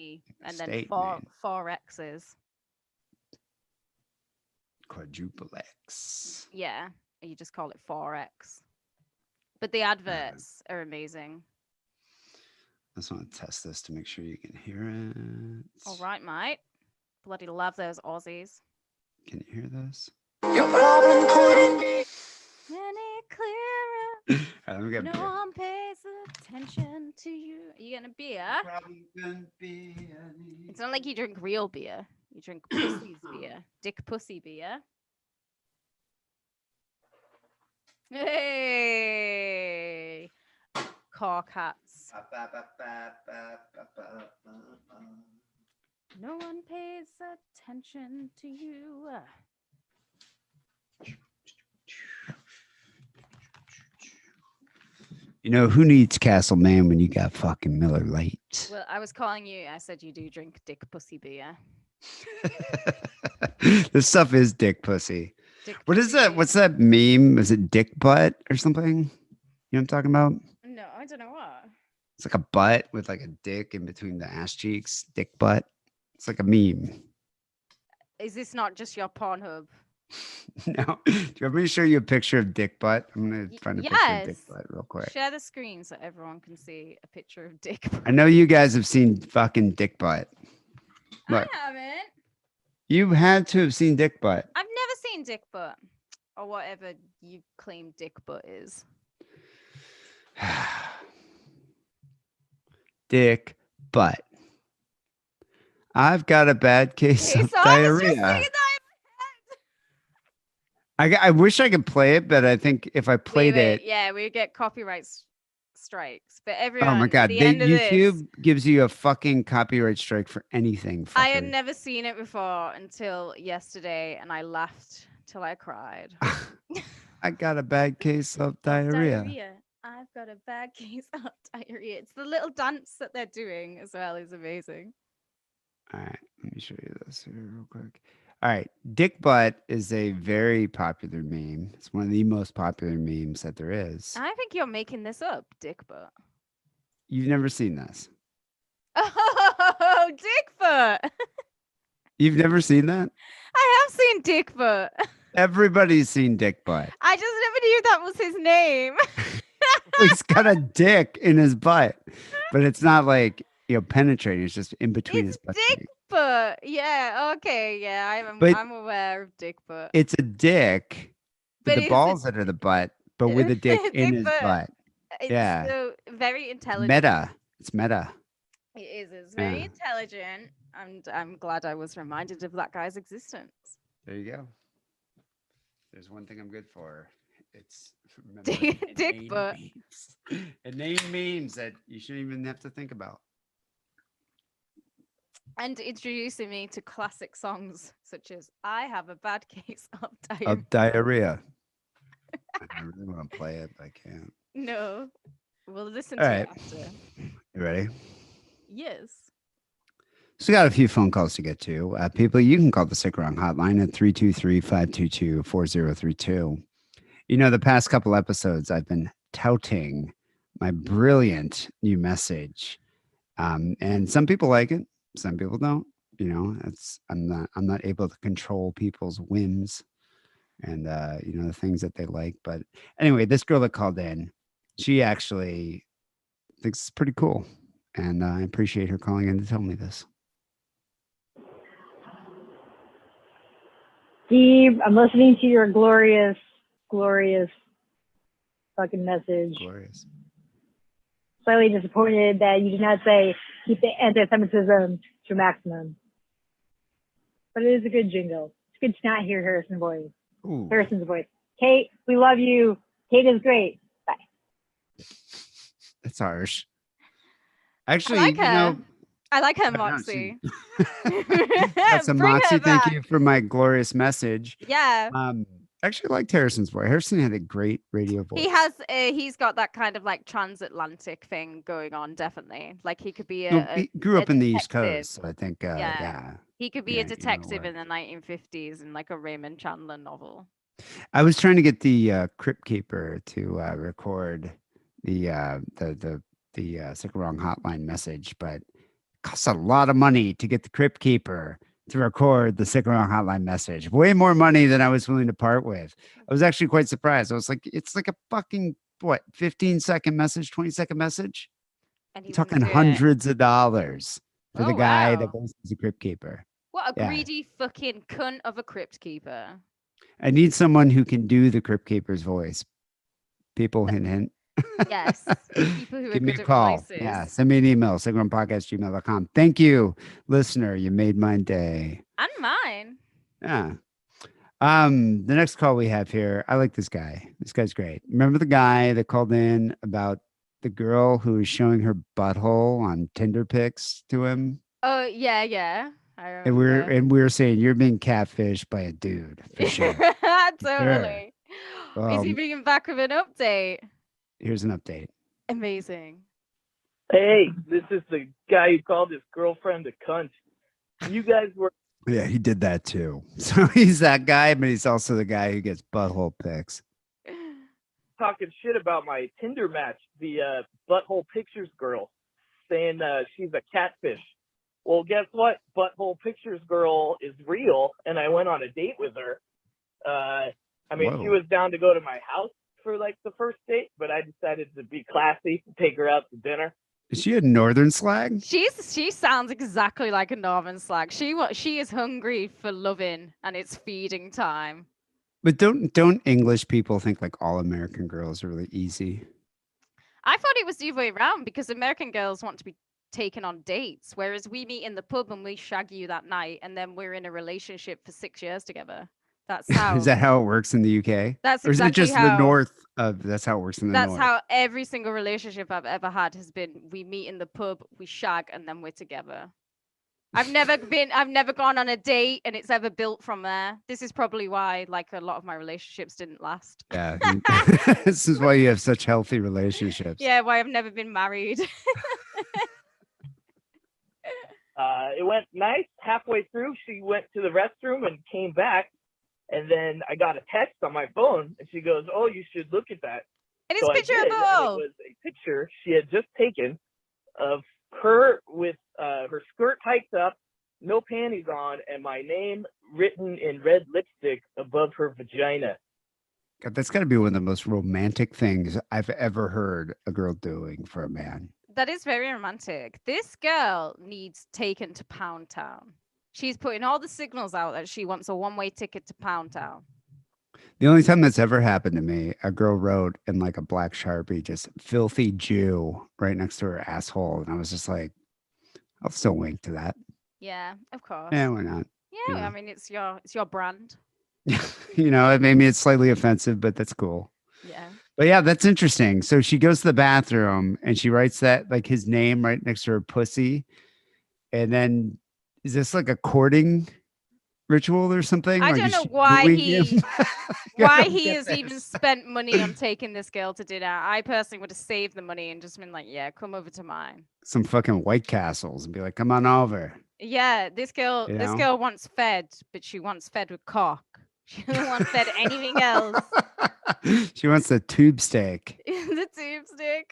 And then state four Maine. X's. Quadruple X. Yeah, you just call it 4X. But the adverts are amazing. I just want to test this to make sure you can hear it. All right, mate. Bloody love those Aussies. Can you hear this? Your problem couldn't be Any clearer. All right, let me get No beer. one pays attention to you. Are you getting a beer? It's not like you drink real beer. You drink pussy's beer. Dick pussy beer. Hey! Cork hats. No one pays attention to you. You know, who needs Castlemaine when you got fucking Miller Lite? Well, I was calling you. I said you do drink dick pussy beer. This stuff is dick pussy. Dick What is pussy that? beer. What's that meme? Is it dick butt or something? You know what I'm talking about? No, I don't know what. It's like a butt with like a dick in between the ass cheeks. Dick butt. It's like a meme. Is this not just your Pornhub? No. Do you want me to show you a picture of dick butt? I'm gonna find a picture of dick yes. butt real quick. Share the screen so everyone can see a picture of dick. I know you guys have seen fucking dick butt. Look, I haven't. you had to have seen dick butt. I've never seen dick butt or whatever you claim dick butt is. Dick butt. I've got a bad case of I was just diarrhea. thinking that in my head. I wish I could play it, but I think if I played it, yeah, we would get copyright strikes. But everyone, oh my god, at the end of YouTube this, gives you a fucking copyright strike for anything. I had fucker. never seen it before until yesterday, and I laughed till I cried. I got a bad case of diarrhea. I've got a bad case of diarrhea. It's the little dance that they're doing as well is amazing. All right, let me show you this here real quick. All right, Dick Butt is a very popular meme. It's one of the most popular memes that there is. I think you're making this up, Dick Butt. You've never seen this. Oh, Dickfoot. You've never seen that? I have seen Dickfoot. Everybody's seen Dick Butt. I just never knew that was his name. He's got a dick in his butt, but it's not like penetrating. It's just in between his It's butt cheeks. Dickfoot. Yeah, okay, yeah, But- I'm aware of Dickfoot. It's a dick, But with is the it- balls that are the butt, but with a dick in his Dickfoot. butt. It's yeah. so very intelligent. Meta. It's meta. It is. It's very Yeah. intelligent, and I'm glad I was reminded of that guy's existence. There you go. There's one thing I'm good for. It's Dick- remembering dick inane butt. memes. Inane memes that you shouldn't even have to think about. And introducing me to classic songs such as "I Have a Bad Case of Diarrhea." Of diarrhea. I really want to play it, but I can't. No, we'll listen All to right. it after. You ready? Yes. So we got a few phone calls to get to. People, you can call the Sick Wrong hotline at 323-522-4032. The past couple episodes, I've been touting my brilliant new message. And some people like it, some people don't. I'm not able to control people's whims and the things that they like. But anyway, this girl that called in, she actually thinks it's pretty cool. And I appreciate her calling in to tell me this. Steve, I'm listening to your glorious fucking message. Glorious. Slightly disappointed that you did not say keep the anti-Semitism to maximum. But it is a good jingle. It's good to not hear Ooh. Harrison's voice. Kate, we love you. Kate is great. Bye. That's harsh. Actually, I like her. I like her I know, moxie. That's a Bring her Moxie. Thank back. you for my glorious message. Yeah. Actually, I liked Harrison's voice. Harrison had a great radio voice. He has. He's got that kind of like transatlantic thing going on. Definitely, like he could be a. No, he grew up in the East detective. Coast, so I think, Yeah. yeah. He could be Yeah, a you know detective what. in the 1950s in like a Raymond Chandler novel. I was trying to get the Crypt Keeper to record the Sick or Wrong hotline message, but it costs a lot of money to get the Crypt Keeper to record the Sick or Wrong hotline message. Way more money than I was willing to part with. I was actually quite surprised. I was like, it's like a fucking 15-second message, 20-second message. And he You're wouldn't talking do it. hundreds of dollars for the Oh, guy wow. that goes as a Crypt Keeper. What a Yeah. greedy fucking cunt of a crypt keeper. I need someone who can do the Crypt Keeper's voice. People, hint, hint. Yes. People who are Give me good a at call. voices. Yeah, send me an email, sigrunpodcast@gmail.com. Thank you, listener. You made my day. And mine. Yeah. The next call we have here, I like this guy. This guy's great. Remember the guy that called in about the girl who was showing her butthole on Tinder pics to him? Oh yeah, yeah. I And we remember. were saying you're being catfished by a dude for sure. Totally. Is he Um, bringing back with an update? Here's an update. Amazing. Hey, this is the guy who called his girlfriend a cunt. You guys were Yeah, he did that too. So he's that guy, but he's also the guy who gets butthole pics. talking shit about my Tinder match, the Butthole Pictures girl, saying she's a catfish. Well, guess what? Butthole Pictures girl is real, and I went on a date with her. She Whoa. was down to go to my house for like the first date, but I decided to be classy and take her out to dinner. Is she a northern slag? She sounds exactly like a northern slag. She is hungry for loving and it's feeding time. But don't English people think like all American girls are really easy? I thought it was the other way around because American girls want to be taken on dates, whereas we meet in the pub and we shag you that night, and then we're in a relationship for 6 years together. That's how. Is that how it works in the UK? That's Or is it exactly just how. the north of that's how it works in the That's north? how every single relationship I've ever had has been. We meet in the pub, we shag, and then we're together. I've never gone on a date and it's ever built from there. This is probably why like a lot of my relationships didn't last. Yeah. This is why you have such healthy relationships. Yeah, why I've never been married. It went nice. Halfway through, she went to the restroom and came back. And then I got a text on my phone, and she goes, "Oh, you should look at that." And So I it's did, and it pictureable. was a picture she had just taken of her with her skirt hiked up, no panties on, and my name written in red lipstick above her vagina. God, that's got to be one of the most romantic things I've ever heard a girl doing for a man. That is very romantic. This girl needs taken to Pound Town. She's putting all the signals out that she wants a one-way ticket to Pound Town. The only time that's ever happened to me, a girl wrote in like a black Sharpie, just filthy Jew right next to her asshole. And I was just like, I'll still wink to that. Yeah, of course. Yeah, why not? Yeah, yeah. I mean it's your brand. You know, maybe it's slightly offensive, but that's cool. Yeah. But yeah, that's interesting. So she goes to the bathroom and she writes that like his name right next to her pussy. And then is this like a courting ritual or something? I Like, don't is know she why wooing he him? why I don't he get has even this. spent money on taking this girl to dinner. I personally would have saved the money and just been like, yeah, come over to mine. Some fucking White Castles and be like, come on over. Yeah, this girl You this know? girl wants fed, but she wants fed with cock. She doesn't want fed anything else. She wants the tube steak. The tube stick.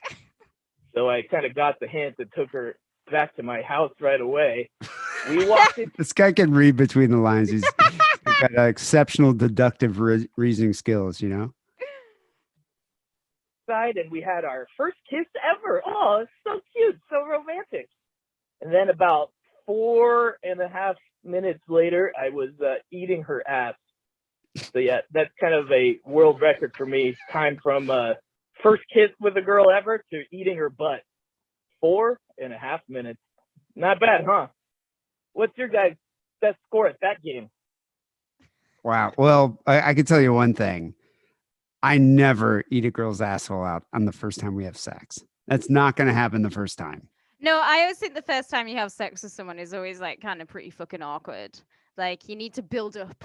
So I kind of got the hint and took her back to my house right away. We walked This guy can read between the lines. He's got exceptional deductive reasoning skills, you know? inside and we had our first kiss ever. Oh, it's so cute, so romantic. And then about 4.5 minutes later, I was eating her ass. So yeah, that's kind of a world record for me. Time from first kiss with a girl ever to eating her butt. 4.5 minutes. Not bad, huh? What's your guys' best score at that game? Wow. Well, I can tell you one thing. I never eat a girl's asshole out on the first time we have sex. That's not going to happen the first time. No, I always think the first time you have sex with someone is always like kind of pretty fucking awkward. Like you need to build up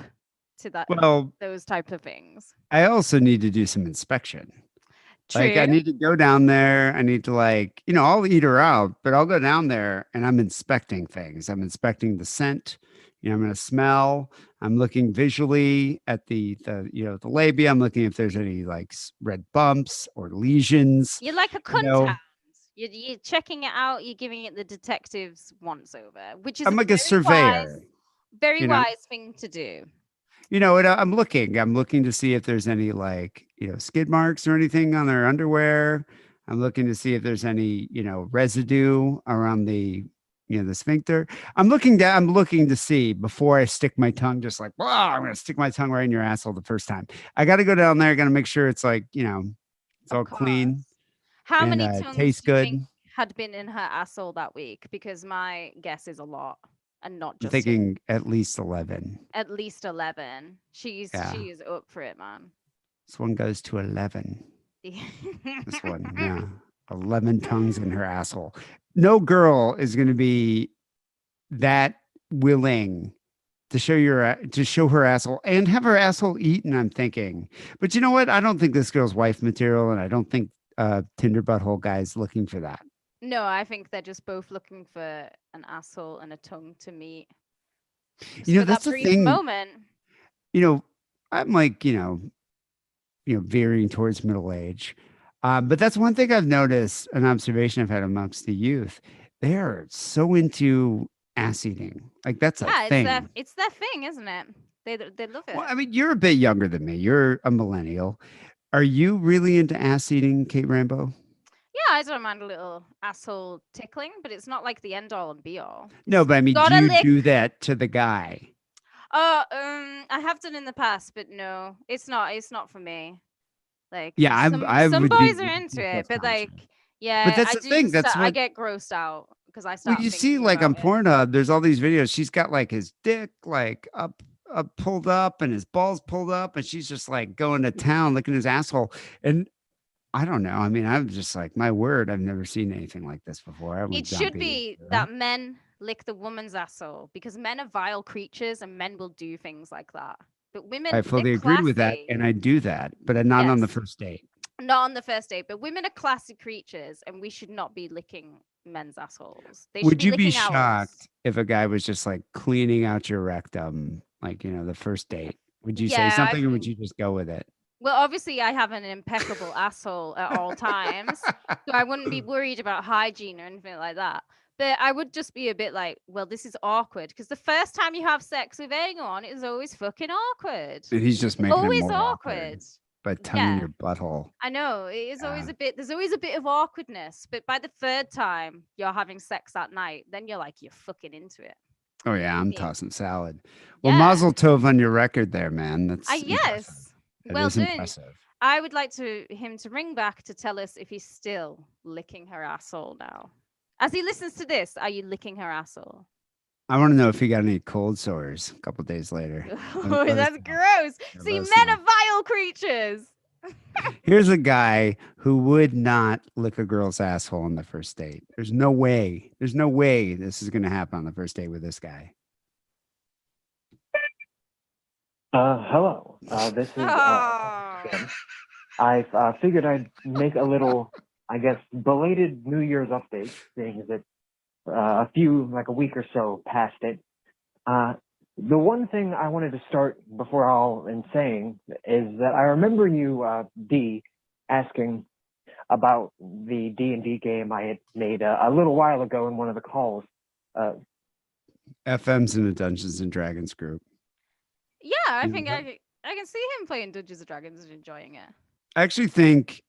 to that Well, those type of things. I also need to do some inspection. True. Like I need to go down there. I need to like, you know, I'll eat her out, but I'll go down there and I'm inspecting things. I'm inspecting the scent. You know, I'm going to smell. I'm looking visually at the labia. I'm looking if there's any like red bumps or lesions. You're like a you cunt know. hound. You're checking it out. You're giving it the detective's once over, which is I'm like a very surveyor. very you know? wise thing to do. You know, and I'm looking to see if there's any like, you know, skid marks or anything on their underwear. I'm looking to see if there's any, you know, residue around the, you know, the sphincter. I'm looking to see before I stick my tongue, just like, wow, I'm going to stick my tongue right in your asshole the first time. I got to go down there. Got to make sure it's like, you know, it's Of all clean. course. How and, many tongues tastes do you good. think had been in her asshole that week? Because my guess is a lot, and not I'm just thinking at least 11. at least 11. She Yeah. is up for it, man. This one goes to 11. This one, yeah. 11 tongues in her asshole. No girl is going to be that willing to show her asshole and have her asshole eaten, I'm thinking. But you know what? I don't think this girl's wife material, and I don't think Tinder butthole guy's looking for that. No, I think they're just both looking for an asshole and a tongue to meet. Just You know, for that's that the brief thing. moment. You know, I'm like, you know, veering towards middle age. But that's one thing I've noticed, an observation I've had amongst the youth. They are so into ass eating. Like that's a Yeah, thing. it's their thing, isn't it? They love it. Well, I mean, you're a bit younger than me. You're a millennial. Are you really into ass eating, Kate Rambo? Yeah, I don't mind a little asshole tickling, but it's not like the end all and be all. No, but I mean, Gotta do you lick. do that to the guy? Oh, I have done in the past, but no, it's not for me. Like, Yeah, I some would boys be are into it, but self-conscious. like, yeah, that's I the do thing, just that's I what- get grossed out because I Well, start. you see, thinking like on about it. Pornhub, there's all these videos. She's got like his dick like up pulled up and his balls pulled up, and she's just like going to town looking at his asshole. And I don't know. I mean, I'm just like, my word, I've never seen anything like this before. I would It jump should in be into that men lick the woman's asshole because men are vile creatures and men will do things like that. But women, I they're fully agree with that, classy. and I do that, but not on the Yes. first date. Not on the first date, but women are classy creatures and we should not be licking men's assholes. They should Would be you be licking ours. shocked if a guy was just like cleaning out your rectum, like, the first date? Would you say Yeah, something or would I've- you just go with it? Well, obviously, I have an impeccable asshole at all times, so I wouldn't be worried about hygiene or anything like that. But I would just be a bit like, well, this is awkward because the first time you have sex with anyone is always fucking awkward. And he's just making it Always more awkward by tonguing Yeah. your butthole. I know it is always Yeah. a bit. There's always a bit of awkwardness, but by the third time you're having sex that night, then you're like you're fucking into it. Oh yeah, I'm Yeah. tossing salad. Well, Yeah. Mazel Tov on your record there, man. That's impressive. Yes. It Well is done. impressive. I would like him to ring back to tell us if he's still licking her asshole now. As he listens to this, are you licking her asshole? I want to know if he got any cold sores a couple days later. Oh, let us that's know. gross. Yeah, See, let us men know. are vile creatures. Here's a guy who would not lick a girl's asshole on the first date. There's no way. There's no way this is going to happen on the first date with this guy. Hello. This is Oh. Jim. I figured I'd make a little, I guess, belated New Year's update, seeing as it like a week or so past it. The one thing I wanted to start before all in saying is that I remember you, D, asking about the D&D game I had made a little while ago in one of the calls. FM's in the Dungeons and Dragons group. Yeah, I You think know? I can see him playing Dungeons and Dragons and enjoying it. I actually think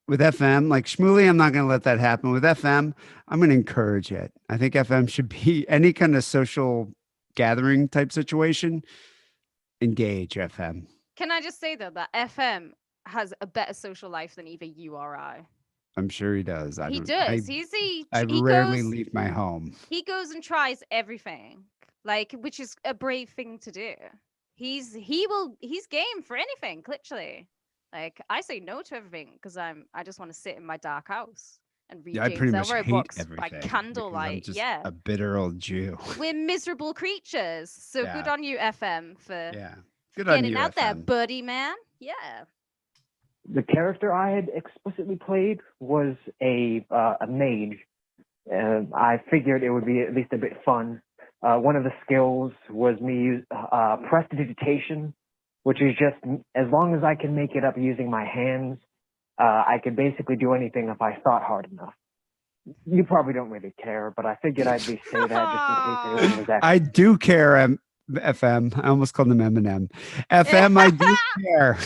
with FM, like Shmuley, I'm not going to let that happen. With FM, I'm going to encourage it. I think FM should be any kind of social gathering type situation. Engage FM. Can I just say though that FM has a better social life than either you or I? I'm sure he does. He does. I He rarely goes, leave my home. he goes and tries everything, like which is a brave thing to do. He's game for anything, literally. Like I say no to everything because I just want to sit in my dark house and read Yeah, I James pretty much Ellroy hate books everything by because I'm candlelight. just Yeah, a bitter old Jew. we're miserable creatures. So good Yeah. on you, FM, for Yeah, good on getting you, out there, FM. buddy man. Yeah. The character I had explicitly played was a mage. I figured it would be at least a bit fun. One of the skills was me prestidigitation, which is just as long as I can make it up using my hands, I could basically do anything if I thought hard enough. You probably don't really care, but I figured I'd at least say that just in case anyone was asking. I do care, FM. I almost called him Eminem. FM, I do care.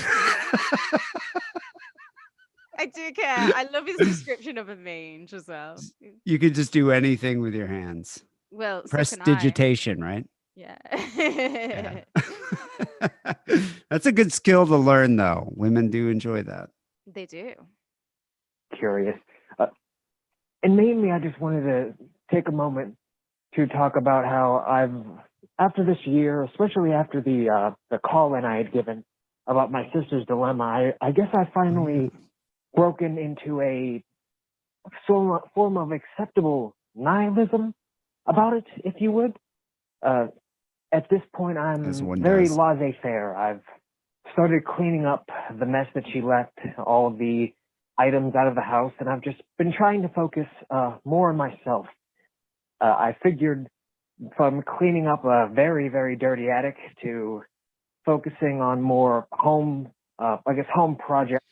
I do care. I love his description of a mange as well. You could just do anything with your hands. Well, so can I. Prestidigitation, right? Yeah. Yeah. That's a good skill to learn, though. Women do enjoy that. They do. Curious. And mainly, I just wanted to take a moment to talk about how after this year, especially after the call-in I had given about my sister's dilemma, I guess I finally broken into a form of acceptable nihilism about it, if you would. At this point, I'm As one very does. laissez-faire. I've started cleaning up the mess that she left, all of the items out of the house, and I've just been trying to focus more on myself. I figured from cleaning up a very, very dirty attic to focusing on more home projects.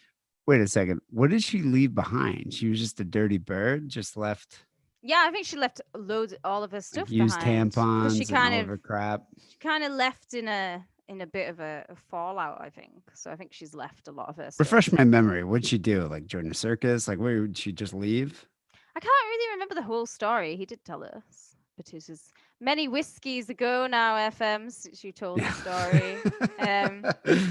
Wait a second. What did she leave behind? She was just a dirty bird, just left Yeah, I think she left all of her like, stuff used behind. 'Cause tampons she and all kind of of her crap. left in a bit of a fallout, I think. So I think she's left a lot of her stuff. Refresh my memory. What'd she do? Like join a circus? Like where would she just leave? I can't really remember the whole story. He did tell us, but it was many whiskeys ago now. She told the story.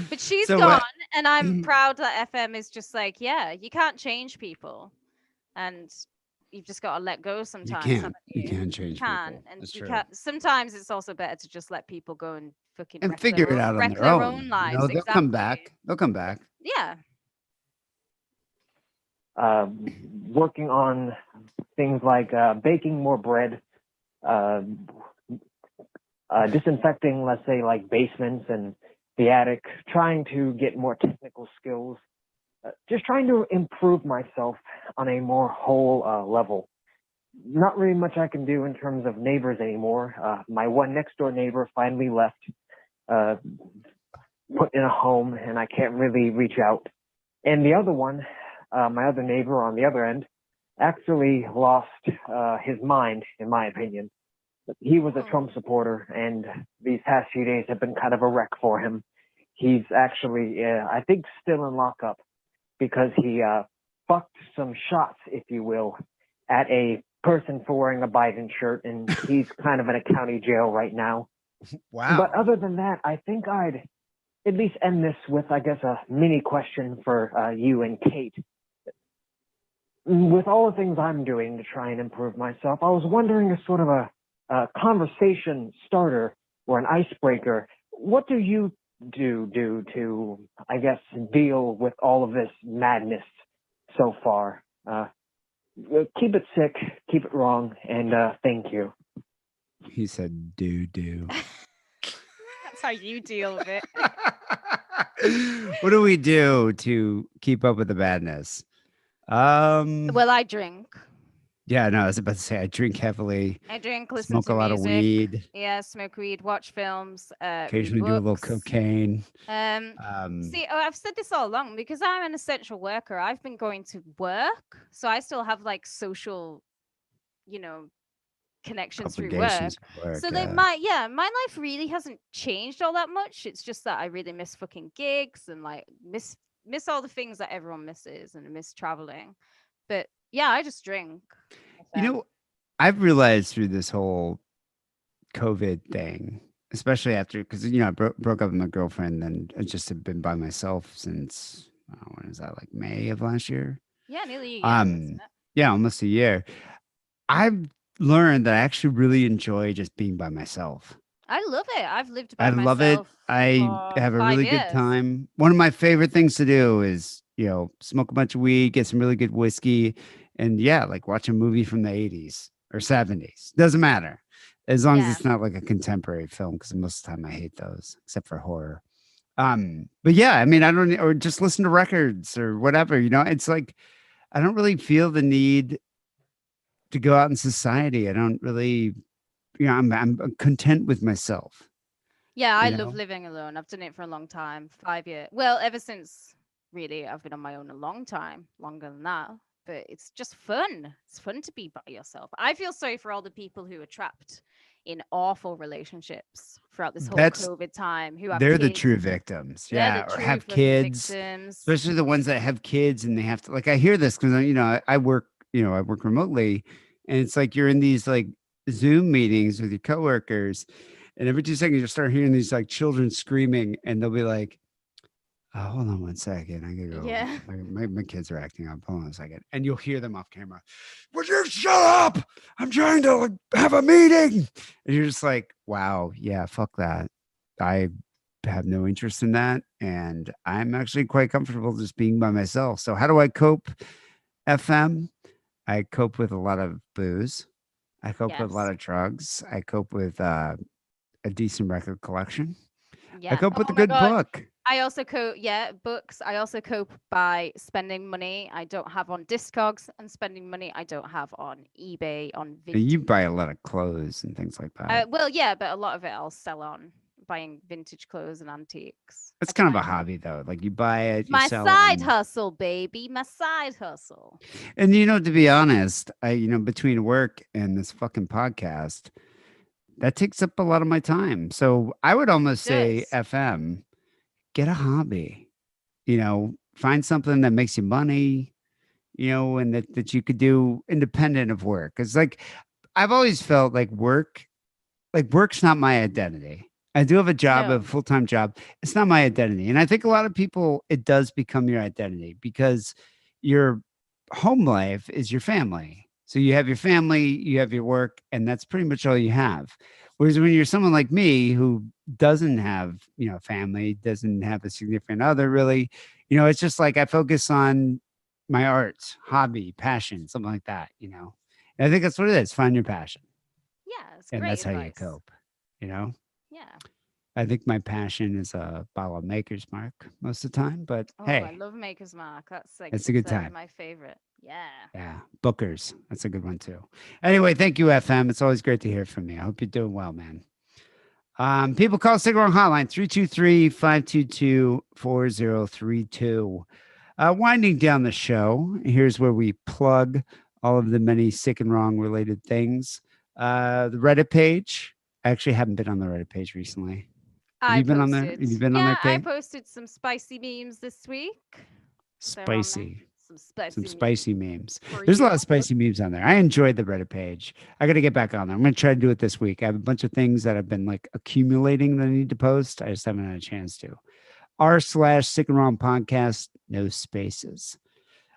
But she's So, gone, and I'm proud that FM is just like, yeah, you can't change people, and you've just got to let go you sometimes. can't. haven't You can't change can, people. and That's you true. can't. Sometimes it's also better to just let people go and fucking And wreck their figure it own- out on wreck their own. own lives. They'll come exactly. back. They'll come back. Yeah. Working on things like baking more bread. uh, disinfecting, let's say, like basements and the attic, trying to get more technical skills, just trying to improve myself on a more whole level. Not really much I can do in terms of neighbors anymore. My one next door neighbor finally left, put in a home, and I can't really reach out. And the other one, my other neighbor on the other end, actually lost his mind, in my opinion. He was a Trump supporter, and these past few days have been kind of a wreck for him. He's actually, I think, still in lockup because he fucked some shots, if you will, at a person for wearing a Biden shirt, and he's kind of in a county jail right now. Wow. But other than that, I think I'd at least end this with, I guess, a mini question for you and Kate. With all the things I'm doing to try and improve myself, I was wondering, as sort of a conversation starter or an icebreaker, what do you do to, I guess, deal with all of this madness so far? Keep it sick, keep it wrong, and thank you. He said, do. That's how you deal with it. What do we do to keep up with the badness? Well, I drink. Yeah, no, I was about to say I drink heavily, I drink, listen smoke to a lot music. of weed, Yeah, smoke weed, watch films, read occasionally do a little books. cocaine. See, I've said this all along because I'm an essential worker. I've been going to work, so I still have like social, connections through work. Obligations at work, So yeah. my life really hasn't changed all that much. It's just that I really miss fucking gigs and like miss all the things that everyone misses and miss traveling. But yeah, I just drink. You know, I've realized through this whole COVID thing, especially after, because I broke up with my girlfriend, and I just have been by myself since when is that, like May of last year? Yeah, nearly a year, isn't it? Yeah, almost a year. I've learned that I actually really enjoy just being by myself. I love it. I've lived by I love it. myself I for have a 5 really good years. time. One of my favorite things to do is, smoke a bunch of weed, get some really good whiskey, and like watch a movie from the 80s or 70s. Doesn't matter. As long as Yeah. it's not like a contemporary film, because most of the time I hate those, except for horror. But yeah, I mean, or just listen to records or whatever, it's like, I don't really feel the need to go out in society. I don't really, I'm content with myself. Yeah, I you love know? living alone. I've done it for a long time, 5 years. Well, ever since really I've been on my own a long time, longer than that. But it's just fun. It's fun to be by yourself. I feel sorry for all the people who are trapped in awful relationships throughout this whole That's- COVID time. Who have They're the kids. true victims. They're Yeah. the Or true have fucking kids. victims. Especially the ones that have kids and they have to, like, I hear this because I work, I work remotely, and it's like you're in these like Zoom meetings with your coworkers, and every 2 seconds you start hearing these like children screaming, and they'll be like, "Oh, hold on 1 second, I gotta go. Yeah. My kids are acting up. Hold on a second," and you'll hear them off camera. Would you shut up? I'm trying to like, have a meeting, and you're just like, "Wow, yeah, fuck that. I have no interest in that, and I'm actually quite comfortable just being by myself." So how do I cope? FM, I cope with a lot of booze. I cope with a lot Yes. of drugs. I cope with a decent record collection. Yeah. I cope with Oh a my good God. book. I also cope, books. I also cope by spending money I don't have on Discogs and spending money I don't have on eBay, on You vintage. buy a lot of clothes and things like that. Well, yeah, but a lot of it I'll sell on buying vintage clothes and antiques. It's I kind of a try and- hobby though. Like you buy it, you My sell side it. hustle, baby. My side hustle. And to be honest, between work and this fucking podcast, that takes up a lot of my time. So I would almost say does. FM, get a hobby, find something that makes you money, and that you could do independent of work. Cause like, I've always felt like work's not my identity. I do have a job, No. a full-time job. It's not my identity. And I think a lot of people, it does become your identity because your home life is your family. So you have your family, you have your work, and that's pretty much all you have. Whereas when you're someone like me who doesn't have, family, doesn't have a significant other really, it's just like I focus on my arts, hobby, passion, something like that, And I think that's what it is. Find your passion. Yeah. it's and great that's how you advice. cope. You know, Yeah. I think my passion is a bottle of Maker's Mark most of the time, but Oh, I hey, love Maker's Mark. That's like it's a good third time. my favorite. Yeah. Yeah, Booker's. That's a good one too. Anyway, thank you, FM. It's always great to hear from you. I hope you're doing well, man. People call Sick and Wrong Hotline 323-522-4032. Winding down the show, here's where we plug all of the many Sick and Wrong related things. The Reddit page. I actually haven't been on the Reddit page recently. Have you been on there? Have you been on there, I Kate? posted some spicy memes this week. They're on there. Spicy. Some Some spicy memes. for There's a lot you. of spicy memes on there. I enjoyed the Reddit page. I got to get back on there. I'm going to try to do it this week. I have a bunch of things that have been like accumulating that I need to post. I just haven't had a chance to. r/Sick and Wrong podcast, no spaces.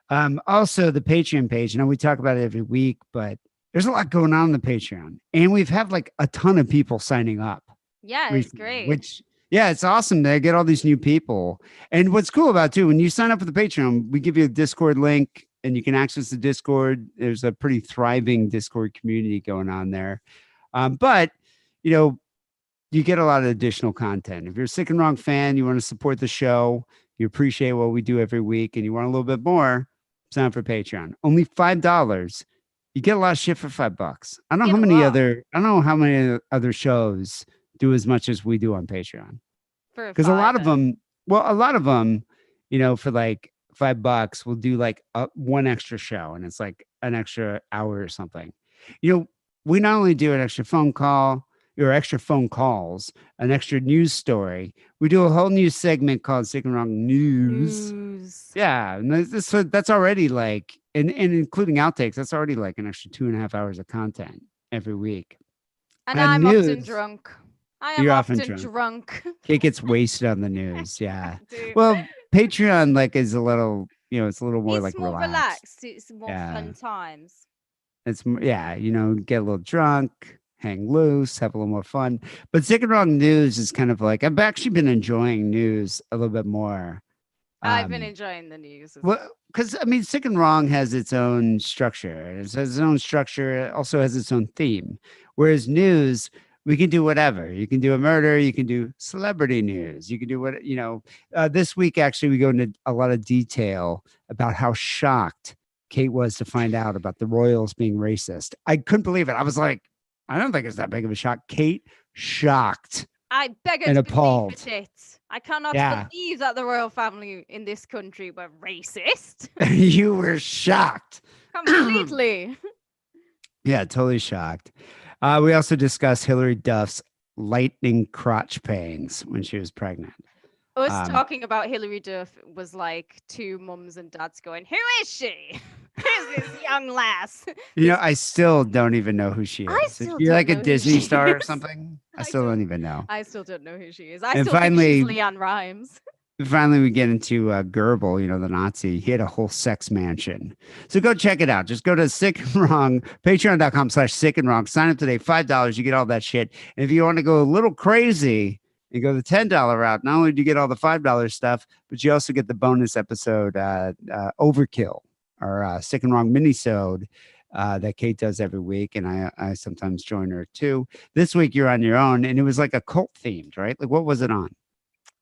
Also, the Patreon page. I know we talk about it every week, but there's a lot going on the Patreon, and we've had like a ton of people signing up. Yeah, it's recently, great. Which, yeah, it's awesome. They get all these new people. And what's cool about it, too, when you sign up for the Patreon, we give you a Discord link and you can access the Discord. There's a pretty thriving Discord community going on there. But, you know, you get a lot of additional content. If you're a Sick and Wrong fan, you want to support the show, you appreciate what we do every week, and you want a little bit more, sign up for Patreon. Only $5. You get a lot of shit for $5. I don't know how many other shows do as much as we do on Patreon. Because a lot of them, you know, for like $5, we'll do like one extra show, and it's like an extra hour or something. You know, we not only do an extra phone call or extra phone calls, an extra news story, we do a whole new segment called Sick and Wrong News. Yeah, and that's already like, and including outtakes, that's already like an extra 2.5 hours of content every week. And I'm often drunk. I am often drunk. It gets wasted on the news. Yeah. Well, Patreon is a little, you know, it's a little more like relaxed. It's more fun times. It's you know, get a little drunk, hang loose, have a little more fun. But Sick and Wrong News is kind of like, I've actually been enjoying news a little bit more. I've been enjoying the news. Well, because I mean, Sick and Wrong has its own structure. It has its own structure. It also has its own theme. Whereas news, we can do whatever. You can do a murder. You can do celebrity news. You can do what, you know. This week, actually, we go into a lot of detail about how shocked Kate was to find out about the Royals being racist. I couldn't believe it. I was like, I don't think it's that big of a shock. Kate, shocked. I beg and to appalled. believe it. I cannot believe that the royal family in this country were racist. You were shocked. Completely. Yeah, totally shocked. We also discussed Hillary Duff's lightning crotch pains when she was pregnant. Us talking about Hillary Duff was like two mums and dads going, "Who is she? Who's this young lass?" You know, I still don't even know who she is. If you're like a Disney star or something, I still don't even know. I still don't know who she is. I still think she's Leanne Rimes. Finally, we get into Goebbels, you know, the Nazi. He had a whole sex mansion. So go check it out. Just go to Sick and Wrong, patreon.com/Sick and Wrong. Sign up today, $5. You get all that shit. And if you want to go a little crazy and go the $10 route, not only do you get all the $5 stuff, but you also get the bonus episode, Overkill, or Sick and Wrong minisode that Kate does every week. And I sometimes join her too. This week you're on your own, and it was like a cult themed, right? Like, what was it on?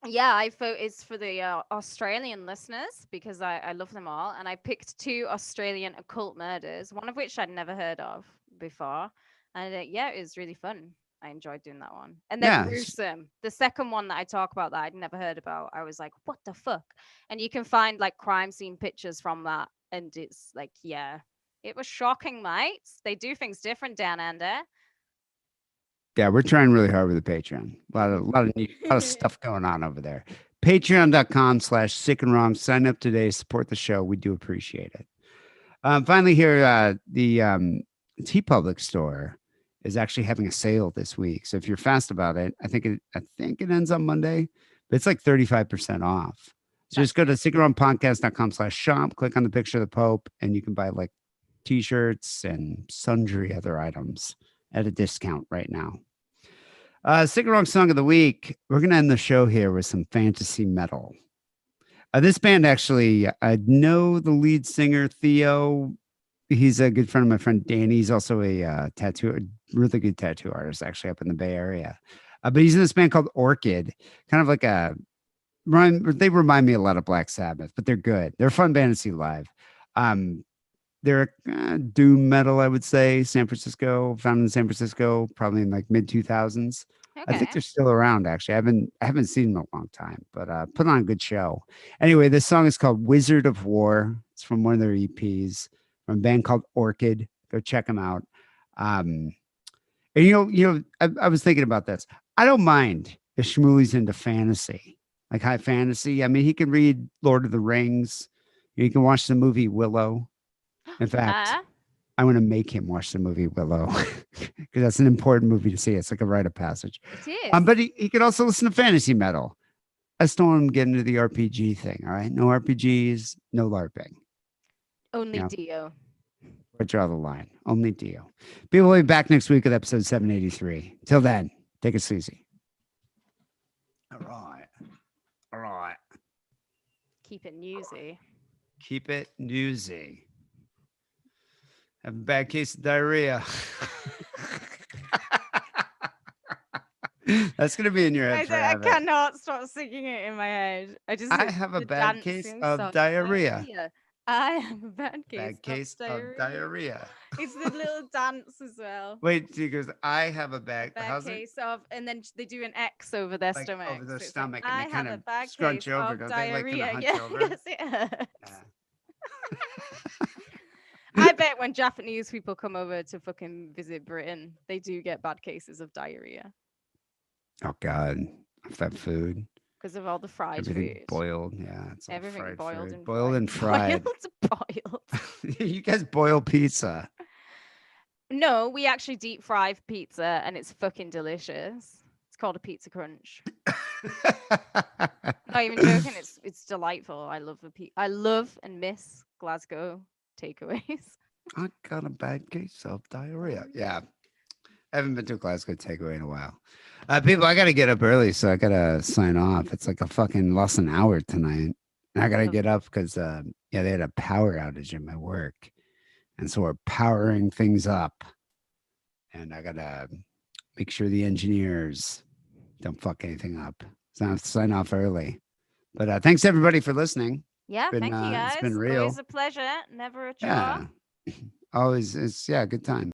Yeah, it's for the Australian listeners because I love them all. And I picked 2 Australian occult murders, one of which I'd never heard of before. And it was really fun. I enjoyed doing that one. And then gruesome. The second one that I talk about that I'd never heard about, I was like, what the fuck? And you can find like crime scene pictures from that. And it's like, it was shocking, mates. They do things different down under. Yeah, we're trying really hard with the Patreon. A lot of stuff going on over there. Patreon.com/Sick and Wrong. Sign up today. Support the show. We do appreciate it. Finally, here, the TeePublic store is actually having a sale this week. So if you're fast about it, I think it ends on Monday, but it's like 35% off. So just go to sickandwrongpodcast.com/shop, click on the picture of the Pope, and you can buy like t-shirts and sundry other items at a discount right now. Sick and Wrong Song of the Week. We're going to end the show here with some fantasy metal. This band actually, I know the lead singer, Theo he's a good friend of my friend Danny. He's also a really good tattoo artist, actually, up in the Bay Area. But he's in this band called Orchid, kind of like they remind me a lot of Black Sabbath, but they're good. They're a fun band to see live. They're doom metal, I would say. San Francisco, founded in San Francisco, probably in like mid 2000s. I think Okay. they're still around. Actually, I haven't seen them in a long time, but put on a good show. Anyway, this song is called "Wizard of War." It's from one of their EPs from a band called Orchid. Go check them out. And I was thinking about this. I don't mind if Shmuley's into fantasy, like high fantasy. I mean, he can read Lord of the Rings. You can watch the movie Willow. In fact, I want to make him watch the movie Willow because that's an important movie to see. It's like a rite of passage. It is. But he could also listen to fantasy metal. I still want him to get into the RPG thing. All right. No RPGs, no LARPing. Only yeah. Dio. Or draw the line. Only Dio. People will be back next week with episode 783. Till then, take it sleazy. All right. All right. Keep it newsy. Keep it newsy. Have a bad case of diarrhea. That's gonna be in your head I forever. cannot stop singing it in my head. I have a bad case of diarrhea. I have a bad Case of diarrhea. It's the little dance as well. Wait, he goes, I have a bad Bad case of, and then they do an X over their like stomach. over their so it's stomach, like, and they I kind have of a bad scrunch case over, of don't they? Like diarrhea. kind of Yeah, hunch over. yes, it hurts. Yeah. I bet when Japanese people come over to fucking visit Britain, they do get bad cases of diarrhea Oh God, that food, because of all the fried everything food. boiled. Yeah, it's all Everything fried boiled food. and boiled and fried. Boiled. You guys boil pizza. No, we actually deep fry pizza, and it's fucking delicious. It's called a pizza crunch. Not even joking. It's delightful. I love I love and miss Glasgow takeaways. I got a bad case of diarrhea. Yeah. I haven't been to a Glasgow takeaway in a while. People, I got to get up early, so I got to sign off. It's like a fucking lost an hour tonight. And I got to get up because, they had a power outage in my work. And so we're powering things up. And I got to make sure the engineers don't fuck anything up. So I have to sign off early. But thanks, everybody, for listening. Yeah, Been, thank you guys. it's been real. Always a pleasure. Never a chore. Yeah. Always, it's, good time.